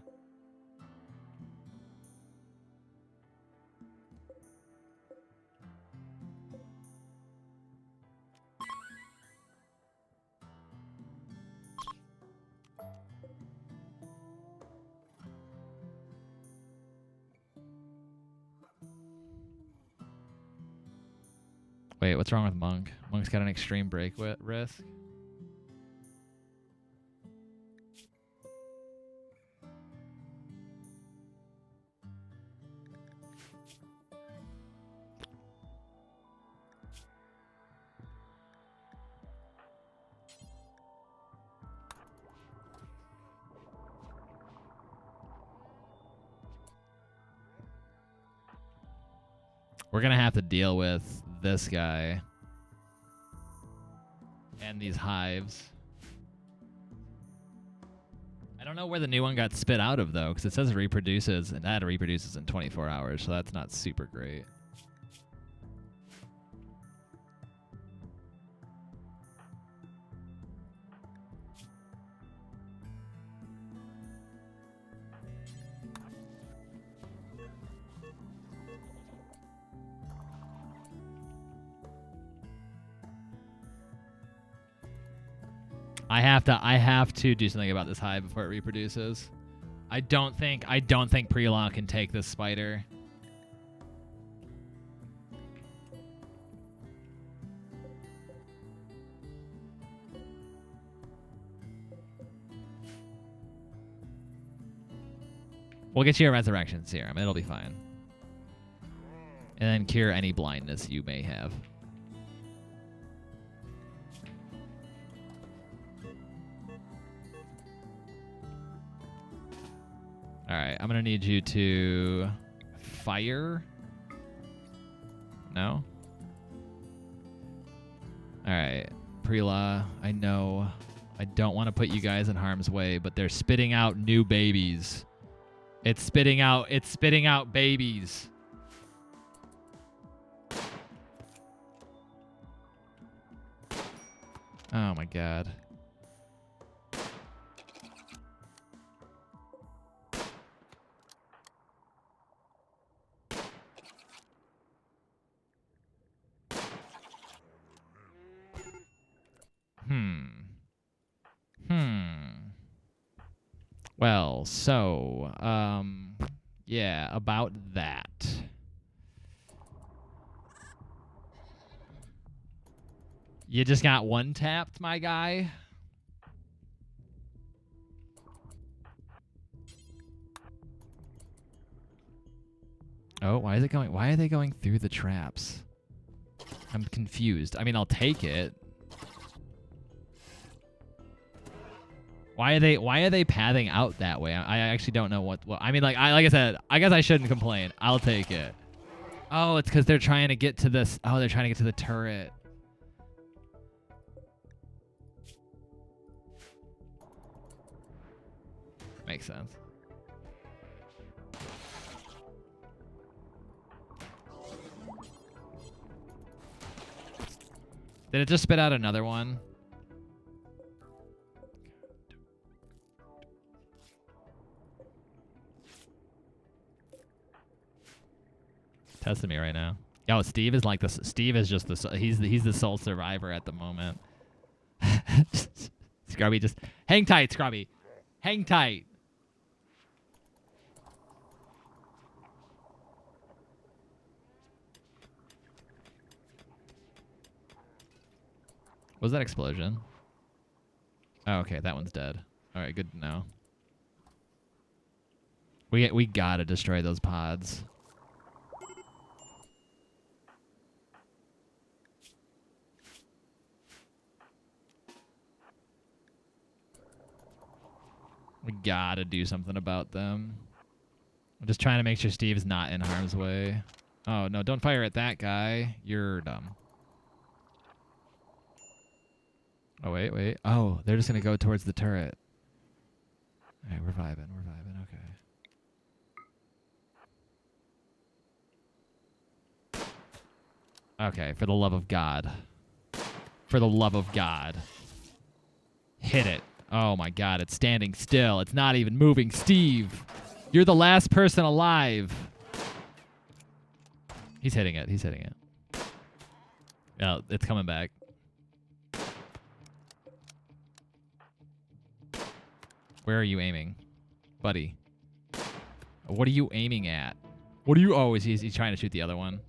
Wait, what's wrong with Monk? Monk's got an extreme break risk. We're going to have to deal with this guy and these hives. I don't know where the new one got spit out of, though, because it says reproduces, and that reproduces in 24 hours, so that's not super great. I have to do something about this hive before it reproduces. I don't think Pre-Law can take this spider. We'll get you a resurrection serum. It'll be fine. And then cure any blindness you may have. All right, I'm going to need you to fire. No? All right, Pre-Law, I know I don't want to put you guys in harm's way, but they're spitting out new babies. It's spitting out babies. Oh my God. Well, so, yeah, about that. You just got one tapped, my guy? Oh, why are they going through the traps? I'm confused. I mean, I'll take it. Why are they pathing out that way? I actually don't know what I mean, like I said, I guess I shouldn't complain. I'll take it. Oh, it's because they're trying to get to this. Oh, they're trying to get to the turret. Makes sense. Did it just spit out another one? Testing me right now. Yo, Steve is like this. Steve is just the. He's the sole survivor at the moment. Scrubby, just hang tight, Scrubby. Hang tight. Was that explosion? Oh, okay, that one's dead. All right, good to know. We gotta destroy those pods. We gotta do something about them. I'm just trying to make sure Steve's not in harm's way. Oh, no, don't fire at that guy. You're dumb. Oh, wait. Oh, they're just going to go towards the turret. All right, we're vibing. Okay. Okay, for the love of God. For the love of God. Hit it. Oh, my God, it's standing still. It's not even moving. Steve, you're the last person alive. He's hitting it. Oh, it's coming back. Where are you aiming? Buddy. What are you aiming at? What are you... Oh, he's trying to shoot the other one.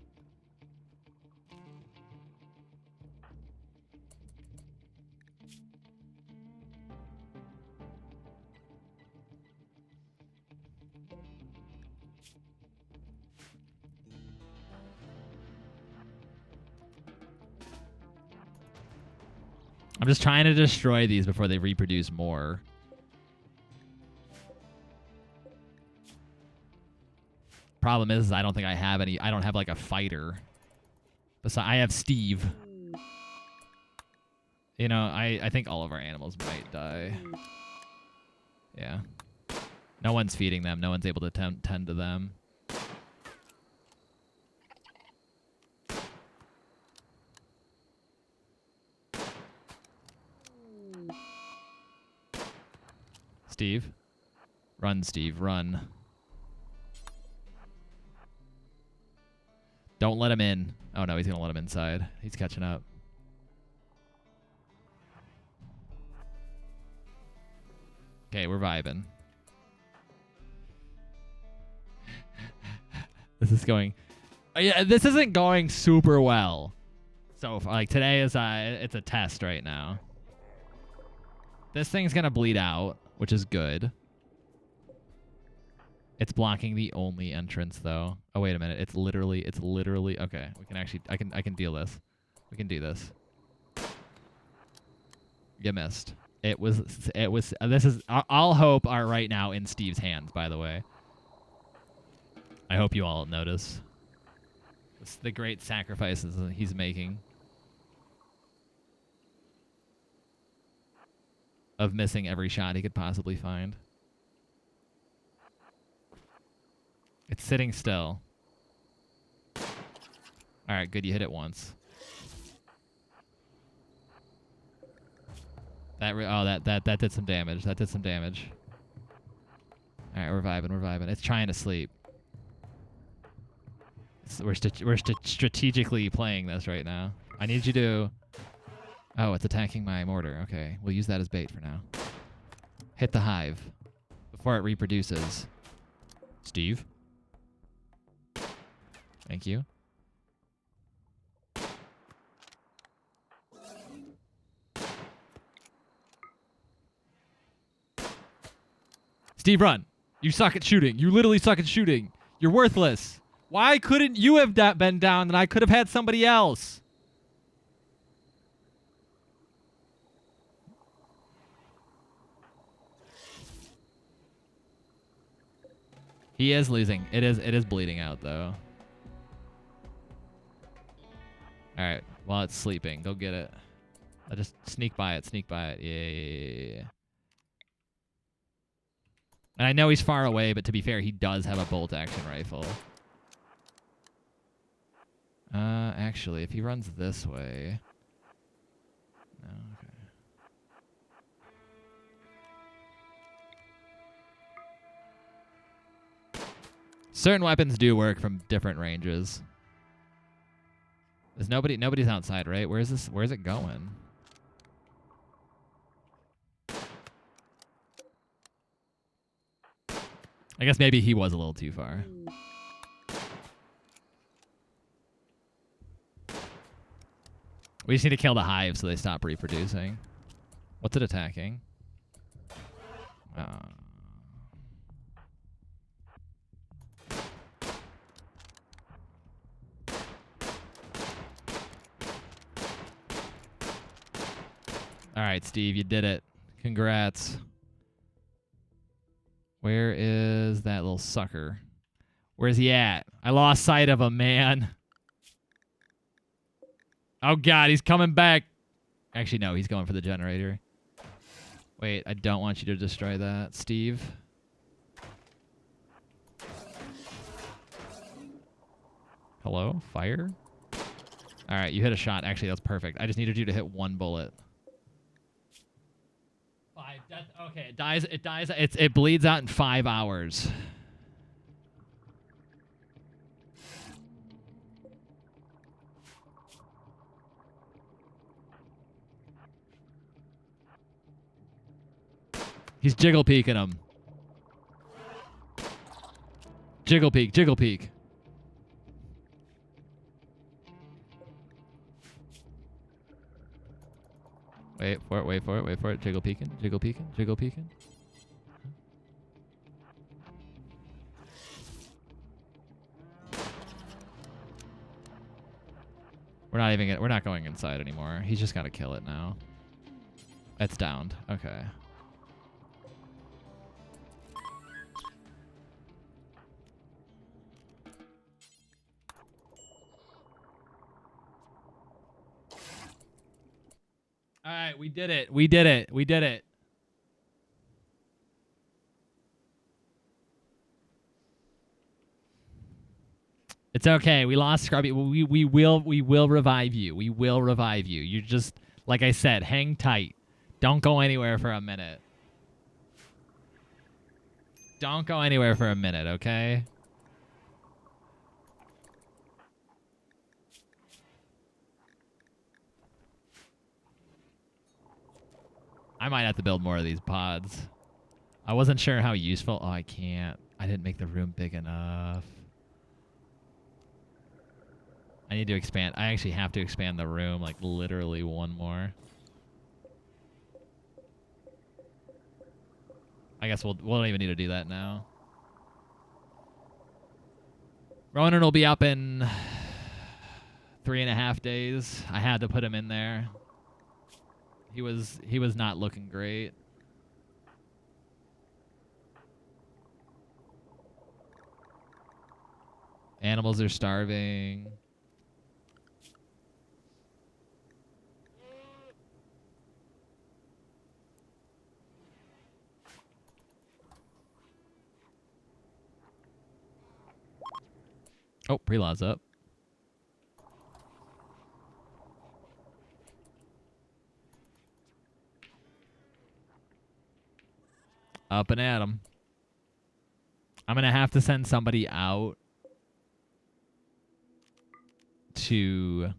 I'm just trying to destroy these before they reproduce more. Problem is I don't think I have any. I don't have like a fighter. Besides, I have Steve. You know, I think all of our animals might die. Yeah. No one's feeding them. No one's able to tend to them. Steve. Run, Steve. Run. Don't let him in. Oh, no, he's going to let him inside. He's catching up. Okay, we're vibing. This is going... yeah, this isn't going super well. So, like, today is it's a test right now. This thing's going to bleed out, which is good. It's blocking the only entrance, though. Oh, wait a minute. It's literally... Okay, we can actually... I can deal this. We can do this. You missed. It was... This is... All hope are right now in Steve's hands, by the way. I hope you all notice. It's the great sacrifices he's making. Of missing every shot he could possibly find. It's sitting still. Alright, good. You hit it once. That did some damage. That did some damage. Alright, we're vibing. It's trying to sleep. We're strategically playing this right now. I need you to... Oh, it's attacking my mortar. Okay, we'll use that as bait for now. Hit the hive before it reproduces. Steve? Thank you. Steve, run. You suck at shooting. You literally suck at shooting. You're worthless. Why couldn't you have been down and I could have had somebody else? He is losing. It is bleeding out, though. All right, while it's sleeping, go get it. I'll just sneak by it, sneak by it. Yeah. And I know he's far away, but to be fair, he does have a bolt-action rifle. Actually, if he runs this way... No, okay. Certain weapons do work from different ranges. There's nobody's outside, right? Where's it going? I guess maybe he was a little too far. We just need to kill the hive so they stop reproducing. What's it attacking? All right, Steve, you did it. Congrats. Where is that little sucker? Where's he at? I lost sight of him, man. Oh, God, he's coming back. Actually, no, he's going for the generator. Wait, I don't want you to destroy that, Steve. Hello? Fire? All right, you hit a shot. Actually, that's perfect. I just needed you to hit one bullet. 5. Okay, it dies. It bleeds out in 5 hours. He's jiggle peeking him. Jiggle peek, jiggle peek. Wait for it, wait for it, wait for it. Jiggle peeking, jiggle peeking, jiggle peeking. We're not going inside anymore. He's just gotta kill it now. It's downed. Okay. All right, we did it. We did it. We did it. It's okay. We lost Scrubby. We will revive you. We will revive you. You just, like I said, hang tight. Don't go anywhere for a minute. Don't go anywhere for a minute, okay? I might have to build more of these pods. I wasn't sure how useful. Oh, I can't. I didn't make the room big enough. I need to expand. I actually have to expand the room, like literally one more. I guess we don't even need to do that now. Ronan will be up in 3.5 days. I had to put him in there. He was not looking great. Animals are starving. Oh, pre-law's up. Up and at 'em. I'm going to have to send somebody out to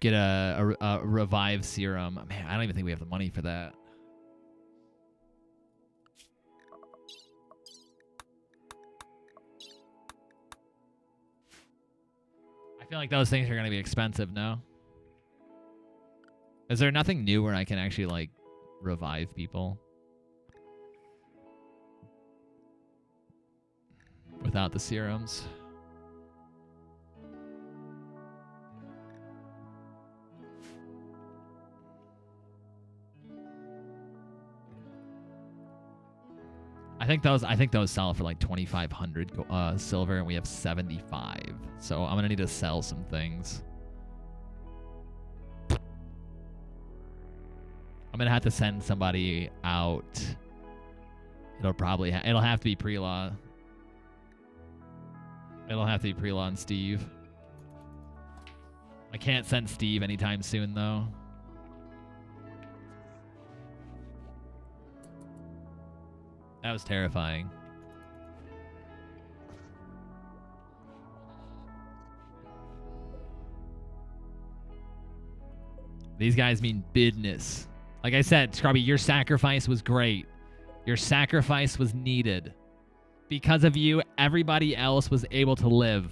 get a revive serum. Man, I don't even think we have the money for that. I feel like those things are going to be expensive, no? Is there nothing new where I can actually, like, revive people without the serums? I I think those sell for like 2,500 silver, and we have 75. So I'm gonna need to sell some things. I'm gonna have to send somebody out. It'll probably it'll have to be Pre-Law. It'll have to be Pre-Law and Steve. I can't send Steve anytime soon though. That was terrifying. These guys mean business. Like I said, Scrubby, your sacrifice was great. Your sacrifice was needed. Because of you, everybody else was able to live.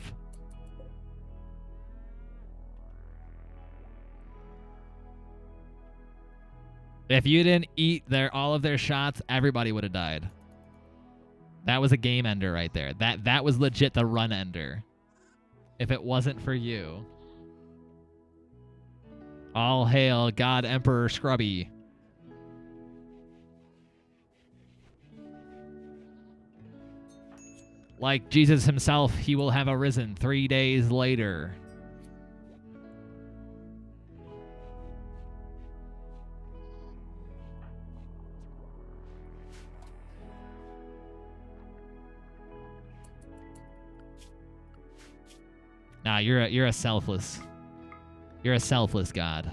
If you didn't eat all of their shots, everybody would have died. That was a game ender right there. That was legit the run ender. If it wasn't for you. All hail God Emperor Scrubby. Like Jesus himself, he will have arisen 3 days later. Nah, you're a selfless. You're a selfless God.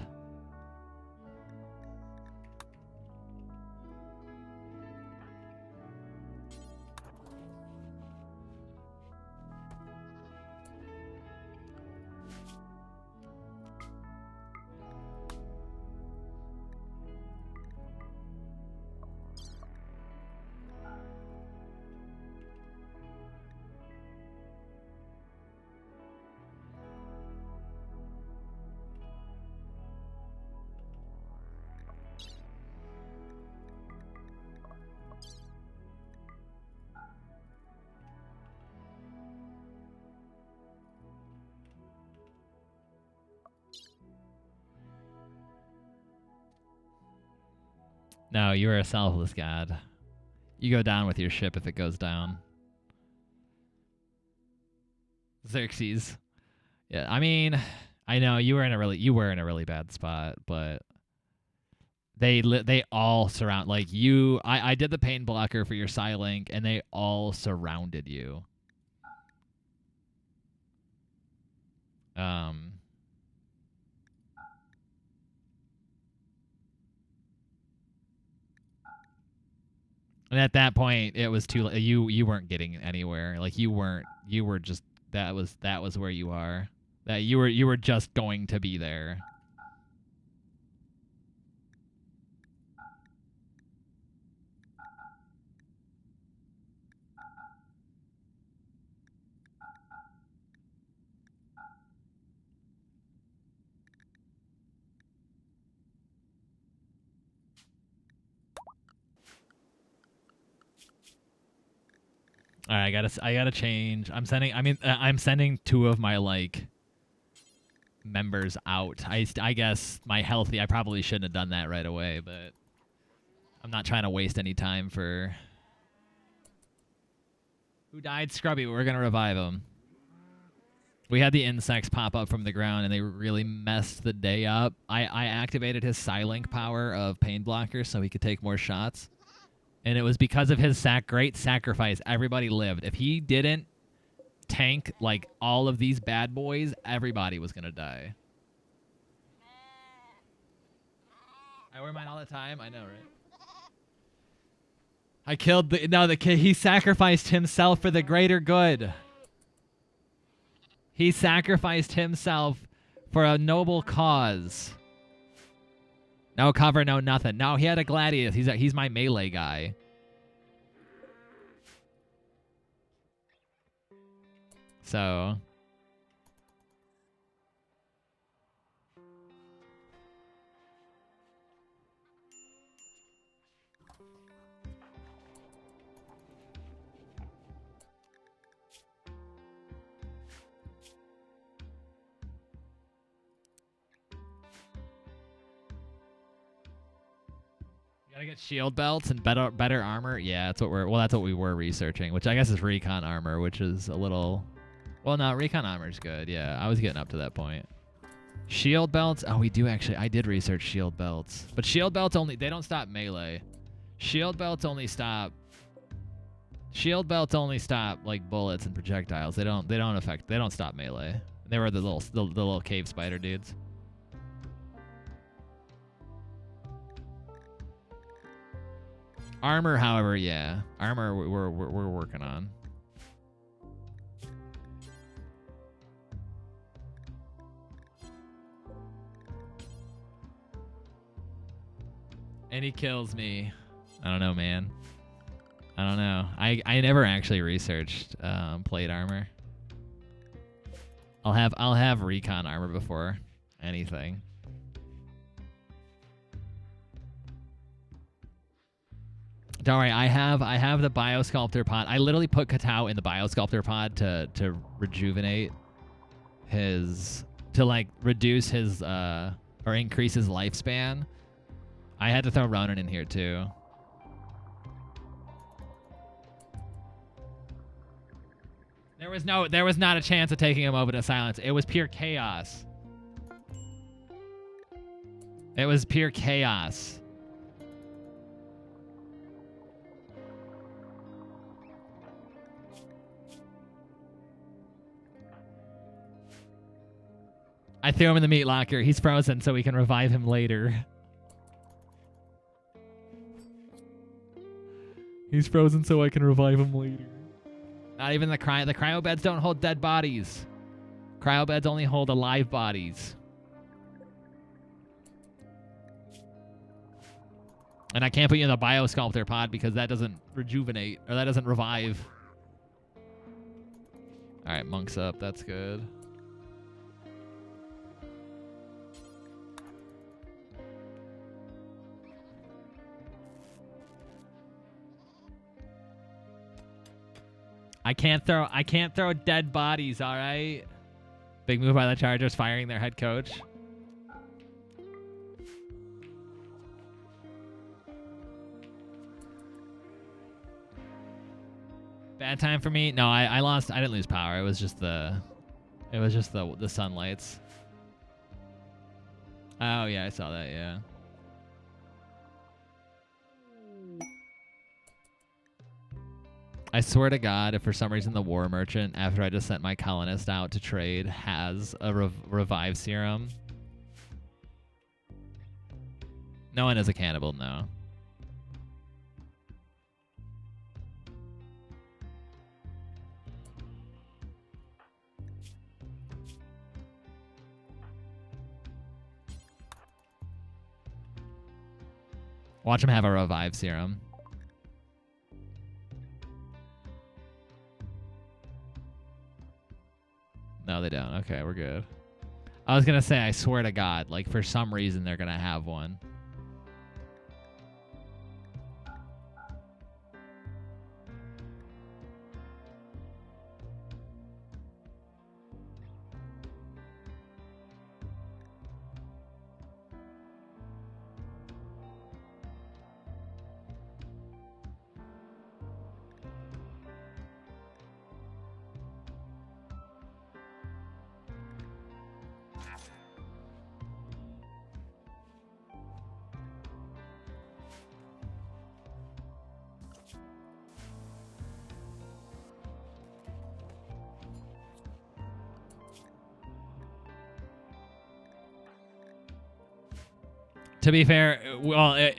No, you are a selfless God. You go down with your ship if it goes down. Xerxes. Yeah, I mean, I know you were in a really bad spot, but they all surround like you. I did the pain blocker for your Psylink, and they all surrounded you. And at that point, it was too. You weren't getting anywhere. Like you weren't. You were just. That was where you are. That you were just going to be there. All right, I gotta change. I'm sending 2 of my like members out. I guess my healthy. I probably shouldn't have done that right away, but I'm not trying to waste any time for. Who died? Scrubby. We're gonna revive him. We had the insects pop up from the ground, and they really messed the day up. I activated his Psylink power of pain blocker so he could take more shots. And it was because of his great sacrifice, everybody lived. If he didn't tank, like, all of these bad boys, everybody was going to die. I wear mine all the time. I know, right? I killed the kid. He sacrificed himself for the greater good. He sacrificed himself for a noble cause. No cover, no nothing. No, he had a Gladius. He's my melee guy. So. Gotta get shield belts and better armor. Yeah, that's what we were researching, which I guess is recon armor, which is a little. Well, no, recon armor's good. Yeah, I was getting up to that point. Shield belts. Oh, we do actually. I did research shield belts, but shield belts they don't stop melee. Shield belts only stop. Shield belts only stop like bullets and projectiles. They don't stop melee. They were the little cave spider dudes. Armor, however, yeah. Armor we're working on. And he kills me. I don't know, man. I don't know. I never actually researched plate armor. I'll have recon armor before anything. Don't worry, I have the biosculptor pod. I literally put Katao in the biosculptor pod to rejuvenate his like reduce his or increase his lifespan. I had to throw Ronan in here too. There was not a chance of taking him over to silence. It was pure chaos. It was pure chaos. I threw him in the meat locker. He's frozen, so we can revive him later. He's frozen, so I can revive him later. Not even the cryo beds don't hold dead bodies. Cryo beds only hold alive bodies. And I can't put you in the biosculptor pod because that doesn't rejuvenate or that doesn't revive. All right, monks up. That's good. I can't throw dead bodies, all right? Big move by the Chargers, firing their head coach. Bad time for me? No, I didn't lose power. It was just the sunlights. Oh yeah, I saw that, yeah. I swear to God, if for some reason the war merchant, after I just sent my colonist out to trade, has a revive serum. No one is a cannibal, no. Watch him have a revive serum. No, they don't. Okay, we're good. I was going to say, I swear to God, like, for some reason, they're going to have one. To be fair, well, I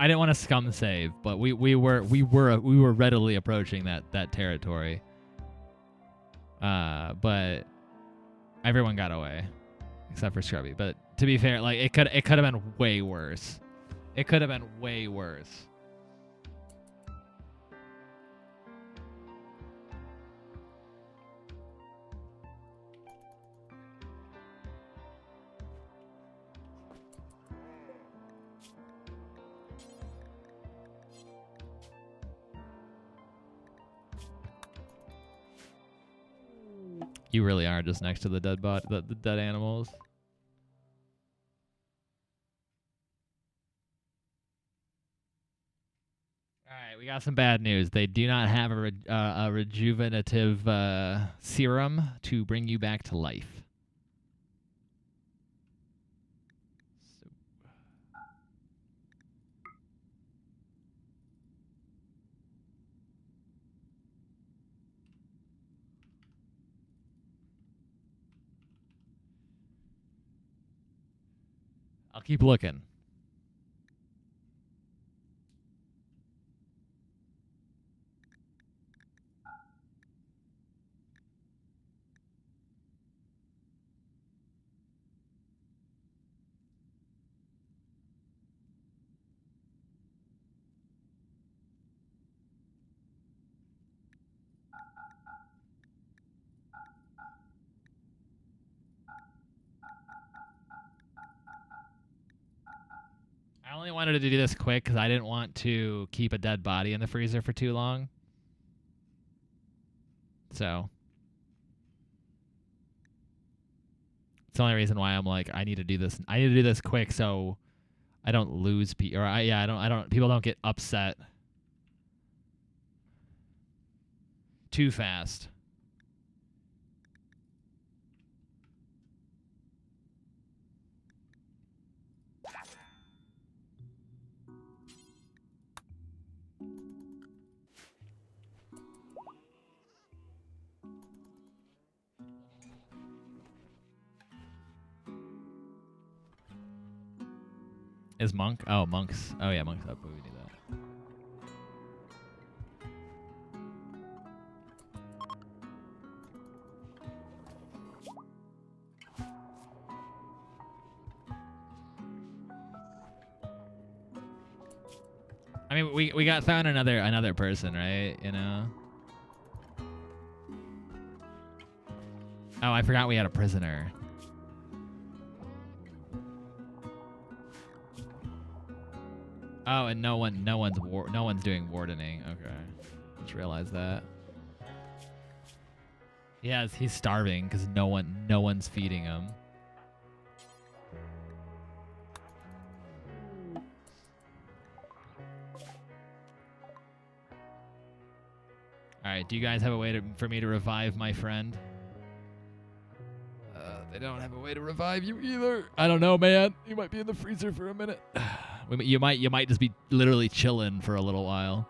didn't want to scum save, but we were readily approaching that territory. But everyone got away, except for Scrubby. But to be fair, like it could have been way worse. It could have been way worse. You really are just next to the dead the dead animals. got some bad news. They do not have a rejuvenative serum to bring you back to life. I'll keep looking. I only wanted to do this quick because I didn't want to keep a dead body in the freezer for too long. So it's the only reason why I'm like, I need to do this. I need to do this quick so I don't lose people. Or I don't. People don't get upset too fast. Is Monk? Oh, Monk's. Oh, yeah, Monk's up. We need that. I mean, we got found another person, right? You know? Oh, I forgot we had a prisoner. Oh, and no one's doing wardening. Okay, just realized that. Yeah, he's starving because no one's feeding him. All right, do you guys have a way for me to revive my friend? They don't have a way to revive you either. I don't know, man. You might be in the freezer for a minute. You might just be literally chilling for a little while.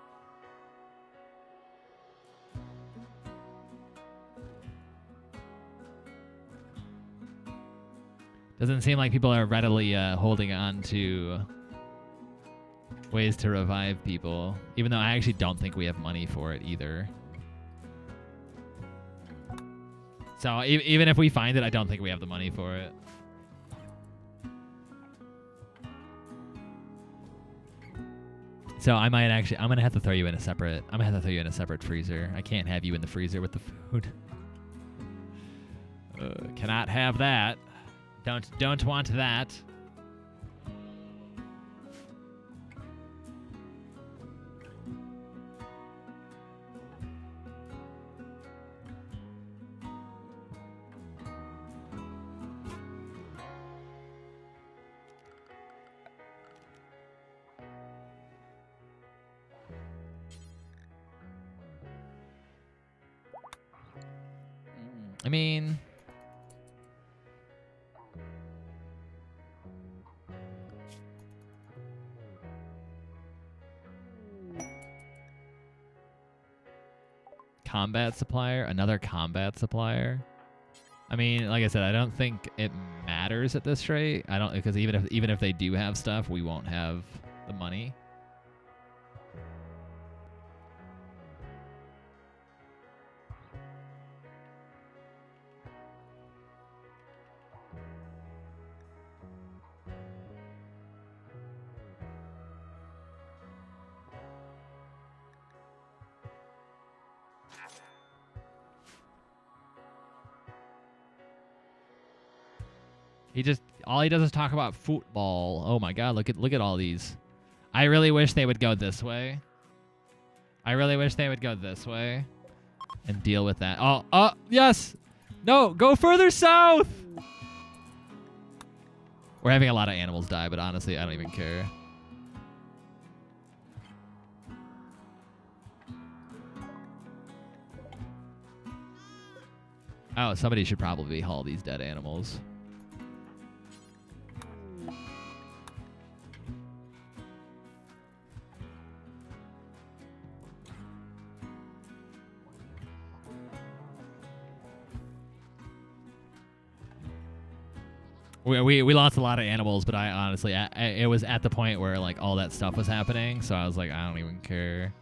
Doesn't seem like people are readily holding on to ways to revive people, even though I actually don't think we have money for it either. So even if we find it, I don't think we have the money for it. So I'm gonna have to throw you in a separate freezer. I can't have you in the freezer with the food. Cannot have that. Don't want that. I mean, combat supplier, another combat supplier. I mean, like I said, I don't think it matters at this rate. I don't, because even if they do have stuff, we won't have the money. All he does is talk about football. Oh my god, look at all these. I really wish they would go this way. I really wish they would go this way and deal with that. Oh, yes. No, go further south. We're having a lot of animals die, but honestly, I don't even care. Oh, somebody should probably haul these dead animals. We lost a lot of animals, but I honestly, it was at the point where like all that stuff was happening, so I was like, I don't even care.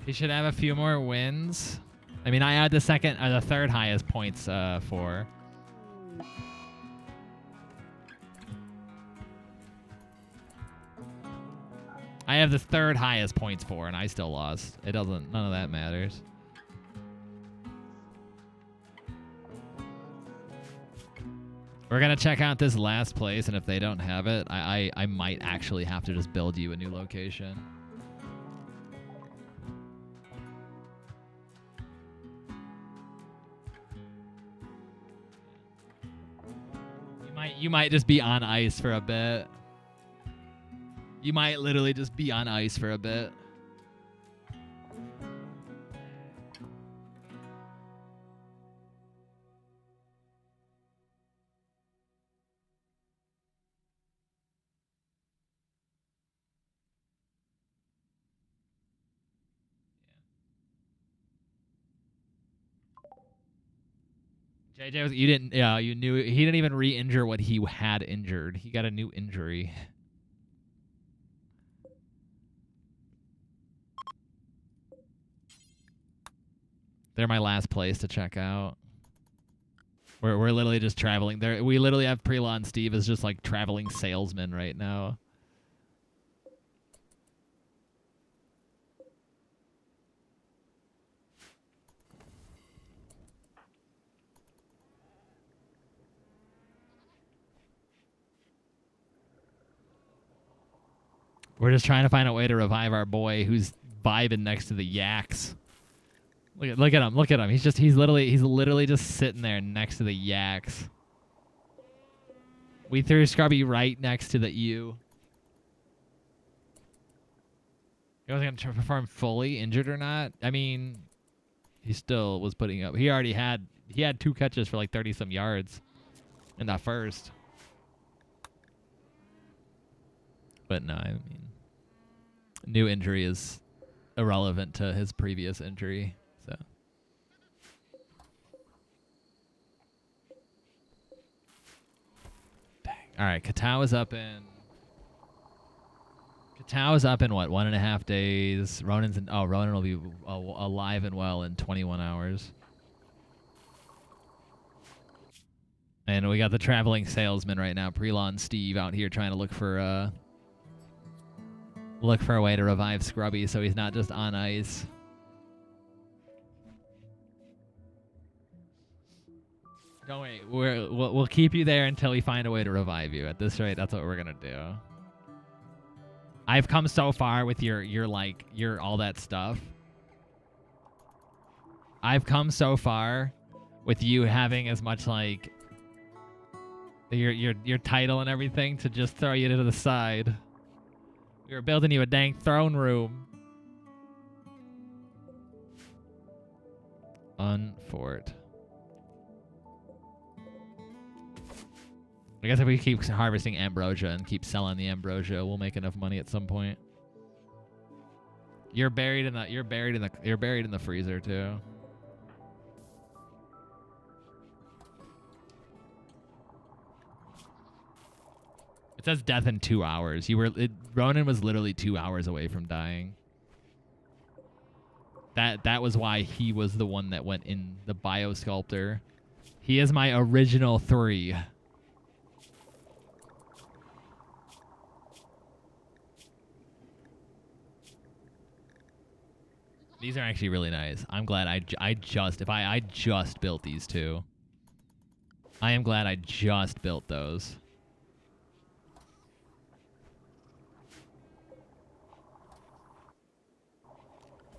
He should have a few more wins. I mean, I had the third highest points for. I have the third highest points for, and I still lost. It doesn't. None of that matters. We're gonna check out this last place, and if they don't have it, I might actually have to just build you a new location. You might just be on ice for a bit. You might literally just be on ice for a bit. JJ was, you didn't, yeah, you knew he didn't even re-injure what he had injured. He got a new injury. They're my last place to check out. We're literally just traveling there. We literally have Prela and Steve as just like traveling salesmen right now. We're just trying to find a way to revive our boy who's vibing next to the yaks. Look at him. Look at him. He's literally just sitting there next to the yaks. We threw Scrubby right next to the U. He wasn't gonna perform fully, injured or not. I mean, he still was putting up. He had 2 catches for like 30 some yards in that first. But no, I mean, new injury is irrelevant to his previous injury. So. Dang. All right, Katao is up in what, 1.5 days. Ronan will be alive and well in 21 hours. And we got the traveling salesman right now, Prelon Steve, out here trying to look for a way to revive Scrubby so he's not just on ice. Don't wait. We'll keep you there until we find a way to revive you. At this rate, that's what we're gonna do. I've come so far with your all that stuff. I've come so far with you having as much like your title and everything to just throw you to the side. We were building you a dang throne room. Unfort. I guess if we keep harvesting ambrosia and keep selling the ambrosia, we'll make enough money at some point. You're buried in the freezer too. It says death in 2 hours. Ronan was literally 2 hours away from dying. That was why he was the one that went in the biosculptor. He is my original 3. These are actually really nice. I'm glad I just built these 2. I am glad I just built those.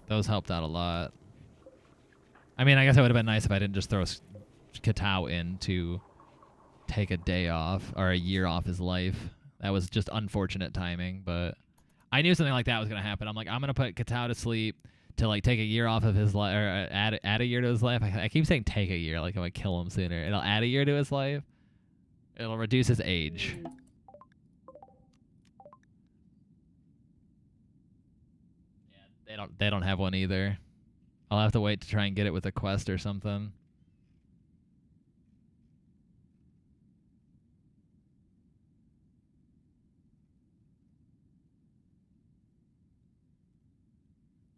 Those helped out a lot. I mean, I guess it would have been nice if I didn't just throw Katao in to take a day off or a year off his life. That was just unfortunate timing, but I knew something like that was gonna happen. I'm like, I'm gonna put Katao to sleep to like take a year off of his life, or add a year to his life. I keep saying take a year, like I'm gonna kill him sooner. It'll add a year to his life. It'll reduce his age. Yeah, they don't have one either. I'll have to wait to try and get it with a quest or something.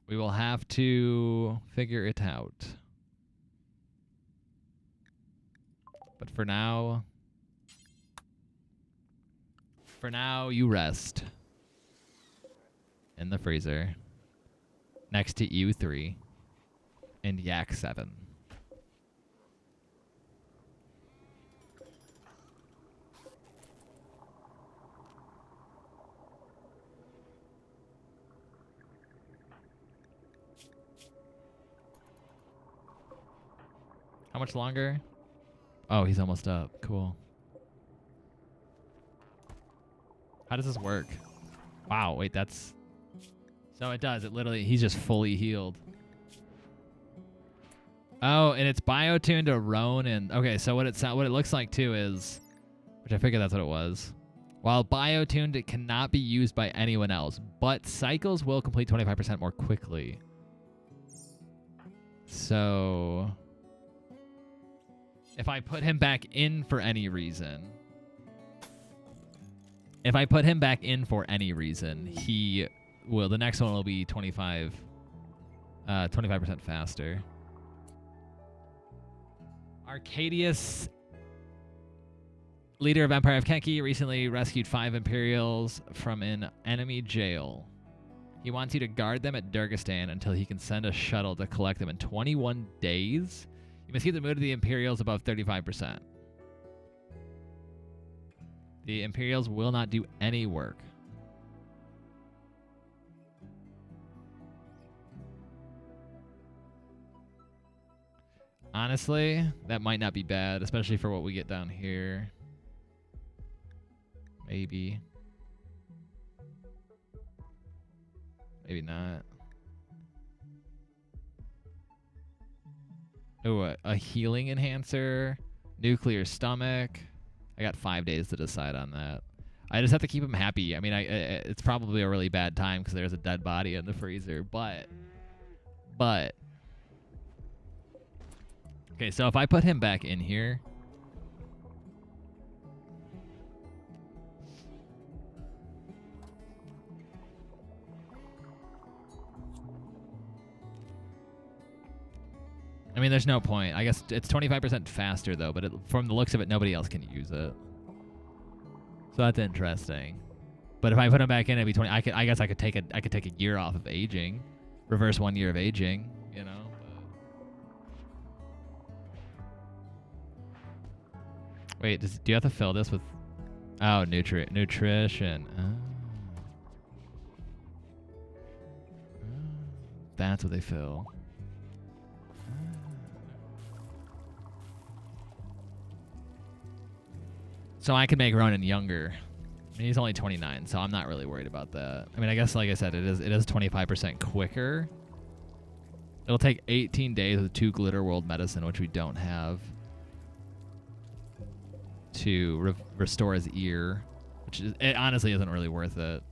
We will have to figure it out. But for now, you rest in the freezer next to U3 and Yak 7. How much longer? Oh, he's almost up. Cool. How does this work? Wow, wait, that's... So it does. It literally... He's just fully healed. Oh, and it's biotuned to Roan and... Okay, so what it looks like, too, is... Which I figured that's what it was. While biotuned, it cannot be used by anyone else, but cycles will complete 25% more quickly. So... If I put him back in for any reason, he will. The next one will be 25% faster. Arcadius, leader of Empire of Kenki, recently rescued 5 Imperials from an enemy jail. He wants you to guard them at Durgistan until he can send a shuttle to collect them in 21 days. You must keep the mood of the Imperials above 35%. The Imperials will not do any work. Honestly, that might not be bad, especially for what we get down here. Maybe. Maybe not. Oh, a healing enhancer, nuclear stomach. I got 5 days to decide on that. I just have to keep him happy. I mean, it's probably a really bad time because there's a dead body in the freezer, but. Okay, so if I put him back in here. I mean, there's no point. I guess it's 25% faster, though, but from the looks of it, nobody else can use it. So that's interesting. But if I put him back in, it'd be 20. I guess I could take a year off of aging, reverse 1 year of aging, you know. But... Wait, do you have to fill this with? Oh, nutrition. That's what they fill. So I could make Ronan younger. I mean, he's only 29, so I'm not really worried about that. I mean, I guess, like I said, it is 25% quicker. It'll take 18 days with 2 Glitter World medicine, which we don't have, to restore his ear, which it honestly isn't really worth it.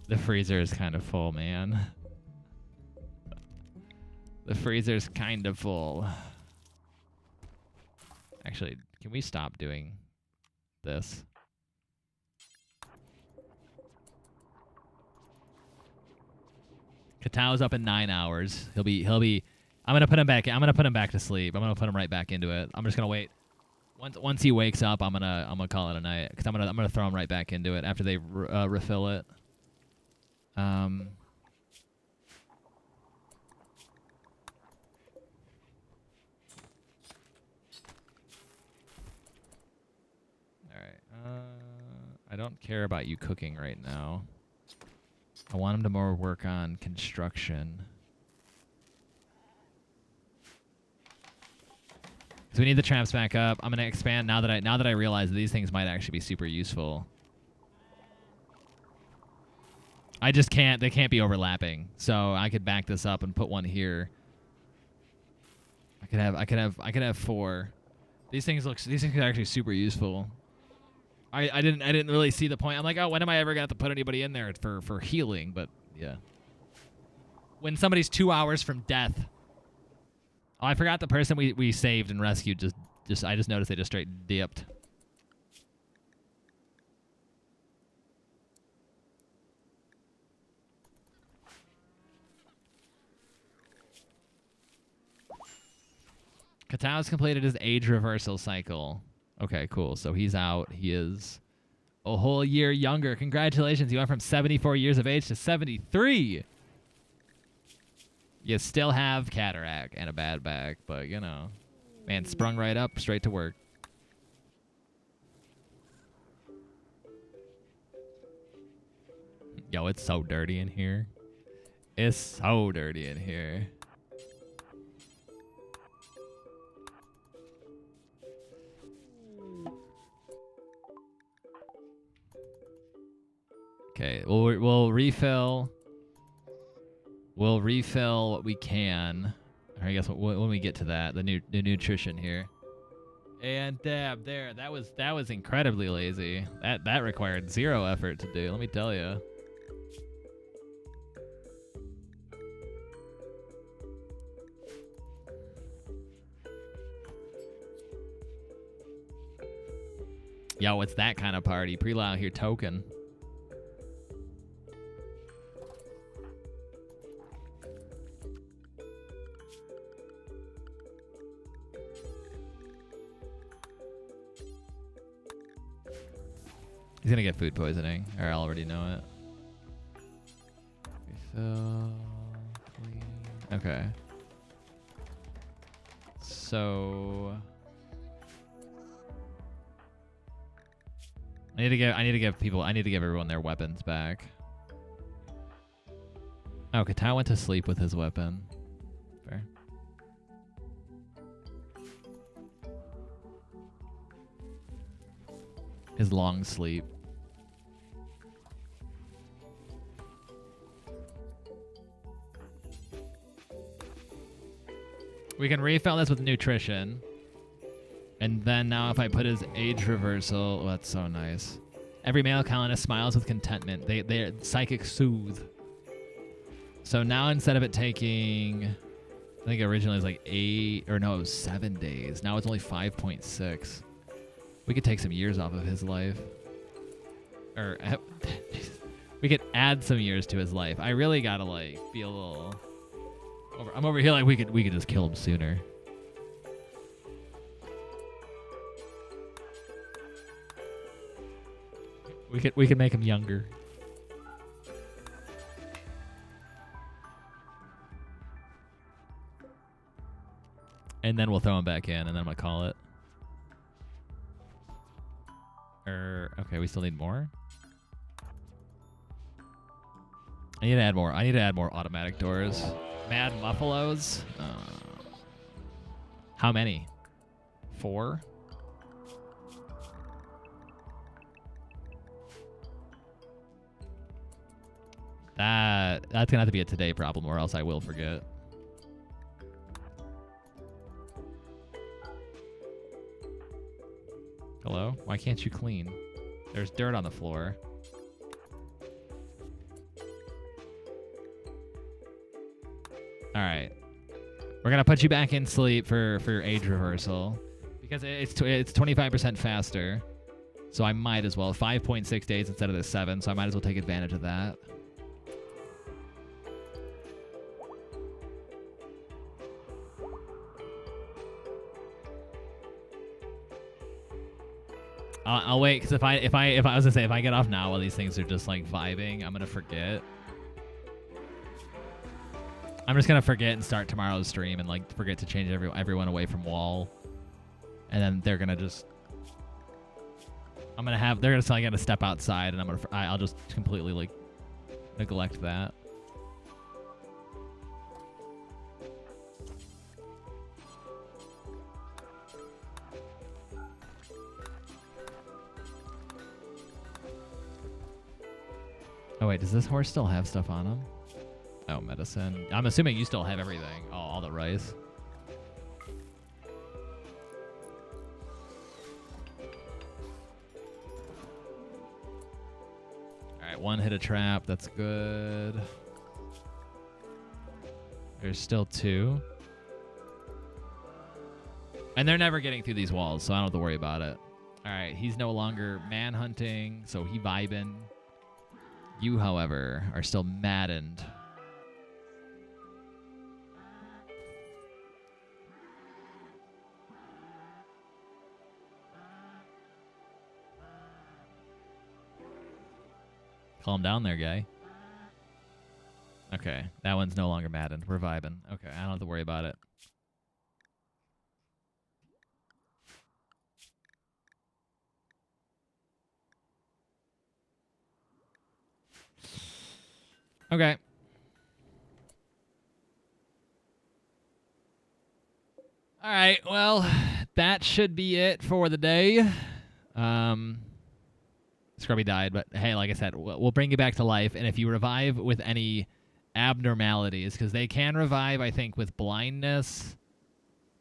The freezer is kind of full, man. The freezer's kind of full. Actually, can we stop doing this? Katao's up in 9 hours. He'll be I'm gonna put him back to sleep. I'm gonna put him right back into it. I'm just gonna wait. Once he wakes up, I'm gonna call it a night, because I'm gonna throw him right back into it after they refill it. Um. All right. I don't care about you cooking right now. I want him to more work on construction. So we need the traps back up. I'm gonna expand now that I realize that these things might actually be super useful. I just can't. They can't be overlapping. So I could back this up and put one here. I could have 4. These things are actually super useful. I didn't really see the point. I'm like, oh, when am I ever gonna have to put anybody in there for healing? But yeah. When somebody's 2 hours from death. Oh, I forgot the person we saved and rescued I just noticed they just straight dipped. Katao's completed his age reversal cycle. Okay, cool. So he's out. He is a whole year younger. Congratulations. You went from 74 years of age to 73. You still have cataract and a bad back, but, you know. Man, sprung right up, straight to work. Yo, it's so dirty in here. It's so dirty in here. Okay, we'll refill. We'll refill what we can. Or I guess when we get to that, the nutrition here. And dab there. That was incredibly lazy. That required 0 effort to do. Let me tell you. Yo, it's that kind of party. Pre-law out here token. He's gonna get food poisoning, or I already know it. Refill, clean. Okay. So I need to give everyone their weapons back. Oh, Katao went to sleep with his weapon. Fair. His long sleep. We can refill this with nutrition. And then now if I put his age reversal, oh, that's so nice. Every male colonist smiles with contentment. They're psychic soothe. So now instead of it taking, I think originally it was like 8, or no, it was 7 days. Now it's only 5.6. We could take some years off of his life. Or, we could add some years to his life. I really gotta like be a little, I'm over here like we could just kill him sooner. We could make him younger. And then we'll throw him back in, and then I'm gonna call it. Okay, we still need more. I need to add more. I need to add more automatic doors. Mad Muffalos. How many? 4. That's gonna have to be a today problem, or else I will forget. Hello? Why can't you clean? There's dirt on the floor. All right. We're gonna put you back in sleep for your age reversal because it's 25% faster. So I might as well 5.6 days instead of the 7. So I might as well take advantage of that. I'll wait because if I was gonna say if I get off now while these things are just like vibing, I'm gonna forget. I'm just gonna forget and start tomorrow's stream and like forget to change everyone away from wall, and then they're gonna just. They're gonna say I gotta step outside, and I'll just completely like neglect that. Oh wait, does this horse still have stuff on him? Oh, medicine. I'm assuming you still have everything. Oh, all the rice. Alright, one hit a trap. That's good. There's still 2. And they're never getting through these walls, so I don't have to worry about it. Alright, he's no longer manhunting, so he vibing. You, however, are still maddened. Calm down there, guy. Okay, that one's no longer maddened. We're vibing. Okay, I don't have to worry about it. Okay. All right, well, that should be it for the day. Scrubby died, but hey, like I said, we'll bring you back to life. And if you revive with any abnormalities, because they can revive, I think, with blindness.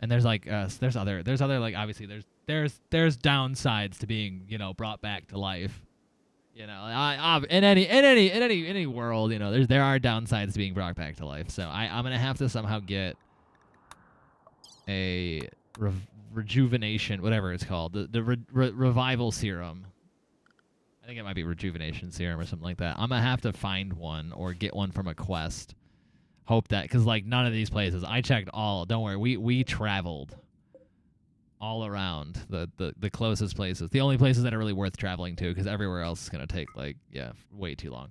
And there's like there's other like obviously there's downsides to being, you know, brought back to life. You know, in any world, you know, there are downsides to being brought back to life. So I'm gonna have to somehow get a rejuvenation, whatever it's called, the revival serum. I think it might be rejuvenation serum or something like that. I'm gonna have to find one or get one from a quest. Hope that, because like none of these places, I checked all. Don't worry, we traveled all around the closest places. The only places that are really worth traveling to, because everywhere else is gonna take like way too long.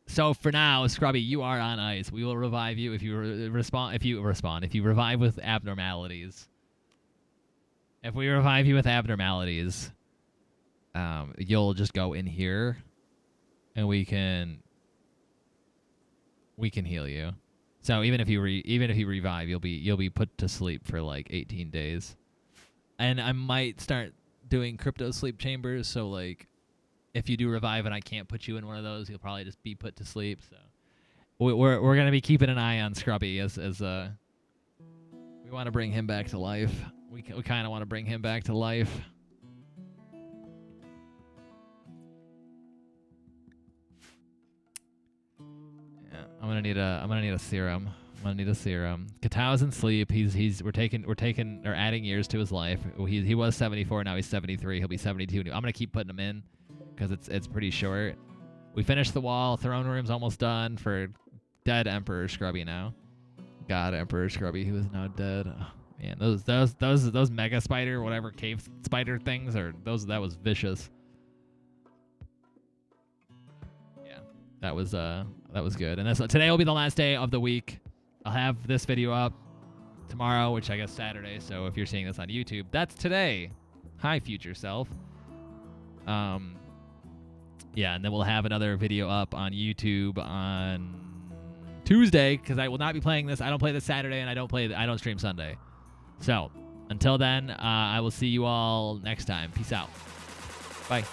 So for now, Scrubby, you are on ice. We will revive you if you respond. If you revive with abnormalities. If we revive you with abnormalities, you'll just go in here, and we can heal you. So even if you revive, you'll be put to sleep for like 18 days. And I might start doing crypto sleep chambers, so like if you do revive and I can't put you in one of those, you'll probably just be put to sleep. So we're going to be keeping an eye on Scrubby as we want to bring him back to life. We kind of want to bring him back to life. I'm gonna need a serum. I'm gonna need a serum. Katau's in sleep. We're adding years to his life. He was 74, now he's 73. He'll be 72. I'm gonna keep putting him in because it's pretty short. We finished the wall. Throne room's almost done for dead Emperor Scrubby now. God, Emperor Scrubby, who is now dead. Oh, man, those Megaspider, whatever cave spider things, that was vicious. That was good. And today will be the last day of the week. I'll have this video up tomorrow, which I guess Saturday. So if you're seeing this on YouTube, that's today. Hi, future self. Yeah, and then we'll have another video up on YouTube on Tuesday, because I will not be playing this. I don't play this Saturday, and I don't stream Sunday. So until then, I will see you all next time. Peace out. Bye.